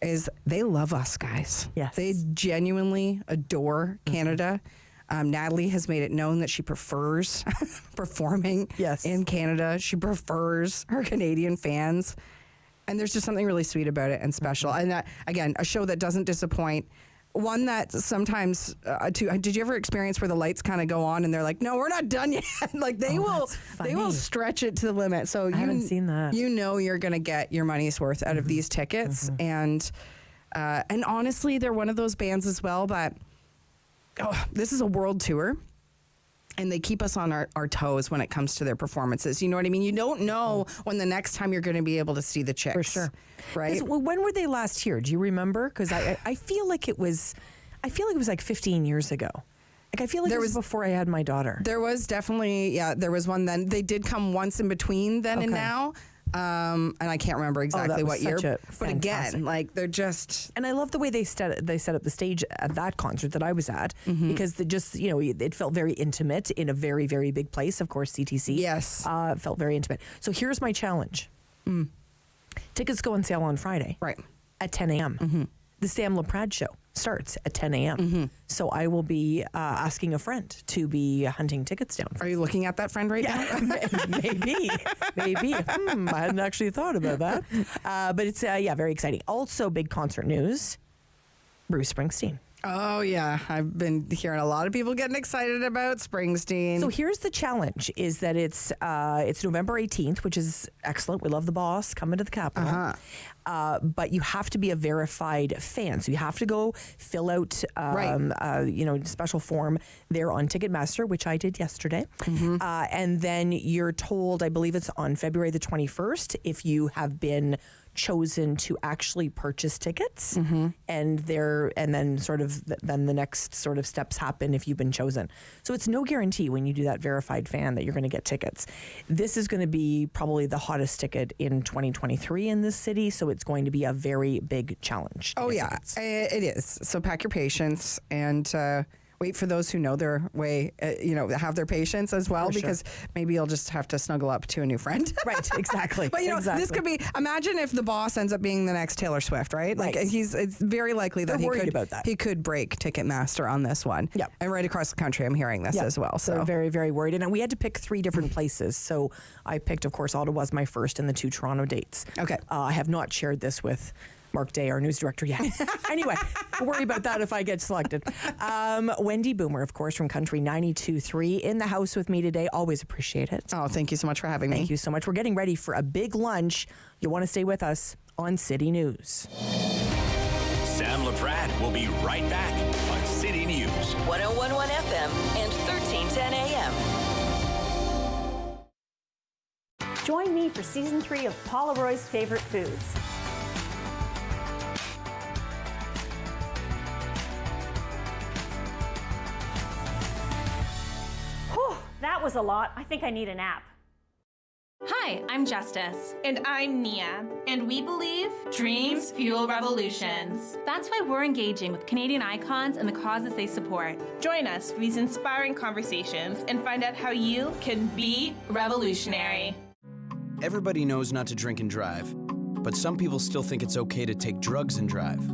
is they love us guys. Yes. They genuinely adore Canada. Natalie has made it known that she prefers performing in Canada. She prefers her Canadian fans. And there's just something really sweet about it and special. And that, again, a show that doesn't disappoint. One that sometimes, did you ever experience where the lights kind of go on and they're like, no, we're not done yet? Like they will stretch it to the limit. So I haven't seen that. You know you're going to get your money's worth out of these tickets. And honestly, they're one of those bands as well that, this is a world tour. And they keep us on our toes when it comes to their performances. You know what I mean? You don't know when the next time you're going to be able to see the Chicks. For sure. Right? When were they last here? Do you remember? Because I feel like it was like 15 years ago. Like I feel like it was before I had my daughter. There was definitely, there was one then. They did come once in between then and now. And I can't remember exactly what year. But again, like they're just. And I love the way they set up the stage at that concert that I was at because it felt very intimate in a very, very big place. Of course, CTC. Yes. It felt very intimate. So here's my challenge. Tickets go on sale on Friday. Right. At 10 a.m. The Sam Laprade show starts at 10 a.m. So I will be asking a friend to be hunting tickets down. Are you looking at that friend right now? Maybe. I hadn't actually thought about that. But it's, very exciting. Also, big concert news, Bruce Springsteen. Oh, yeah. I've been hearing a lot of people getting excited about Springsteen. So here's the challenge, is that it's November 18th, which is excellent. We love the boss coming to the Capitol. But you have to be a verified fan. So you have to go fill out, special form there on Ticketmaster, which I did yesterday. And then you're told, I believe it's on February the 21st, if you have been chosen to actually purchase tickets, and then the next sort of steps happen if you've been chosen. So it's no guarantee when you do that verified fan that you're going to get tickets. This is going to be probably the hottest ticket in 2023 in this city, so it's going to be a very big challenge. Oh yeah, it is. So pack your patience, and wait for those who know their way, have their patience as well, because maybe you'll just have to snuggle up to a new friend. Right, exactly. But this could be, imagine if the boss ends up being the next Taylor Swift, right? Like it's very likely that he could break Ticketmaster on this one. Yep. And right across the country, I'm hearing this as well. So we're very, very worried. And we had to pick 3 different places. So I picked, of course, Ottawa's my first and the 2 Toronto dates. Okay. I have not shared this with Mark Day, our news director, yet. Anyway, we'll worry about that if I get selected. Wendy Boomer, of course, from Country 92.3 in the house with me today. Always appreciate it. Oh, thank you so much for having me. Thank you so much. We're getting ready for a big lunch. You'll want to stay with us on City News. Sam Laprade will be right back on City News. 101.1 FM and 1310 AM. Join me for Season 3 of Paula Roy's Favorite Foods. Whew, that was a lot. I think I need a nap. Hi, I'm Justice. And I'm Nia. And we believe dreams fuel revolutions. That's why we're engaging with Canadian icons and the causes they support. Join us for these inspiring conversations and find out how you can be revolutionary. Everybody knows not to drink and drive, but some people still think it's okay to take drugs and drive.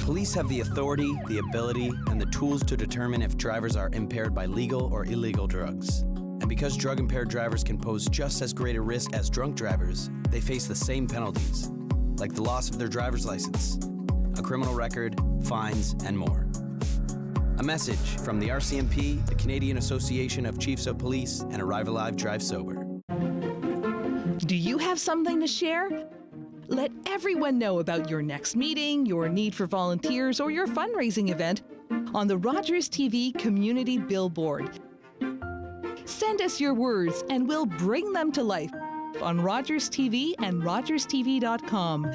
Police have the authority, the ability, and the tools to determine if drivers are impaired by legal or illegal drugs. And because drug-impaired drivers can pose just as great a risk as drunk drivers, they face the same penalties, like the loss of their driver's license, a criminal record, fines, and more. A message from the RCMP, the Canadian Association of Chiefs of Police, and Arrive Alive, Drive Sober. Do you have something to share? Let everyone know about your next meeting, your need for volunteers, or your fundraising event on the Rogers TV Community Billboard. Send us your words and we'll bring them to life on Rogers TV and rogerstv.com.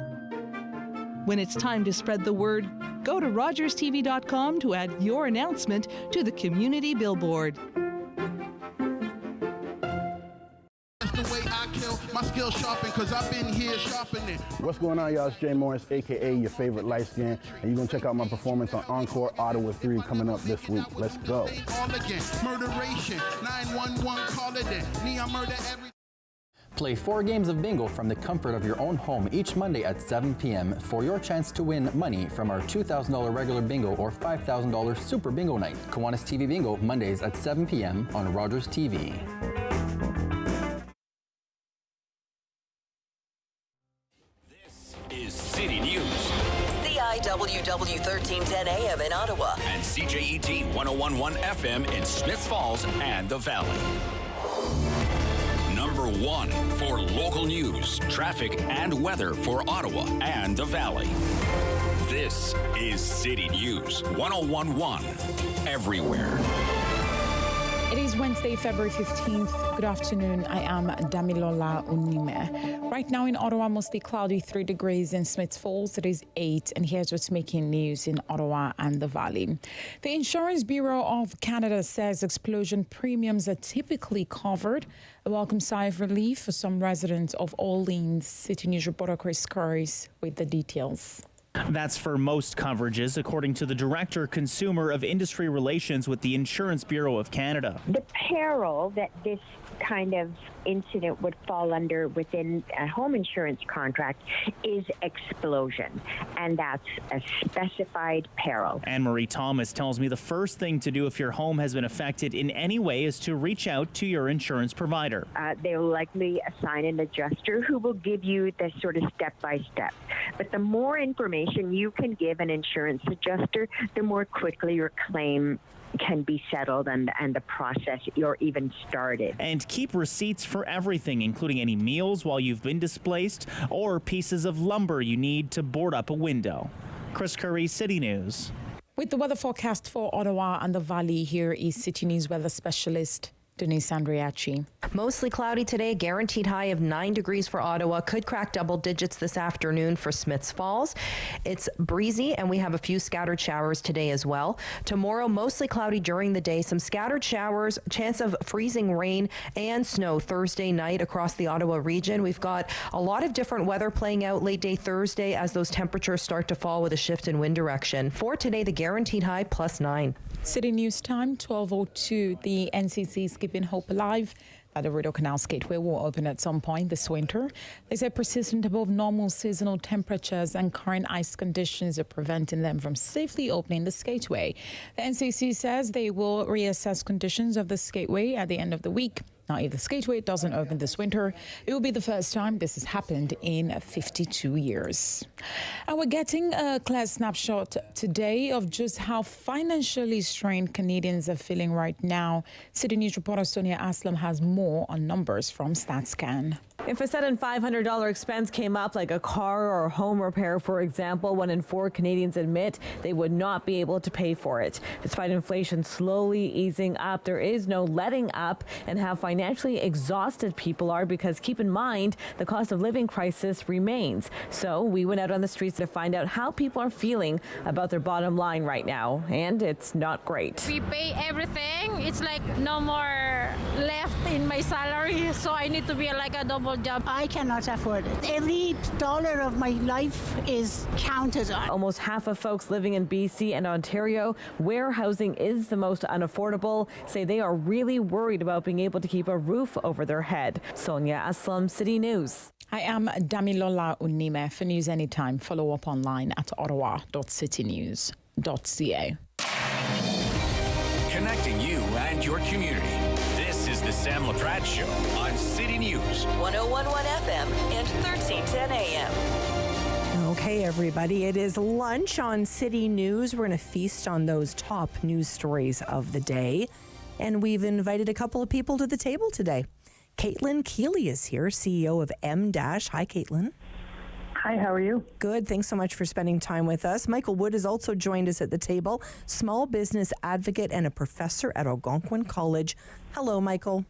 When it's time to spread the word, go to rogerstv.com to add your announcement to the Community Billboard. My skill sharpen, cause I've been here sharpening. What's going on, y'all? It's Jay Morris, aka your favorite light skin, and you're gonna check out my performance on Encore Ottawa 3 coming up this week. Let's go. All again, murderation, 911, call it in. Neon murder every. Play 4 games of bingo from the comfort of your own home each Monday at 7 p.m. for your chance to win money from our $2,000 regular bingo or $5,000 super bingo night. Kiwanis TV Bingo, Mondays at 7 p.m. on Rogers TV. Is City News. CIWW 1310 AM in Ottawa. And CJET 101.1 FM in Smiths Falls and the Valley. Number 1 for local news, traffic, and weather for Ottawa and the Valley. This is City News 101.1 everywhere. It is Wednesday, February 15th. Good afternoon. I am Damilola Unime. Right now in Ottawa, mostly cloudy, 3 degrees. In Smiths Falls, it is 8. And here's what's making news in Ottawa and the Valley. The Insurance Bureau of Canada says explosion premiums are typically covered. A welcome sigh of relief for some residents of Orleans. City News reporter Chris Curris with the details. That's for most coverages, according to the Director Consumer of Industry Relations with the Insurance Bureau of Canada. The peril that this kind of incident would fall under within a home insurance contract is explosion, and that's a specified peril. Anne-Marie Thomas tells me the first thing to do if your home has been affected in any way is to reach out to your insurance provider. They will likely assign an adjuster who will give you the sort of step-by-step. But the more information you can give an insurance adjuster, the more quickly your claim can be settled and the process or even started. And keep receipts for everything, including any meals while you've been displaced or pieces of lumber you need to board up a window. Chris Curry, City News. With the weather forecast for Ottawa and the Valley, here is City News weather specialist Denise Andriachi. Mostly cloudy today, guaranteed high of 9 degrees for Ottawa. Could crack double digits this afternoon for Smiths Falls. It's breezy, and we have a few scattered showers today as well. Tomorrow, mostly cloudy during the day. Some scattered showers, chance of freezing rain and snow Thursday night across the Ottawa region. We've got a lot of different weather playing out late day Thursday as those temperatures start to fall with a shift in wind direction. For today, the guaranteed high +9. City News Time, 12:02. The NCC is keeping hope alive that the Rideau Canal Skateway will open at some point this winter. They say persistent above normal seasonal temperatures and current ice conditions are preventing them from safely opening the skateway. The NCC says they will reassess conditions of the skateway at the end of the week. Now, if the skateway doesn't open this winter, it will be the first time this has happened in 52 years. And we're getting a clear snapshot today of just how financially strained Canadians are feeling right now. City News reporter Sonia Aslam has more on numbers from StatsCan. If a sudden $500 expense came up, like a car or home repair, for example, 1 in 4 Canadians admit they would not be able to pay for it. Despite inflation slowly easing up, there is no letting up and how financially exhausted people are, because keep in mind, the cost of living crisis remains. So we went out on the streets to find out how people are feeling about their bottom line right now, and it's not great. We pay everything. It's like no more left in my salary, so I need to be like a double job. I cannot afford it. Every dollar of my life is counted on. Almost half of folks living in BC and Ontario, where housing is the most unaffordable, say they are really worried about being able to keep a roof over their head. Sonia Aslam, City News. I am Damilola Unime. For news anytime, follow up online at ottawa.citynews.ca. Connecting you and your community. This is the Sam Laprade Show on City News. 101.1 FM and 1310 AM. Okay, everybody, it is lunch on City News. We're going to feast on those top news stories of the day. And we've invited a couple of people to the table today. Caitlin Keeley is here, CEO of M-. Hi, Caitlin. Hi, how are you? Good. Thanks so much for spending time with us. Michael Wood has also joined us at the table, small business advocate and a professor at Algonquin College. Hello, Michael.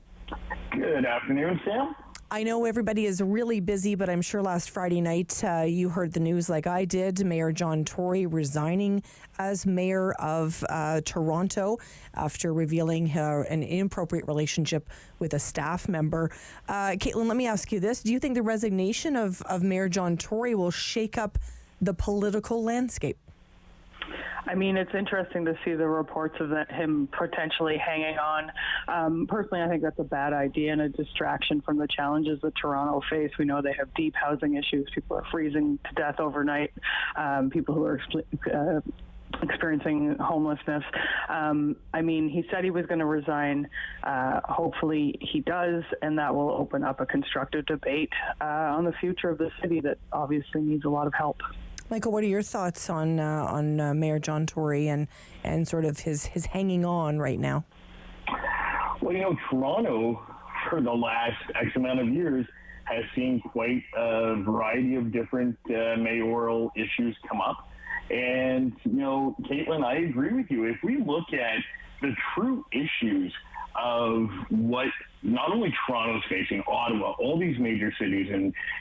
Good afternoon, Sam. I know everybody is really busy, but I'm sure last Friday night you heard the news like I did. Mayor John Tory resigning as mayor of Toronto after revealing an inappropriate relationship with a staff member. Caitlin, let me ask you this. Do you think the resignation of Mayor John Tory will shake up the political landscape? I mean, it's interesting to see the reports of him potentially hanging on. Personally, I think that's a bad idea and a distraction from the challenges that Toronto face. We know they have deep housing issues. People are freezing to death overnight. People who are experiencing homelessness. I mean, he said he was going to resign. Hopefully he does, and that will open up a constructive debate on the future of the city that obviously needs a lot of help. Michael, what are your thoughts on Mayor John Tory and sort of his hanging on right now? Well, you know, Toronto, for the last X amount of years, has seen quite a variety of different mayoral issues come up. And, you know, Caitlin, I agree with you. If we look at the true issues of what not only Toronto's facing, Ottawa, all these major cities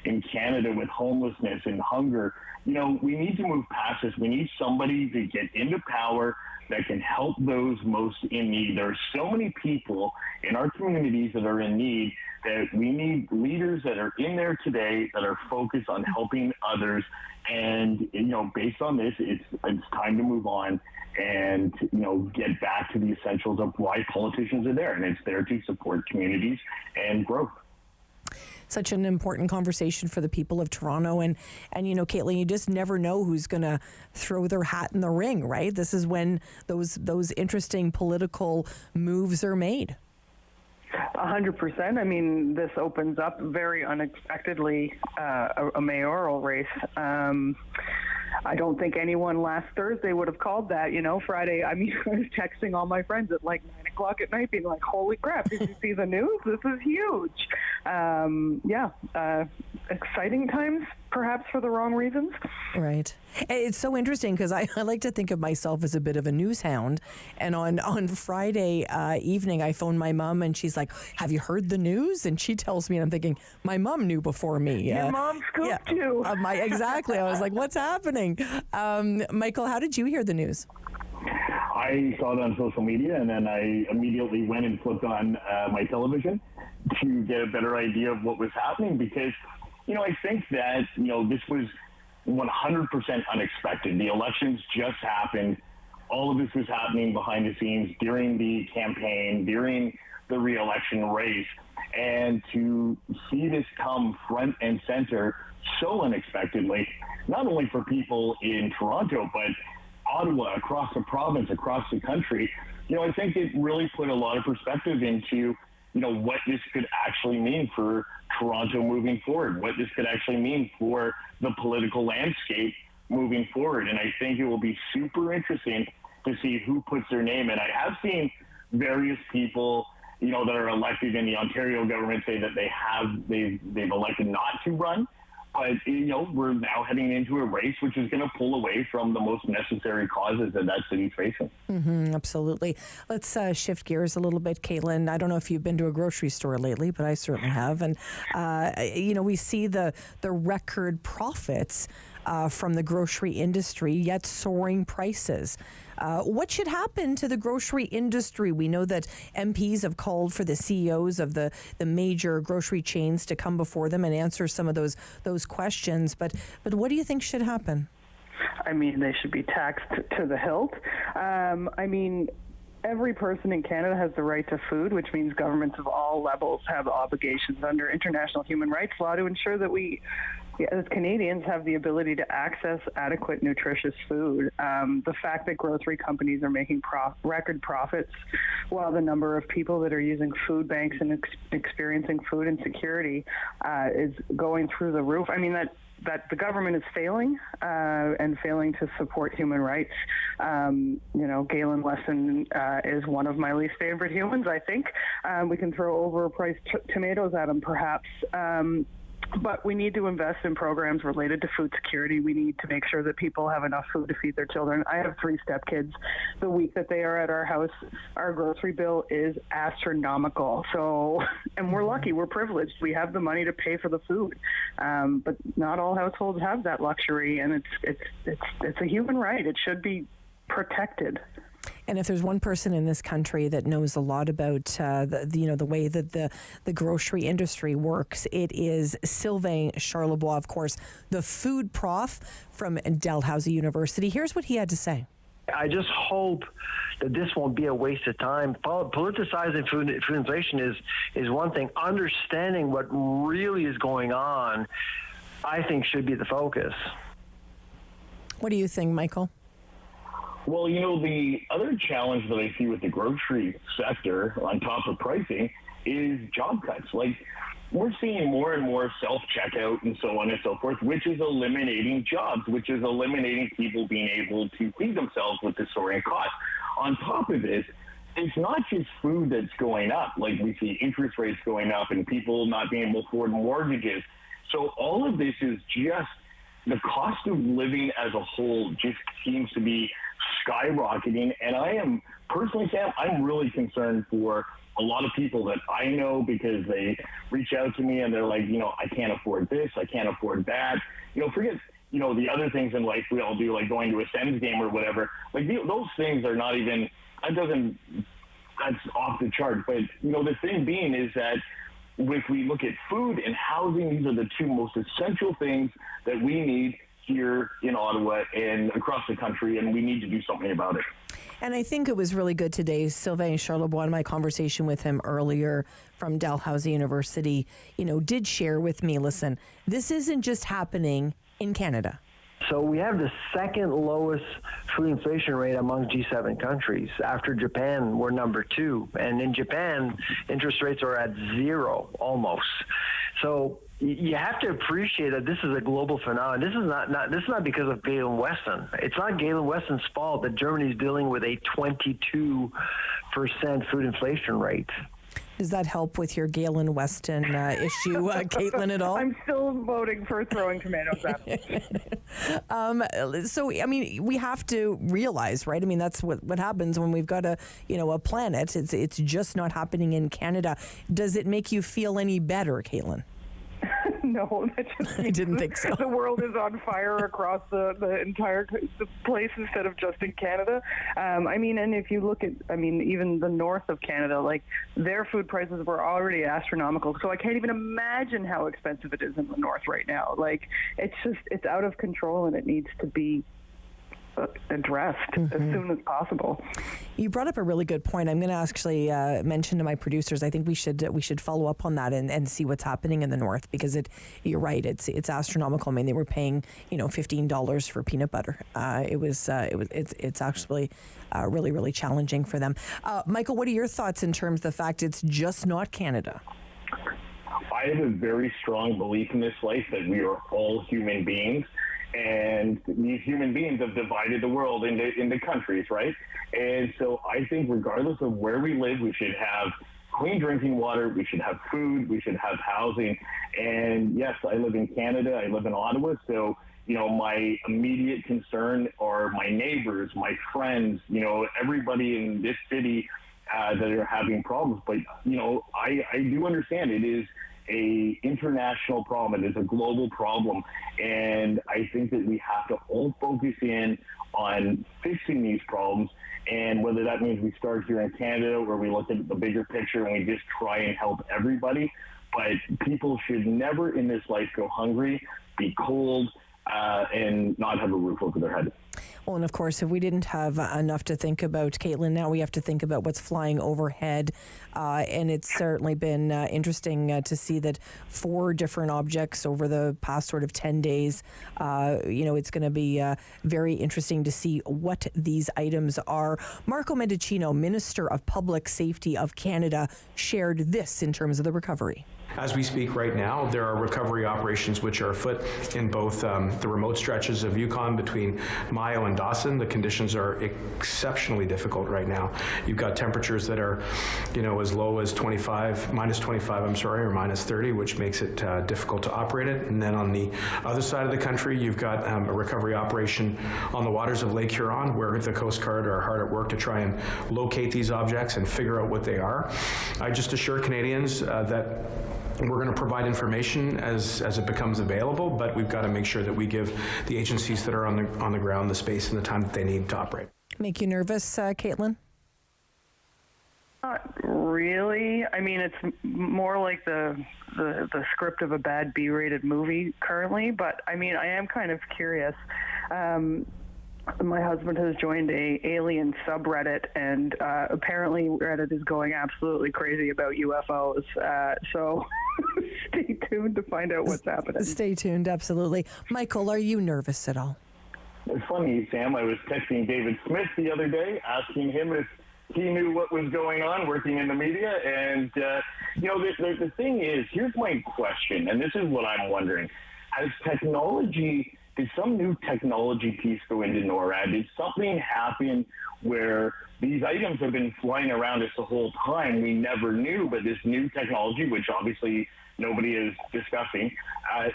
in Canada with homelessness and hunger, you know, we need to move past this. We need somebody to get into power that can help those most in need. There are so many people in our communities that are in need that we need leaders that are in there today that are focused on helping others. And, you know, based on this, it's time to move on and, you know, get back to the essentials of why politicians are there. And it's there to support communities and growth. Such an important conversation for the people of Toronto. And you know, Caitlin, you just never know who's going to throw their hat in the ring, right? This is when those interesting political moves are made. 100%. I mean, this opens up very unexpectedly a mayoral race. I don't think anyone last Thursday would have called that, you know, Friday. I mean, I was texting all my friends at like 9 o'clock at night being like, holy crap, did you see the news? This is huge. exciting times, perhaps for the wrong reasons. Right. It's so interesting because I like to think of myself as a bit of a news hound. And on Friday evening, I phoned my mom and she's like, have you heard the news? And she tells me, and I'm thinking, my mom knew before me. Your mom scooped you. Exactly. I was like, what's happening? Michael, how did you hear the news? I saw it on social media, and then I immediately went and flipped on my television to get a better idea of what was happening, because, I think that, this was 100% unexpected. The elections just happened. All of this was happening behind the scenes during the campaign, during the re-election race. And to see this come front and center so unexpectedly, not only for people in Toronto, but Ottawa, across the province, across the country, I think it really put a lot of perspective into, what this could actually mean for Toronto moving forward, what this could actually mean for the political landscape moving forward. And I think it will be super interesting to see who puts their name in. I have seen various people, that are elected in the Ontario government say that they've elected not to run. But, we're now heading into a race which is going to pull away from the most necessary causes that city's facing. Absolutely. Let's shift gears a little bit, Caitlin. I don't know if you've been to a grocery store lately, but I certainly have. And, we see the record profits from the grocery industry, yet soaring prices. What should happen to the grocery industry? We know that MPs have called for the CEOs of the major grocery chains to come before them and answer some of those questions. But what do you think should happen? I mean, they should be taxed to the hilt. Every person in Canada has the right to food, which means governments of all levels have obligations under international human rights law to ensure that we, as Canadians, have the ability to access adequate, nutritious food. The fact that grocery companies are making record profits while the number of people that are using food banks and experiencing food insecurity is going through the roof. I mean, that the government is failing and failing to support human rights. Galen Weston is one of my least favorite humans, I think. We can throw overpriced tomatoes at him, perhaps. But we need to invest in programs related to food security. We need to make sure that people have enough food to feed their children. I have 3 stepkids. The week that they are at our house, our grocery bill is astronomical. So, and we're lucky, we're privileged. We have the money to pay for the food. But not all households have that luxury, and it's a human right. It should be protected. And if there's one person in this country that knows a lot about the way that the grocery industry works, it is Sylvain Charlebois, of course, the food prof from Dalhousie University. Here's what he had to say. I just hope that this won't be a waste of time. Politicizing food inflation is one thing. Understanding what really is going on, I think, should be the focus. What do you think, Michael? Well, the other challenge that I see with the grocery sector on top of pricing is job cuts. Like, we're seeing more and more self-checkout and so on and so forth, which is eliminating jobs, which is eliminating people being able to feed themselves with the soaring costs. On top of this, it's not just food that's going up. Like, we see interest rates going up and people not being able to afford mortgages. So all of this is just the cost of living as a whole just seems to be skyrocketing. And I am personally, Sam, I'm really concerned for a lot of people that I know, because they reach out to me and they're like, I can't afford this, I can't afford that. Forget, the other things in life we all do, like going to a Sens game or whatever. Like, those things are not even, that's off the chart. But, the thing being is that if we look at food and housing, these are the 2 most essential things that we need here in Ottawa and across the country, and we need to do something about it. And I think it was really good today. Sylvain Charlebois, in my conversation with him earlier from Dalhousie University, did share with me, listen, this isn't just happening in Canada. So we have the second lowest food inflation rate among G7 countries. After Japan, we're number 2. And in Japan, interest rates are at 0 almost. So you have to appreciate that this is a global phenomenon. This is not because of Galen Weston. It's not Galen Weston's fault that Germany is dealing with a 22% food inflation rate. Does that help with your Galen Weston issue, Caitlin, at all? I'm still voting for throwing tomatoes at them. So, I mean, we have to realize, right? I mean, that's what happens when we've got a planet. It's just not happening in Canada. Does it make you feel any better, Caitlin? No, that just I didn't think so. The world is on fire across the entire place instead of just in Canada. I mean, and if you look at, even the north of Canada, like their food prices were already astronomical. So I can't even imagine how expensive it is in the north right now. Like it's out of control, and it needs to be addressed as soon as possible. You brought up a really good point. I'm going to actually mention to my producers. I think we should follow up on that and see what's happening in the north, because you're right. It's astronomical. I mean, they were paying $15 for peanut butter. It's actually really, really challenging for them. Michael, what are your thoughts in terms of the fact it's just not Canada? I have a very strong belief in this life that we are all human beings. And these human beings have divided the world into countries, right? And so I think regardless of where we live, we should have clean drinking water, we should have food, we should have housing. And yes, I live in Canada, I live in Ottawa, so my immediate concern are my neighbors, my friends, everybody in this city that are having problems. But, I do understand it is a international problem. It is a global problem. And I think that we have to all focus in on fixing these problems. And whether that means we start here in Canada, where we look at the bigger picture and we just try and help everybody. But people should never in this life go hungry, be cold, and not have a roof over their head. Well, and of course, if we didn't have enough to think about, Caitlin, now we have to think about what's flying overhead. And it's certainly been interesting to see that 4 different objects over the past sort of 10 days. It's going to be very interesting to see what these items are. Marco Mendicino, Minister of Public Safety of Canada, shared this in terms of the recovery. As we speak right now, there are recovery operations which are afoot in both the remote stretches of Yukon between Mayo and Dawson. The conditions are exceptionally difficult right now. You've got temperatures that are, as low as minus 25, or minus 30, which makes it difficult to operate it. And then on the other side of the country, you've got a recovery operation on the waters of Lake Huron, where the Coast Guard are hard at work to try and locate these objects and figure out what they are. I just assure Canadians that we're going to provide information as it becomes available, but we've got to make sure that we give the agencies that are on the ground the space and the time that they need to operate. Make you nervous, Caitlin? Not really. I mean, it's more like the script of a bad B-rated movie currently, but I mean, I am kind of curious. My husband has joined a alien subreddit, and apparently Reddit is going absolutely crazy about UFOs. So stay tuned to find out what's happening. Stay tuned, absolutely. Michael, are you nervous at all? It's funny, Sam. I was texting David Smith the other day, asking him if he knew what was going on working in the media. And, the thing is, here's my question, and this is what I'm wondering. As technology... Did some new technology piece go into NORAD? Did something happen where these items have been flying around us the whole time? We never knew, but this new technology, which obviously nobody is discussing,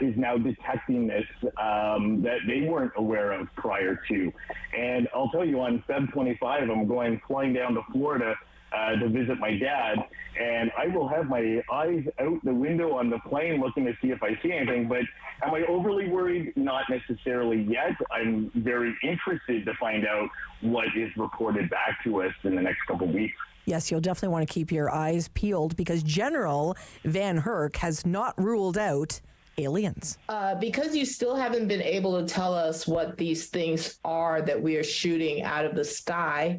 is now detecting this that they weren't aware of prior to. And I'll tell you, on Feb 25, I'm flying down to Florida to visit my dad, and I will have my eyes out the window on the plane looking to see if I see anything. But am I overly worried? Not necessarily yet. I'm very interested to find out what is reported back to us in the next couple of weeks. Yes, you'll definitely want to keep your eyes peeled, because General Van Herk has not ruled out aliens. Because you still haven't been able to tell us what these things are that we are shooting out of the sky,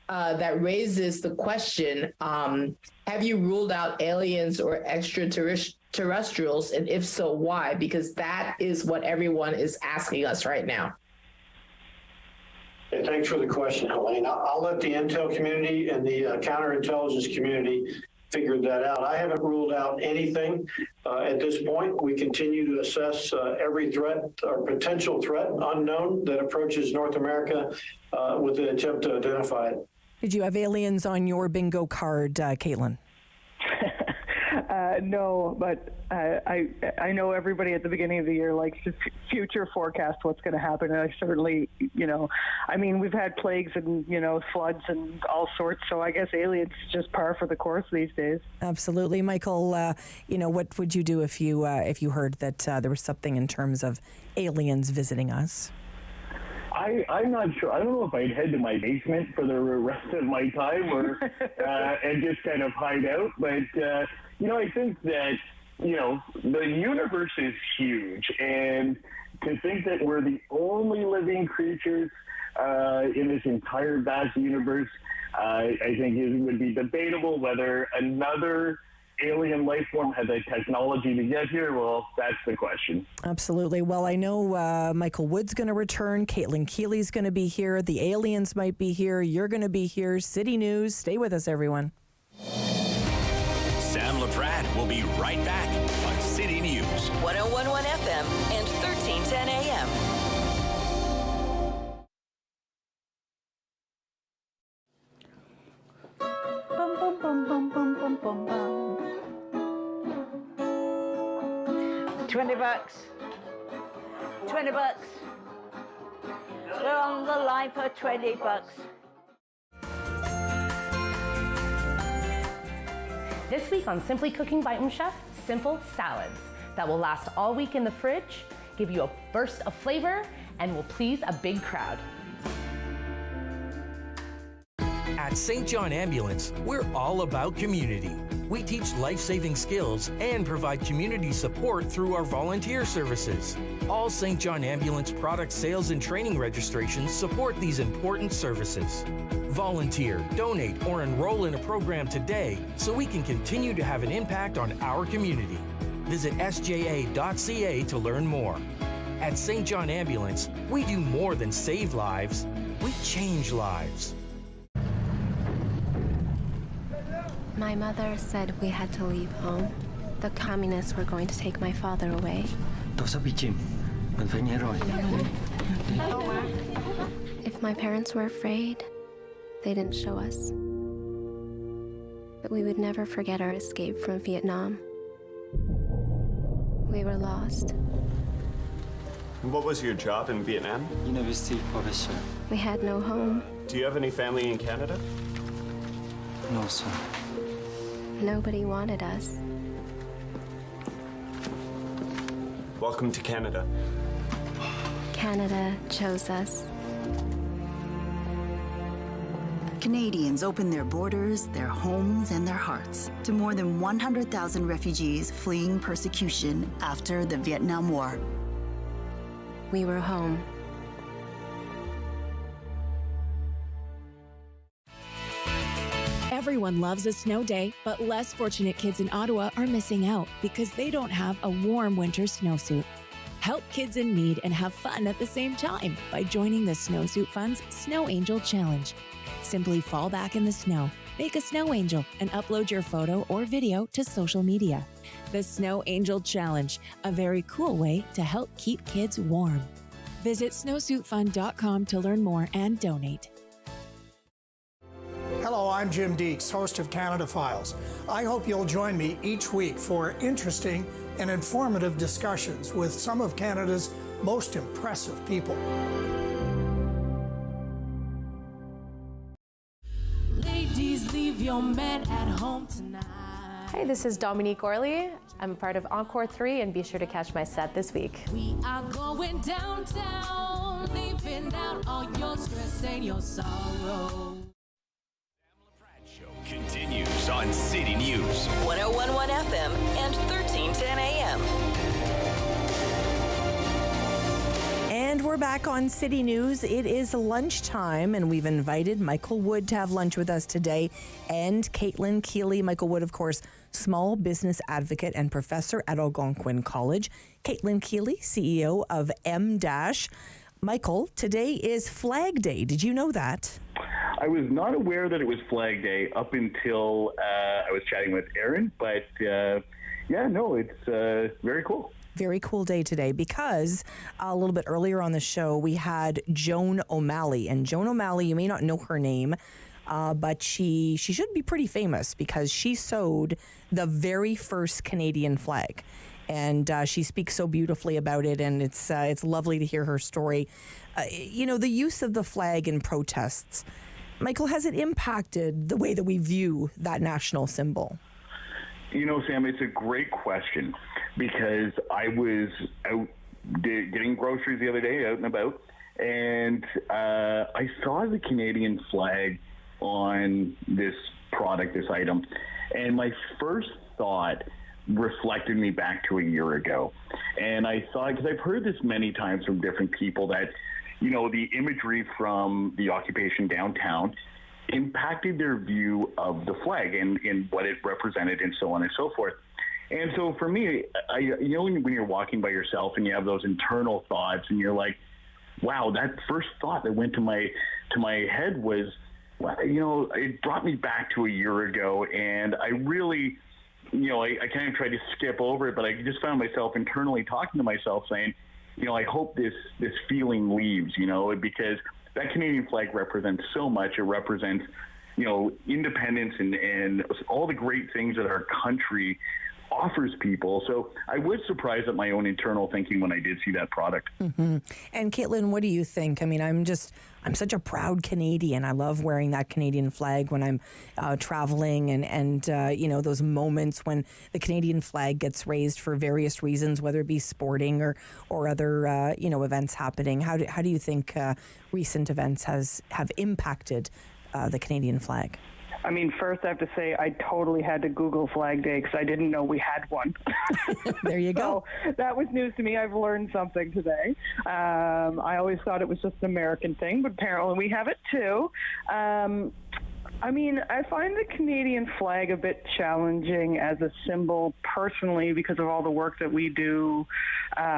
that raises the question, have you ruled out aliens or extraterrestrials? And if so, why? Because that is what everyone is asking us right now. Hey, thanks for the question, Helene. I'll let the intel community and the counterintelligence community figure that out. I haven't ruled out anything at this point. We continue to assess every threat or potential threat unknown that approaches North America with an attempt to identify it. Did you have aliens on your bingo card, Caitlin? No, but I know everybody at the beginning of the year likes to future forecast what's going to happen, and I certainly, I mean, we've had plagues and floods and all sorts, so I guess aliens just par for the course these days. Absolutely, Michael. What would you do if you heard that there was something in terms of aliens visiting us? I'm not sure. I don't know if I'd head to my basement for the rest of my time or and just kind of hide out. But, I think that, the universe is huge. And to think that we're the only living creatures in this entire vast universe, I think it would be debatable whether another alien life form had the technology to get here. Well, that's the question. Absolutely. Well, I know Michael Wood's going to return. Caitlin Keeley's going to be here. The aliens might be here. You're going to be here. City News. Stay with us, everyone. Sam Laprade will be right back on City News. 101.1 FM and 1310 AM. Bum, bum, bum, bum, bum, bum, bum, bum. $20. $20. We're on the line for $20. This week on Simply Cooking by Chef, simple salads that will last all week in the fridge, give you a burst of flavor, and will please a big crowd. At St. John Ambulance, we're all about community. We teach life-saving skills and provide community support through our volunteer services. All St. John Ambulance product sales and training registrations support these important services. Volunteer, donate, or enroll in a program today so we can continue to have an impact on our community. Visit sja.ca to learn more. At St. John Ambulance, we do more than save lives, we change lives. My mother said we had to leave home. The communists were going to take my father away. If my parents were afraid, they didn't show us. But we would never forget our escape from Vietnam. We were lost. What was your job in Vietnam? University professor. We had no home. Do you have any family in Canada? No, sir. Nobody wanted us. Welcome to Canada. Canada chose us. Canadians opened their borders, their homes, and their hearts to more than 100,000 refugees fleeing persecution after the Vietnam War. We were home. Everyone loves a snow day, but less fortunate kids in Ottawa are missing out because they don't have a warm winter snowsuit. Help kids in need and have fun at the same time by joining the Snowsuit Fund's Snow Angel Challenge. Simply fall back in the snow, make a snow angel, and upload your photo or video to social media. The Snow Angel Challenge, a very cool way to help keep kids warm. Visit snowsuitfund.com to learn more and donate. Hello, I'm Jim Deeks, host of Canada Files. I hope you'll join me each week for interesting and informative discussions with some of Canada's most impressive people. Ladies, leave your man at home tonight. Hi, this is Dominique Orley. I'm a part of Encore 3, and be sure to catch my set this week. We are going downtown, leaving out all your stress and your sorrow. Continues on City News. 101.1 FM and 1310 AM. And we're back on City News. It is lunchtime, and we've invited Michael Wood to have lunch with us today, and Caitlin Keeley. Michael Wood, of course, small business advocate and professor at Algonquin College. Caitlin Keeley, CEO of M-. Michael, today is Flag Day. Did you know that? I was not aware that it was Flag Day up until I was chatting with Aaron, but it's very cool. Very cool day today because a little bit earlier on the show, we had Joan O'Malley. And Joan O'Malley, you may not know her name. but she should be pretty famous because she sewed the very first Canadian flag. And she speaks so beautifully about it, and it's lovely to hear her story. The use of the flag in protests, Michael, has it impacted the way that we view that national symbol? Sam, it's a great question because I was out getting groceries the other day, out and about, and I saw the Canadian flag on this product, this item, and my first thought reflected me back to a year ago. And I thought, because I've heard this many times from different people, that, the imagery from the occupation downtown impacted their view of the flag and what it represented and so on and so forth. And so for me, when you're walking by yourself and you have those internal thoughts and you're like, wow, that first thought that went to my head was, it brought me back to a year ago. And I really, I kind of tried to skip over it, but I just found myself internally talking to myself saying, I hope this feeling leaves, because that Canadian flag represents so much. It represents, independence and all the great things that our country offers people. So I was surprised at my own internal thinking when I did see that product. Mm-hmm. And Caitlin, what do you think? I mean, I'm such a proud Canadian. I love wearing that Canadian flag when I'm traveling and those moments when the Canadian flag gets raised for various reasons, whether it be sporting or other, events happening. How do you think recent events have impacted the Canadian flag? I mean, first I have to say I totally had to Google Flag Day because I didn't know we had one. There you go. So that was news to me. I've learned something today. I always thought it was just an American thing, but apparently we have it too. I find the Canadian flag a bit challenging as a symbol personally because of all the work that we do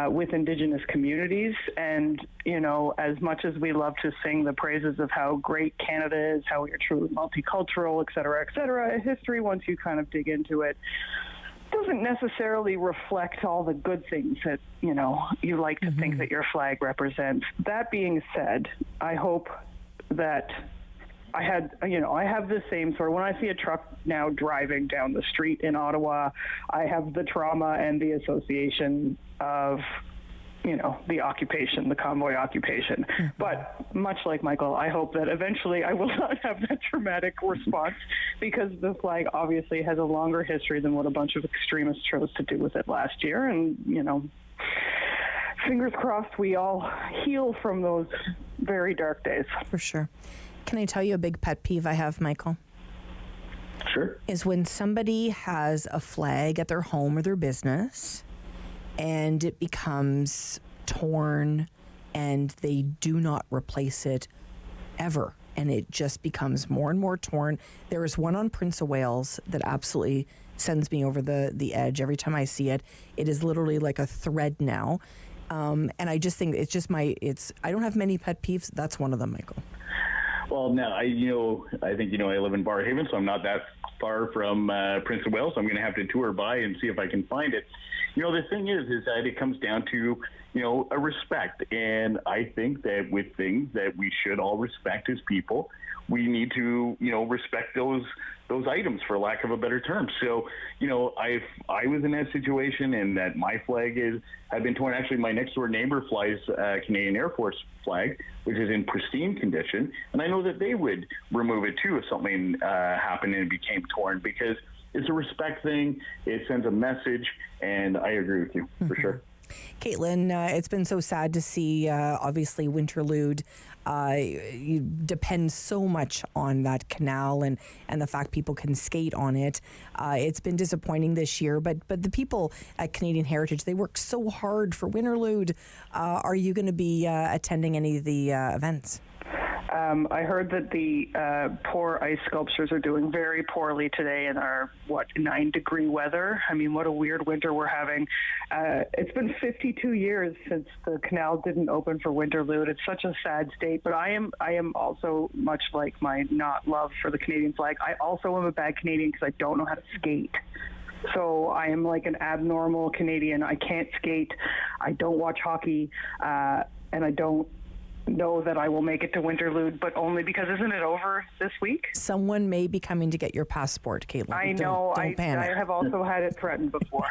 with Indigenous communities. And, as much as we love to sing the praises of how great Canada is, how we are truly multicultural, et cetera, history, once you kind of dig into it, doesn't necessarily reflect all the good things that, you like to think that your flag represents. That being said, I hope that I have the same sort of, when I see a truck now driving down the street in Ottawa, I have the trauma and the association of, the occupation, the convoy occupation. Mm-hmm. But much like Michael, I hope that eventually I will not have that traumatic response because the flag obviously has a longer history than what a bunch of extremists chose to do with it last year. And, fingers crossed we all heal from those very dark days. For sure. Can I tell you a big pet peeve I have, Michael? Sure. Is when somebody has a flag at their home or their business and it becomes torn and they do not replace it ever. And it just becomes more and more torn. There is one on Prince of Wales that absolutely sends me over the edge every time I see it. It is literally like a thread now. And I just think I don't have many pet peeves. That's one of them, Michael. Well, no, I think I live in Barrhaven, so I'm not that far from Prince of Wales. So I'm going to have to tour by and see if I can find it. The thing is that it comes down to, a respect. And I think that with things that we should all respect as people, we need to, respect those items, for lack of a better term. So, I was in that situation and that my flag had been torn. Actually, my next door neighbor flies Canadian Air Force flag, which is in pristine condition. And I know that they would remove it too if something happened and it became torn, because it's a respect thing. It sends a message, and I agree with you for sure. Caitlin, it's been so sad to see, obviously, Winterlude depends so much on that canal and the fact people can skate on it. It's been disappointing this year, but the people at Canadian Heritage, they work so hard for Winterlude. Are you going to be attending any of the events? I heard that the poor ice sculptures are doing very poorly today in our, 9-degree weather. I mean, what a weird winter we're having. It's been 52 years since the canal didn't open for Winterlude. It's such a sad state, but I am also, much like my not love for the Canadian flag, I also am a bad Canadian because I don't know how to skate. So I am like an abnormal Canadian. I can't skate. I don't watch hockey, and I don't know that I will make it to Winterlude, but only because isn't it over this week? Someone may be coming to get your passport, Caitlin. I know. Don't panic. I have also had it threatened before.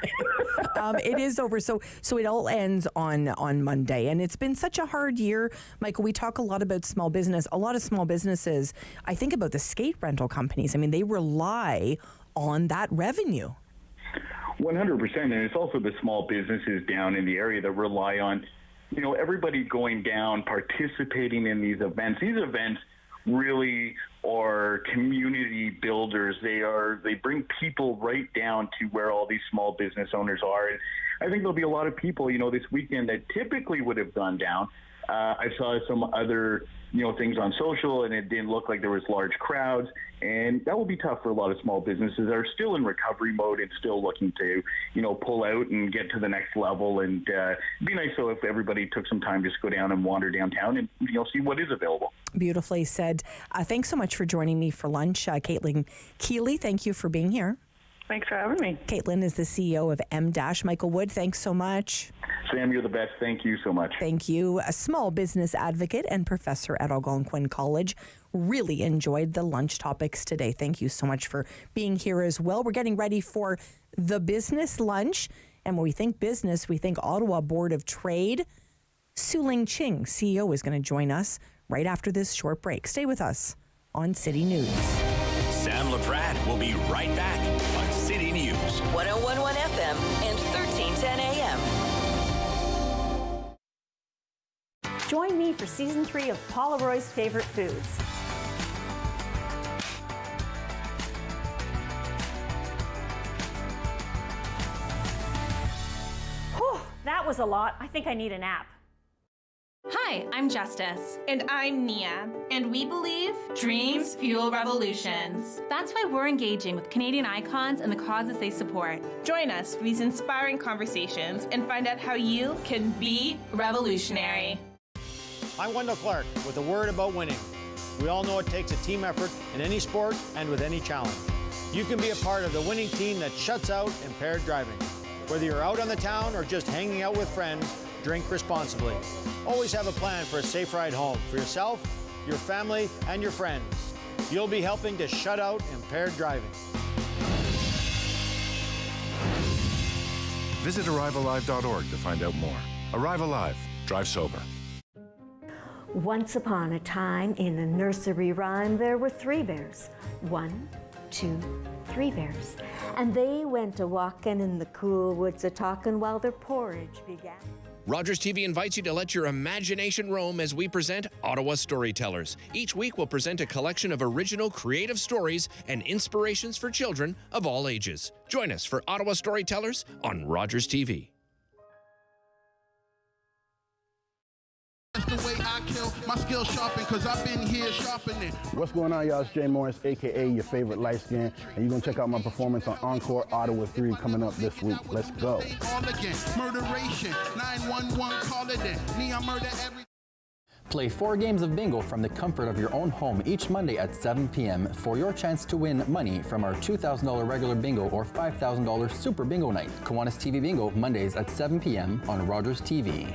It is over. So it all ends on Monday. And it's been such a hard year. Michael, we talk a lot about small business. A lot of small businesses, I think about the skate rental companies. I mean, they rely on that revenue. 100%. And it's also the small businesses down in the area that rely on, everybody going down, participating in these events. These events really are community builders. They bring people right down to where all these small business owners are. And I think there'll be a lot of people, this weekend that typically would have gone down. I saw some other, things on social, and it didn't look like there was large crowds. And that will be tough for a lot of small businesses that are still in recovery mode and still looking to, pull out and get to the next level. And it'd be nice, though, if everybody took some time to just go down and wander downtown and, see what is available. Beautifully said. Thanks so much for joining me for lunch. Caitlin Keeley, thank you for being here. Thanks for having me. Caitlin is the CEO of M-. Michael Wood, thanks so much. Sam, you're the best. Thank you so much. Thank you. A small business advocate and professor at Algonquin College. Really enjoyed the lunch topics today. Thank you so much for being here as well. We're getting ready for the business lunch. And when we think business, we think Ottawa Board of Trade. Su-Ling Ching, CEO, is going to join us right after this short break. Stay with us on City News. Sam Laprade will be right back on City News. 101.1 FM and 1310 AM. Join me for Season 3 of Paula Roy's Favorite Foods. Whew, that was a lot. I think I need a nap. Hi, I'm Justice. And I'm Nia. And we believe dreams fuel revolutions. That's why we're engaging with Canadian icons and the causes they support. Join us for these inspiring conversations and find out how you can be revolutionary. I'm Wendell Clark with a word about winning. We all know it takes a team effort in any sport and with any challenge. You can be a part of the winning team that shuts out impaired driving. Whether you're out on the town or just hanging out with friends, drink responsibly. Always have a plan for a safe ride home for yourself, your family, and your friends. You'll be helping to shut out impaired driving. Visit ArriveAlive.org to find out more. Arrive Alive. Drive sober. Once upon a time, in a nursery rhyme, there were 3 bears. 1, 2, 3 bears. And they went a-walking in the cool woods a-talking while their porridge began. Rogers TV invites you to let your imagination roam as we present Ottawa Storytellers. Each week we'll present a collection of original creative stories and inspirations for children of all ages. Join us for Ottawa Storytellers on Rogers TV. That's the way I kill my skill sharpen, cause I've been here sharpening. What's going on, y'all? It's Jay Morris, aka your favorite light skin, and you're gonna check out my performance on Encore Ottawa 3 coming up this week. Let's go. All again, murderation, 911, call it in. Neon murder every. Play 4 games of bingo from the comfort of your own home each Monday at 7 p.m. for your chance to win money from our $2,000 regular bingo or $5,000 super bingo night. Kiwanis TV Bingo, Mondays at 7 p.m. on Rogers TV.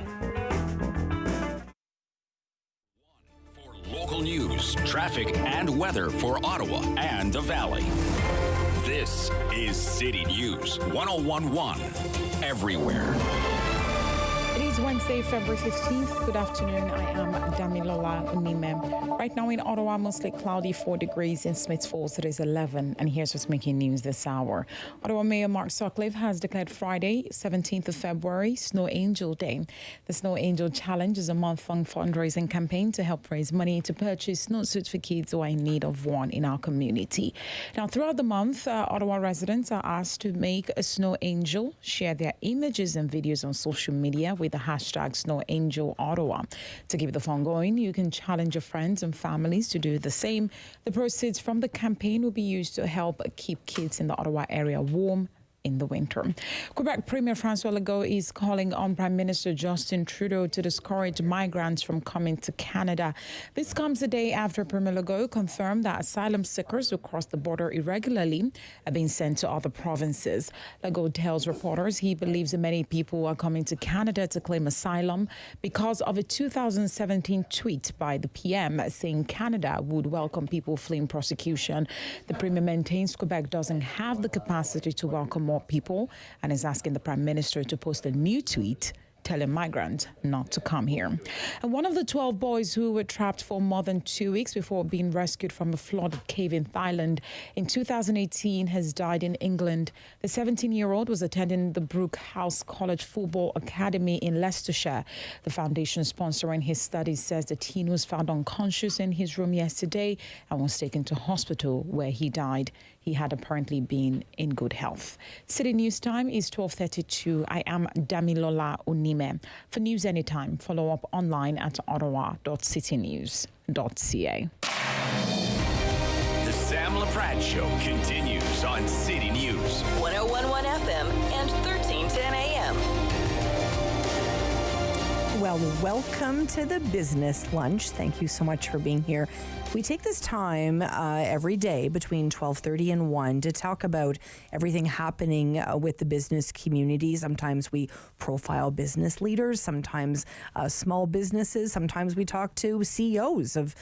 Local news, traffic, and weather for Ottawa and the Valley. This is City News 101.1 everywhere. It is Wednesday, February 15th. Good afternoon. I am Damilola Unime. Right now in Ottawa, mostly cloudy, 4 degrees. In Smiths Falls, it is 11. And here's what's making news this hour. Ottawa Mayor Mark Sutcliffe has declared Friday, 17th of February, Snow Angel Day. The Snow Angel Challenge is a month-long fundraising campaign to help raise money to purchase snowsuits for kids who are in need of one in our community. Now, throughout the month, Ottawa residents are asked to make a snow angel, share their images and videos on social media with the hashtag SnowAngelOttawa. To keep the fun going, you can challenge your friends and families to do the same. The proceeds from the campaign will be used to help keep kids in the Ottawa area warm, in the winter. Quebec Premier François Legault is calling on Prime Minister Justin Trudeau to discourage migrants from coming to Canada. This comes a day after Premier Legault confirmed that asylum seekers who cross the border irregularly are being sent to other provinces. Legault tells reporters he believes many people are coming to Canada to claim asylum because of a 2017 tweet by the PM saying Canada would welcome people fleeing prosecution. The Premier maintains Quebec doesn't have the capacity to welcome more people and is asking the Prime Minister to post a new tweet telling migrants not to come here. And one of the 12 boys who were trapped for more than 2 weeks before being rescued from a flooded cave in Thailand in 2018 has died in England. The 17-year-old was attending the Brooke House College Football Academy in Leicestershire. The foundation sponsoring his studies says the teen was found unconscious in his room yesterday and was taken to hospital where he died. He had apparently been in good health. City News Time is 12:32. I am Damilola Unime. For news anytime, follow up online at ottawa.citynews.ca. The Sam Laprade Show continues on City News. 101.1 FM and 1310 AM. Well, welcome to the Business Lunch. Thank you so much for being here. We take this time every day between 12:30 and 1 to talk about everything happening with the business community. Sometimes we profile business leaders, sometimes small businesses, sometimes we talk to CEOs of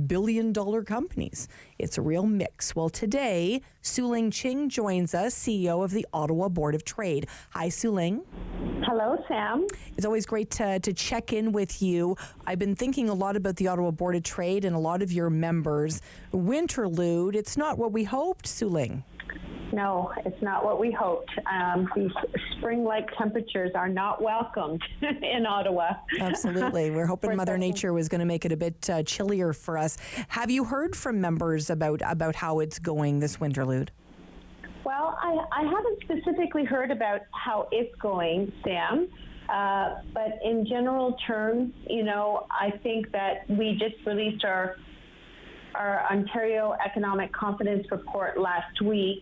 billion-dollar companies. It's a real mix. Well, today, Su-Ling Ching joins us, CEO of the Ottawa Board of Trade. Hi, Su-Ling. Hello, Sam. It's always great to check in with you. I've been thinking a lot about the Ottawa Board of Trade and a lot of your members. Winterlude, it's not what we hoped, Su-Ling. No, it's not what we hoped. These spring-like temperatures are not welcomed in Ottawa. Absolutely. We're hoping Mother Nature was going to make it a bit chillier for us. Have you heard from members about how it's going this Winterlude? Well, I haven't specifically heard about how it's going, Sam. But in general terms, I think that we just released our Ontario Economic Confidence Report last week.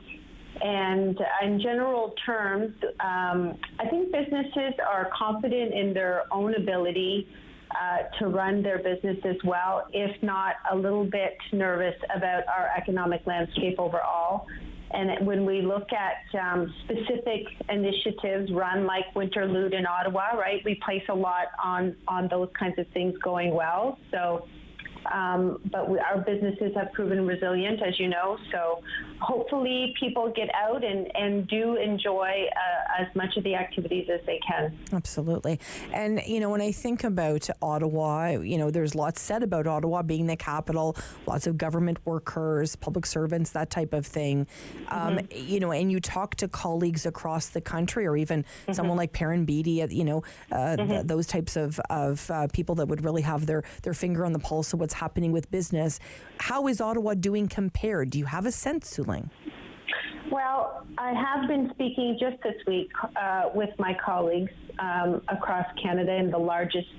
And in general terms, I think businesses are confident in their own ability to run their businesses well, if not a little bit nervous about our economic landscape overall. And when we look at specific initiatives run like Winterlude in Ottawa, right, we place a lot on those kinds of things going well. So, but our businesses have proven resilient, as you know. So hopefully people get out and do enjoy as much of the activities as they can. Absolutely. And, when I think about Ottawa, there's lots said about Ottawa being the capital, lots of government workers, public servants, that type of thing. And you talk to colleagues across the country or even someone like Perrin Beatty, those types of people that would really have their finger on the pulse of what's happening with business. How is Ottawa doing compared? Do you have a sense, Su-Ling? Well, I have been speaking just this week with my colleagues across Canada in the largest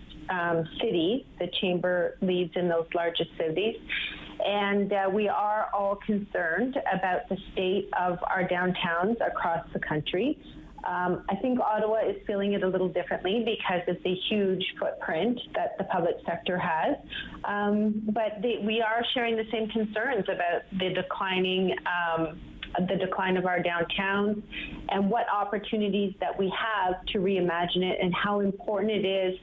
cities. The Chamber leads in those largest cities. And we are all concerned about the state of our downtowns across the country. I think Ottawa is feeling it a little differently because of the huge footprint that the public sector has. But we are sharing the same concerns about the decline of our downtowns and what opportunities that we have to reimagine it and how important it is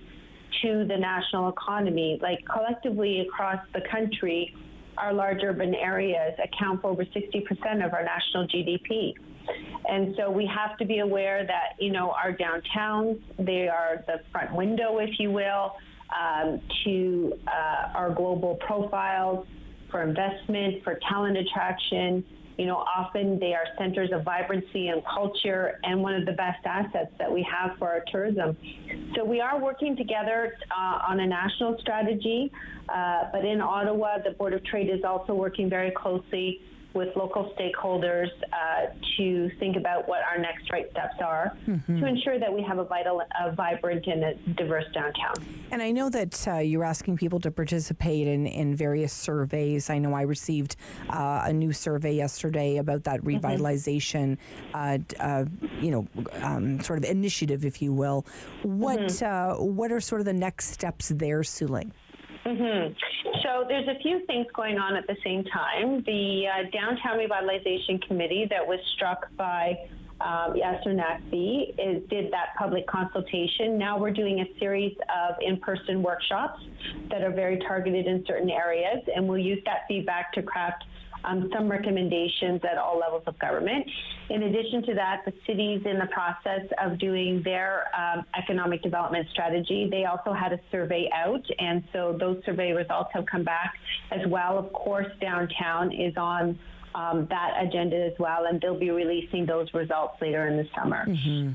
to the national economy. Like collectively across the country, our large urban areas account for over 60% of our national GDP. And so we have to be aware that, our downtowns, they are the front window, if you will, to our global profiles for investment, for talent attraction. Often they are centers of vibrancy and culture and one of the best assets that we have for our tourism. So we are working together on a national strategy, but in Ottawa, the Board of Trade is also working very closely with local stakeholders to think about what our next right steps are to ensure that we have a vibrant and a diverse downtown. And I know that you're asking people to participate in various surveys. I know I received a new survey yesterday about that revitalization, sort of initiative, if you will. What are sort of the next steps there, Su-Ling? So there's a few things going on at the same time. The Downtown Revitalization Committee that was struck by Yasser Naqvi did that public consultation. Now we're doing a series of in-person workshops that are very targeted in certain areas, and we'll use that feedback to craft some recommendations at all levels of government. In addition to that, the city's in the process of doing their economic development strategy. They also had a survey out, and so those survey results have come back as well. Of course, downtown is on that agenda as well, and they'll be releasing those results later in the summer.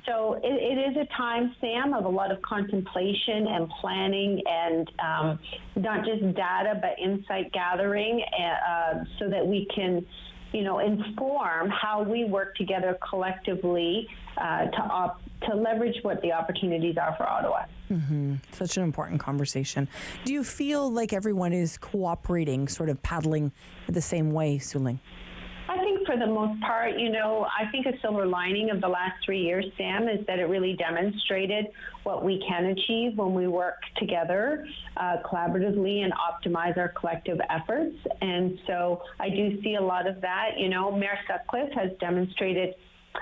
So it is a time, Sam, of a lot of contemplation and planning, and not just data, but insight gathering, so that we can, inform how we work together collectively to leverage what the opportunities are for Ottawa. Such an important conversation. Do you feel like everyone is cooperating, sort of paddling the same way, Su-Ling? I think for the most part, I think a silver lining of the last 3 years, Sam, is that it really demonstrated what we can achieve when we work together collaboratively and optimize our collective efforts. And so I do see a lot of that. Mayor Sutcliffe has demonstrated,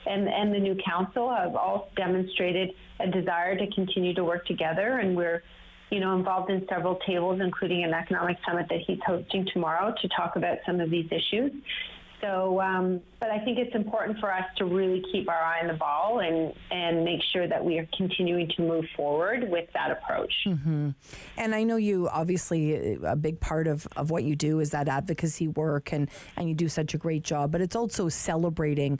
and the new council have all demonstrated a desire to continue to work together, and we're involved in several tables, including an economic summit that he's hosting tomorrow to talk about some of these issues. So, but I think it's important for us to really keep our eye on the ball and make sure that we are continuing to move forward with that approach. And I know you, obviously, a big part of what you do is that advocacy work, and you do such a great job, but it's also celebrating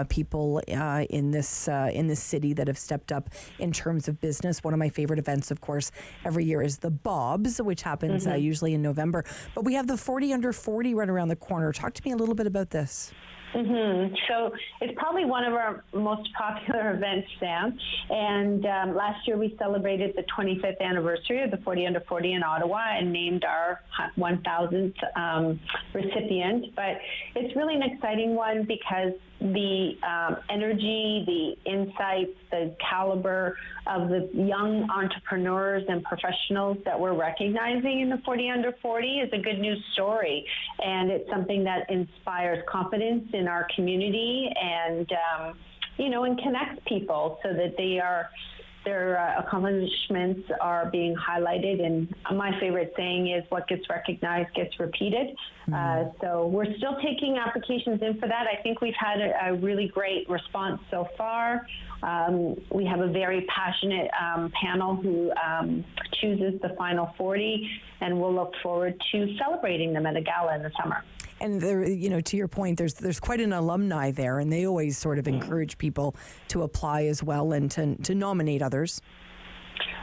people in this city that have stepped up in terms of business. One of my favorite events, of course, every year is the Bobs, which happens usually in November. But we have the 40 Under 40 right around the corner. Talk to me a little bit about this. So it's probably one of our most popular events, Sam. And last year we celebrated the 25th anniversary of the 40 Under 40 in Ottawa and named our 1,000th recipient. But it's really an exciting one because the energy, the insights, the caliber of the young entrepreneurs and professionals that we're recognizing in the 40 Under 40 is a good news story. And it's something that inspires confidence in our community and, and connects people so that their accomplishments are being highlighted. And my favorite saying is, what gets recognized gets repeated. So we're still taking applications in for that. I think we've had a really great response so far. We have a very passionate panel who chooses the final 40, and we'll look forward to celebrating them at a gala in the summer. And there, to your point, there's quite an alumni there, and they always sort of encourage people to apply as well and to nominate others.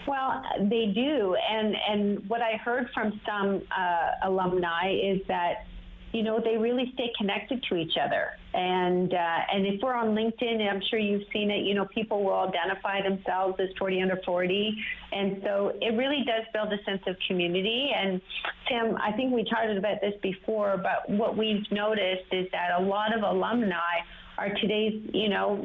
Well, they do, and what I heard from some alumni is that they really stay connected to each other. And if we're on LinkedIn, I'm sure you've seen it, people will identify themselves as 40 Under 40. And so it really does build a sense of community. And Sam, I think we chatted about this before, but what we've noticed is that a lot of alumni are today's,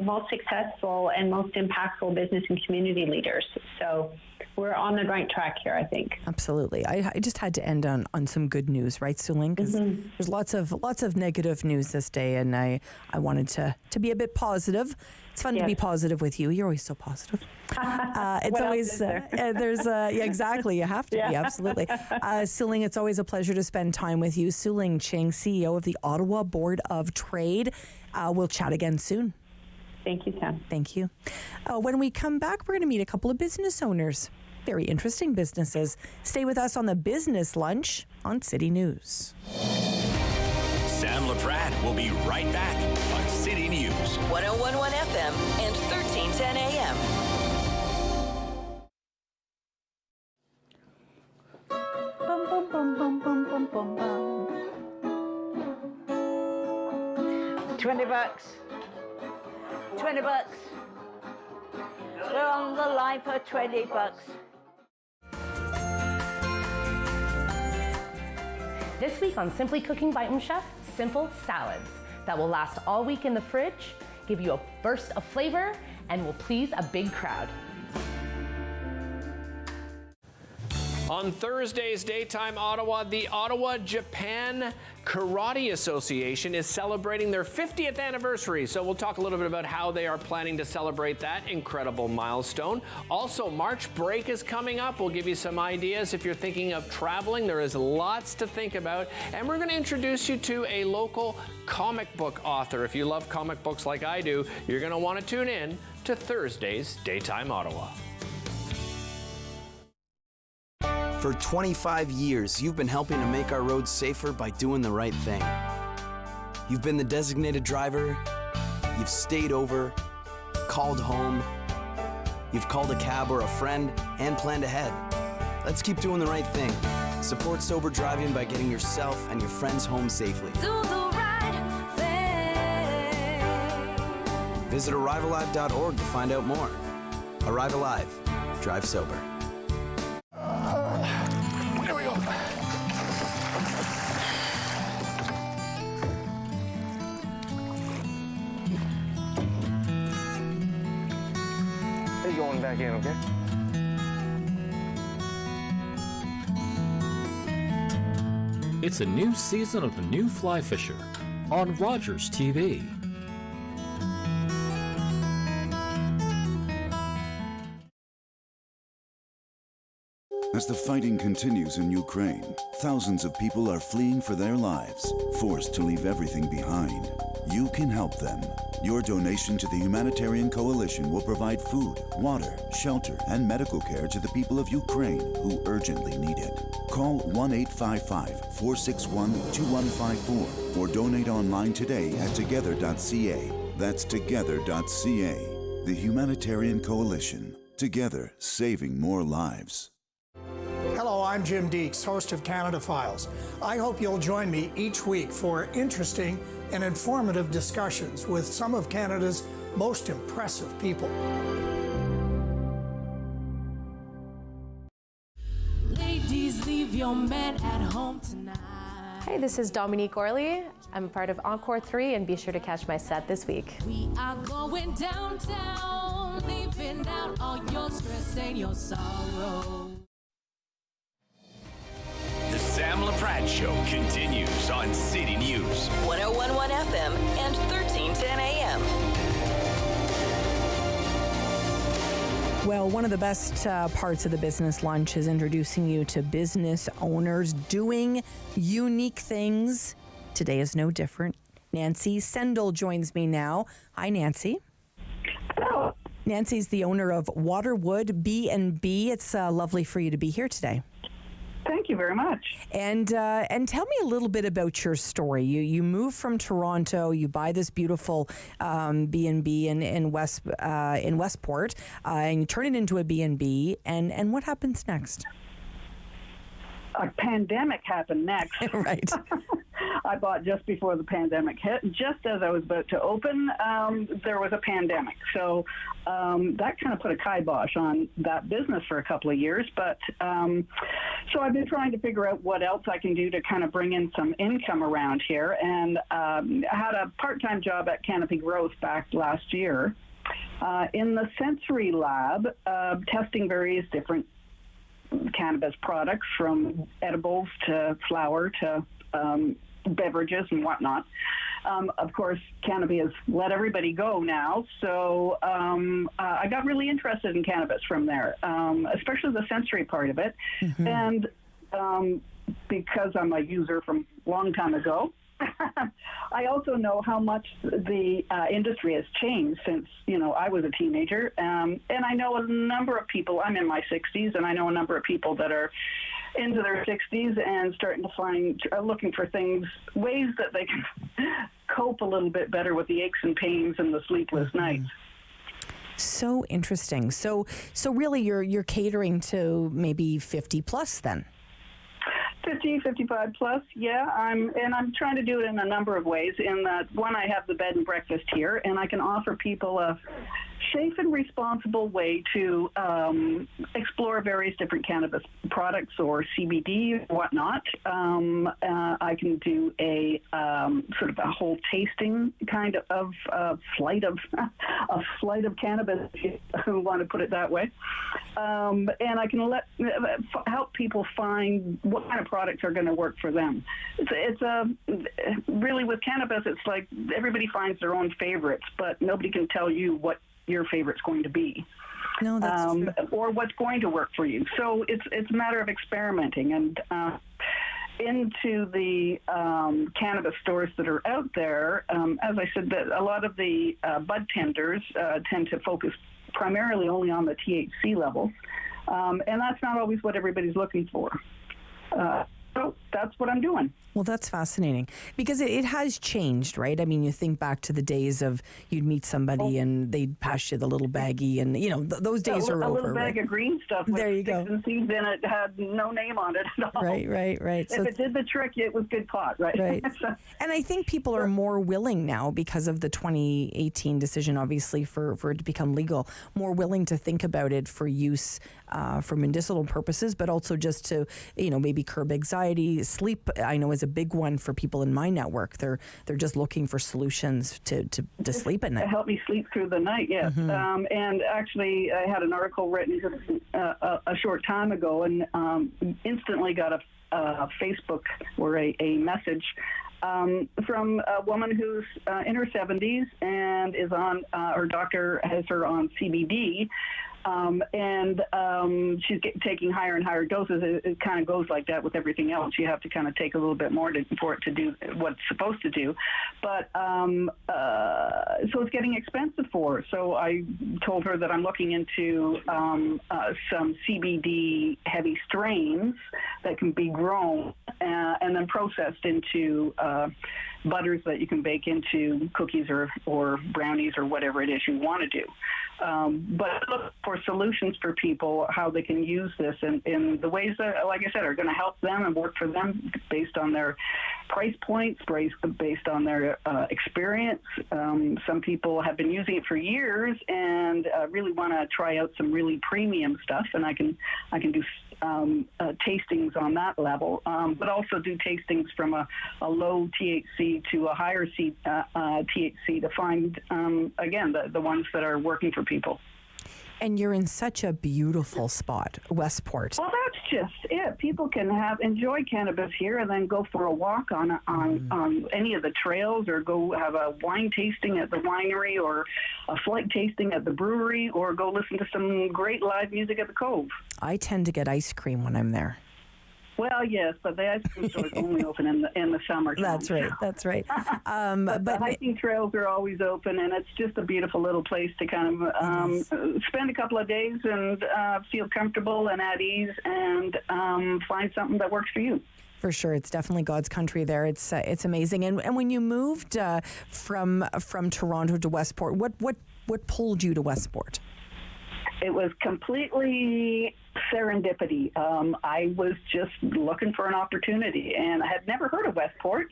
most successful and most impactful business and community leaders. So we're on the right track here, I think. Absolutely. I just had to end on some good news, right, Su-Ling? Because there's lots of negative news this day, and I wanted to be a bit positive. It's fun to be positive with you. You're always so positive. It's always exactly. You have to be, absolutely. Su-Ling, it's always a pleasure to spend time with you. Su-Ling Ching, CEO of the Ottawa Board of Trade. We'll chat again soon. Thank you, Sam. Thank you. When we come back, we're going to meet a couple of business owners. Very interesting businesses. Stay with us on the Business Lunch on City News. Sam Laprade will be right back on City News. 101.1 FM and 1310 AM. Bum, bum, bum, bum, bum, bum, bum, bum. $20. $20. We're on the line for $20. This week on Simply Cooking by Chef, simple salads that will last all week in the fridge, give you a burst of flavor, and will please a big crowd. On Thursday's Daytime Ottawa, the Ottawa Japan Karate Association is celebrating their 50th anniversary. So we'll talk a little bit about how they are planning to celebrate that incredible milestone. Also, March break is coming up. We'll give you some ideas if you're thinking of traveling. There is lots to think about. And we're going to introduce you to a local comic book author. If you love comic books like I do, you're going to want to tune in to Thursday's Daytime Ottawa. For 25 years, you've been helping to make our roads safer by doing the right thing. You've been the designated driver, you've stayed over, called home, you've called a cab or a friend, and planned ahead. Let's keep doing the right thing. Support sober driving by getting yourself and your friends home safely. Do the right thing. Visit arrivealive.org to find out more. Arrive Alive. Drive sober. There we go. Hey, going back in, okay? It's a new season of The New Fly Fisher on Rogers TV. As the fighting continues in Ukraine, thousands of people are fleeing for their lives, forced to leave everything behind. You can help them. Your donation to the Humanitarian Coalition will provide food, water, shelter, and medical care to the people of Ukraine who urgently need it. Call 1-855-461-2154 or donate online today at together.ca. That's together.ca. The Humanitarian Coalition. Together, saving more lives. Hello, I'm Jim Deeks, host of Canada Files. I hope you'll join me each week for interesting and informative discussions with some of Canada's most impressive people. Ladies, leave your man at home tonight. Hey, this is Dominique Orley. I'm a part of Encore 3, and be sure to catch my set this week. We are going downtown, leaving out all your stress and your sorrow. The Sam Laprade Show continues on City News. 101.1 FM and 1310 AM. Well, one of the best parts of the business lunch is introducing you to business owners doing unique things. Today is no different. Nancy Sendel joins me now. Hi, Nancy. Hello. Nancy's the owner of Waterwood B&B. It's lovely for you to be here today. Thank you very much. And tell me a little bit about your story. You move from Toronto. You buy this beautiful B&B in Westport, and you turn it into a B&B. And what happens next? A pandemic happened next. Right. I bought just before the pandemic hit. Just as I was about to open, there was a pandemic. So that kind of put a kibosh on that business for a couple of years. But so I've been trying to figure out what else I can do to kind of bring in some income around here. And I had a part-time job at Canopy Growth back last year in the sensory lab, testing various different cannabis products, from edibles to flower to beverages and whatnot. Of course, Canopy has let everybody go now, so I got really interested in cannabis from there, especially the sensory part of it. Mm-hmm. And because I'm a user from a long time ago, I also know how much the industry has changed since, I was a teenager. And I know a number of people, I'm in my 60s, and I know a number of people that are into their 60s and starting to find, looking for ways that they can cope a little bit better with the aches and pains and the sleepless nights. So interesting. So really you're catering to maybe 50 plus then? 50, 55 plus, yeah. I'm trying to do it in a number of ways. In that, one, I have the bed and breakfast here, and I can offer people a safe and responsible way to explore various different cannabis products or CBD or whatnot. I can do a sort of a whole tasting kind of flight of cannabis, if you want to put it that way. And I can help people find what kind of products are going to work for them. It's really, with cannabis, it's like everybody finds their own favorites, but nobody can tell you what your favorite's going to be. No, that's true. Or what's going to work for you. So it's a matter of experimenting. And into the cannabis stores that are out there, as I said, that a lot of the bud tenders tend to focus primarily only on the THC levels, and that's not always what everybody's looking for. So that's what I'm doing. Well, that's fascinating because it has changed, right? I mean, you think back to the days of you'd meet somebody and they'd pass you the little baggie, and those days are over. A little bag of green stuff with sticks and seeds in it had no name on it at all. Right. If it did the trick, it was good pot, right? Right. And I think people are more willing now because of the 2018 decision, obviously, for it to become legal, more willing to think about it for use for medicinal purposes, but also just to, maybe curb anxiety. Sleep, I know, is a big one for people in my network. They're just looking for solutions to sleep at night. To help me sleep through the night, yes. Mm-hmm. And actually, I had an article written a short time ago, and instantly got a Facebook or a message from a woman who's in her 70s and is on, her doctor has her on CBD. And she's taking higher and higher doses. It kind of goes like that with everything else. You have to kind of take a little bit more for it to do what it's supposed to do. But so it's getting expensive for her. So I told her that I'm looking into some CBD heavy strains that can be grown and then processed into butters that you can bake into cookies or brownies or whatever it is you want to do. But look for solutions for people, how they can use this in the ways that, like I said, are going to help them and work for them based on their price points, based on their experience. Some people have been using it for years and really want to try out some really premium stuff, and I can do tastings on that level, but also do tastings from a low THC to a higher THC to find, again, the ones that are working for people. And you're in such a beautiful spot, Westport. Well, that's just it. People can enjoy cannabis here and then go for a walk on any of the trails, or go have a wine tasting at the winery, or a flight tasting at the brewery, or go listen to some great live music at the Cove. I tend to get ice cream when I'm there. Well, yes, but the ice cream store is only open in the summertime. That's right. But the hiking trails are always open, and it's just a beautiful little place to kind of spend a couple of days and feel comfortable and at ease, and find something that works for you. For sure, it's definitely God's country there. It's amazing. And when you moved from Toronto to Westport, what pulled you to Westport? It was completely serendipity. I was just looking for an opportunity, and I had never heard of Westport.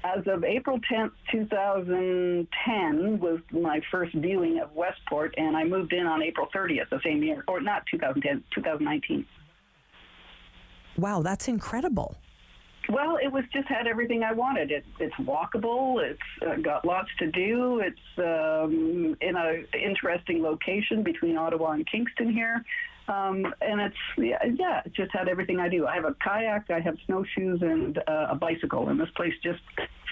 As of April 10th, 2010 was my first viewing of Westport, and I moved in on April 30th the same year, or not 2010, 2019. Wow, that's incredible. Well, it was just had everything I wanted. It's walkable. It's got lots to do. It's in an interesting location between Ottawa and Kingston here. And it just had everything I do. I have a kayak, I have snowshoes, and a bicycle, and this place just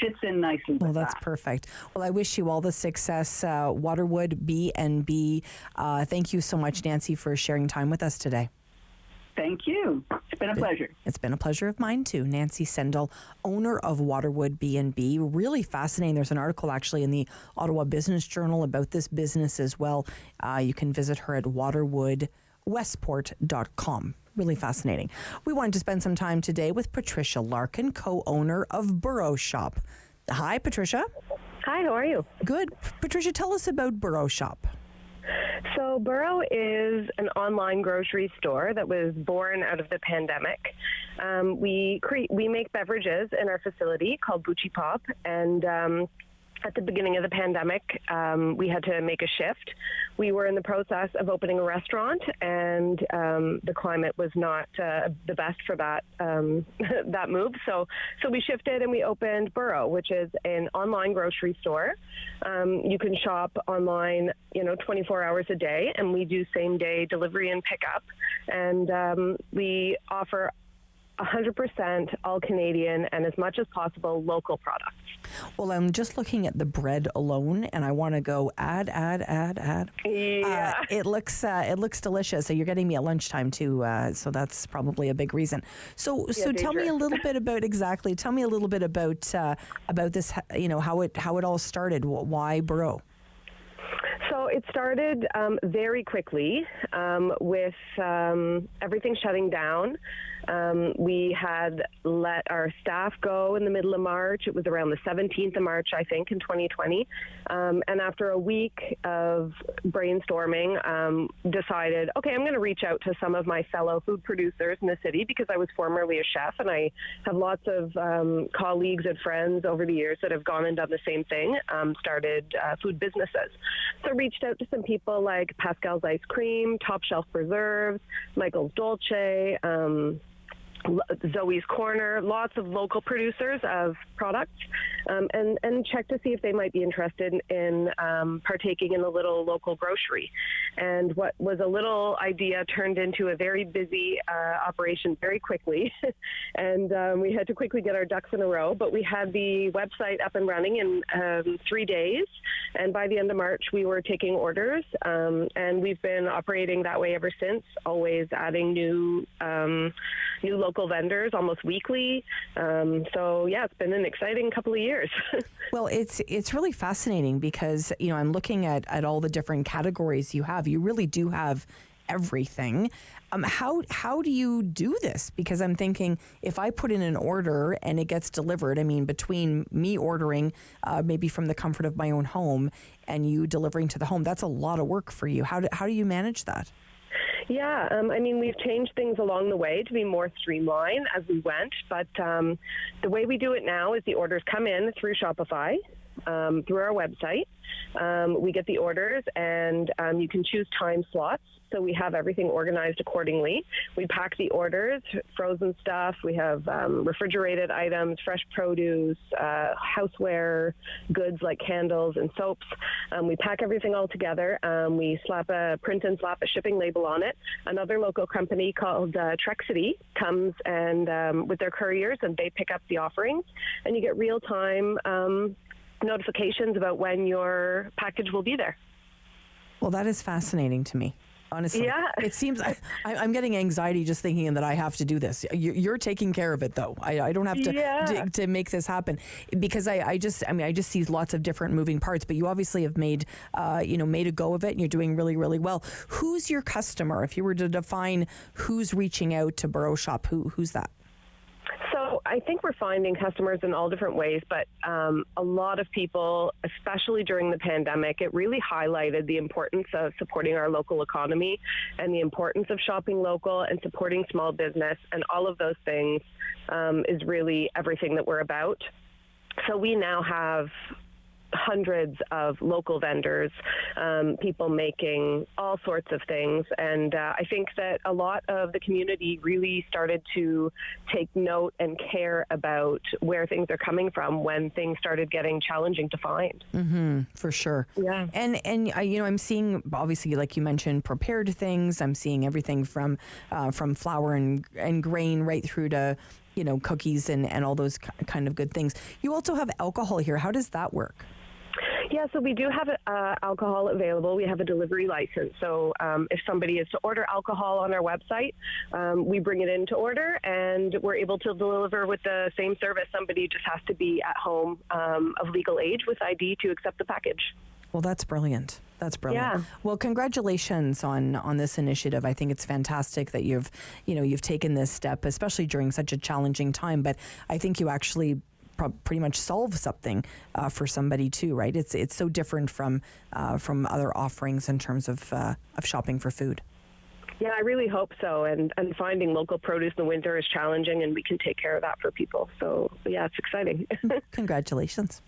fits in nicely. Well, that's perfect. Well, I wish you all the success, Waterwood B&B. Thank you so much, Nancy, for sharing time with us today. Thank you. It's been a pleasure. It's been a pleasure of mine, too. Nancy Sendel, owner of Waterwood B&B. Really fascinating. There's an article actually in the Ottawa Business Journal about this business as well. You can visit her at waterwoodwestport.com. Really fascinating. We wanted to spend some time today with Patricia Larkin, co-owner of Borough Shop. Hi, Patricia. Hi, how are you? Good. Patricia, tell us about Borough Shop. So Borough is an online grocery store that was born out of the pandemic. We make beverages in our facility called Bucci Pop, and at the beginning of the pandemic, we had to make a shift. We were in the process of opening a restaurant, and the climate was not the best for that that move. So we shifted and we opened Borough, which is an online grocery store. You can shop online, 24 hours a day, and we do same-day delivery and pickup. And we offer 100% all Canadian and as much as possible local products. Well, I'm just looking at the bread alone, and I want to go add. Yeah. It looks delicious. So you're getting me at lunchtime too. So that's probably a big reason. So tell me a little bit about Tell me a little bit about this. How it all started. Why Borough? So it started very quickly with everything shutting down. We had let our staff go in the middle of March. It was around the 17th of March, I think, in 2020. And after a week of brainstorming, decided, okay, I'm going to reach out to some of my fellow food producers in the city because I was formerly a chef, and I have lots of colleagues and friends over the years that have gone and done the same thing, started food businesses. So I reached out to some people like Pascal's Ice Cream, Top Shelf Preserves, Michael's Dolce, Zoe's Corner, lots of local producers of products, and check to see if they might be interested in partaking in a little local grocery. And what was a little idea turned into a very busy operation very quickly. And we had to quickly get our ducks in a row, but we had the website up and running in 3 days. And by the end of March, we were taking orders, and we've been operating that way ever since, always adding new local vendors almost weekly. So yeah, it's been an exciting couple of years. Well, it's really fascinating because, I'm looking at all the different categories you have. You really do have everything. How do you do this? Because I'm thinking if I put in an order and it gets delivered, between me ordering maybe from the comfort of my own home and you delivering to the home, that's a lot of work for you. How do you manage that? Yeah, we've changed things along the way to be more streamlined as we went, but the way we do it now is the orders come in through Shopify, through our website. We get the orders, and you can choose time slots. So we have everything organized accordingly. We pack the orders, frozen stuff. We have refrigerated items, fresh produce, houseware, goods like candles and soaps. We pack everything all together. We print and slap a shipping label on it. Another local company called Trexity comes and with their couriers, and they pick up the offerings, and you get real-time notifications about when your package will be there. Well, that is fascinating to me. Honestly, yeah. It seems I'm getting anxiety just thinking that I have to do this. You're taking care of it, though. I don't have to make this happen because I just see lots of different moving parts. But you obviously have made a go of it, and you're doing really, really well. Who's your customer? If you were to define who's reaching out to Borough Shop, who's that? So I think we're finding customers in all different ways, but a lot of people, especially during the pandemic, it really highlighted the importance of supporting our local economy and the importance of shopping local and supporting small business, and all of those things is really everything that we're about. So we now have hundreds of local vendors, people making all sorts of things. And I think that a lot of the community really started to take note and care about where things are coming from when things started getting challenging to find. Mm-hmm, for sure. Yeah. And I'm seeing, obviously, like you mentioned, prepared things. I'm seeing everything from flour and grain right through to cookies and all those kind of good things. You also have alcohol here. How does that work? Yeah, so we do have alcohol available. We have a delivery license. So if somebody is to order alcohol on our website, we bring it in to order, and we're able to deliver with the same service. Somebody just has to be at home of legal age with ID to accept the package. Well, that's brilliant. That's brilliant. Yeah. Well, congratulations on this initiative. I think it's fantastic that you've taken this step, especially during such a challenging time. But I think you actually pretty much solve something for somebody too, right? It's so different from other offerings in terms of shopping for food. Yeah, I really hope so. And finding local produce in the winter is challenging, and we can take care of that for people. So, yeah, it's exciting. Congratulations.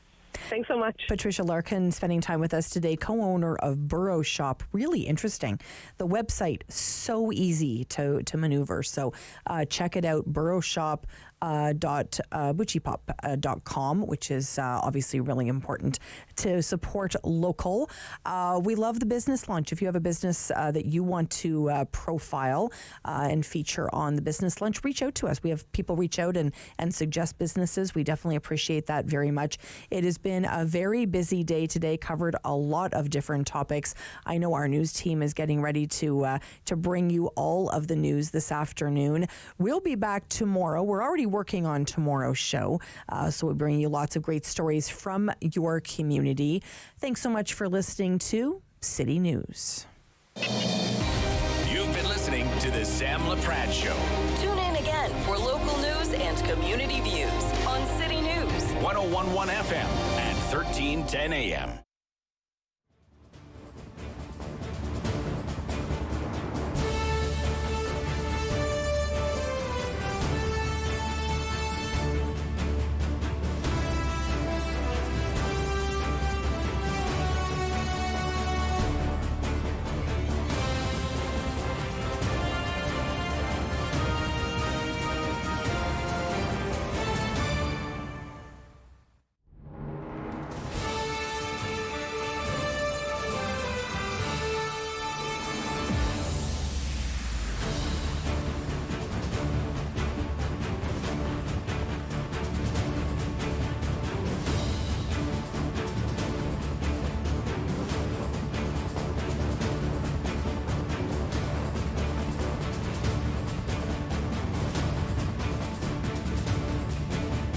Thanks so much. Patricia Larkin spending time with us today, co-owner of Borough Shop. Really interesting. The website, so easy to maneuver. So check it out, boroughshop.butchipop.com, which is obviously really important to support local. We love the business lunch. If you have a business that you want to profile and feature on the business lunch, reach out to us. We have people reach out and suggest businesses. We definitely appreciate that very much. It has been a very busy day today, covered a lot of different topics. I know our news team is getting ready to bring you all of the news this afternoon. We'll be back tomorrow. We're already working on tomorrow's show, so we'll bring you lots of great stories from your community. Thanks so much for listening to City News. You've been listening to the Sam Laprad Show. Tune in again for local news and community views on City News. 101.1 FM and 1310 AM.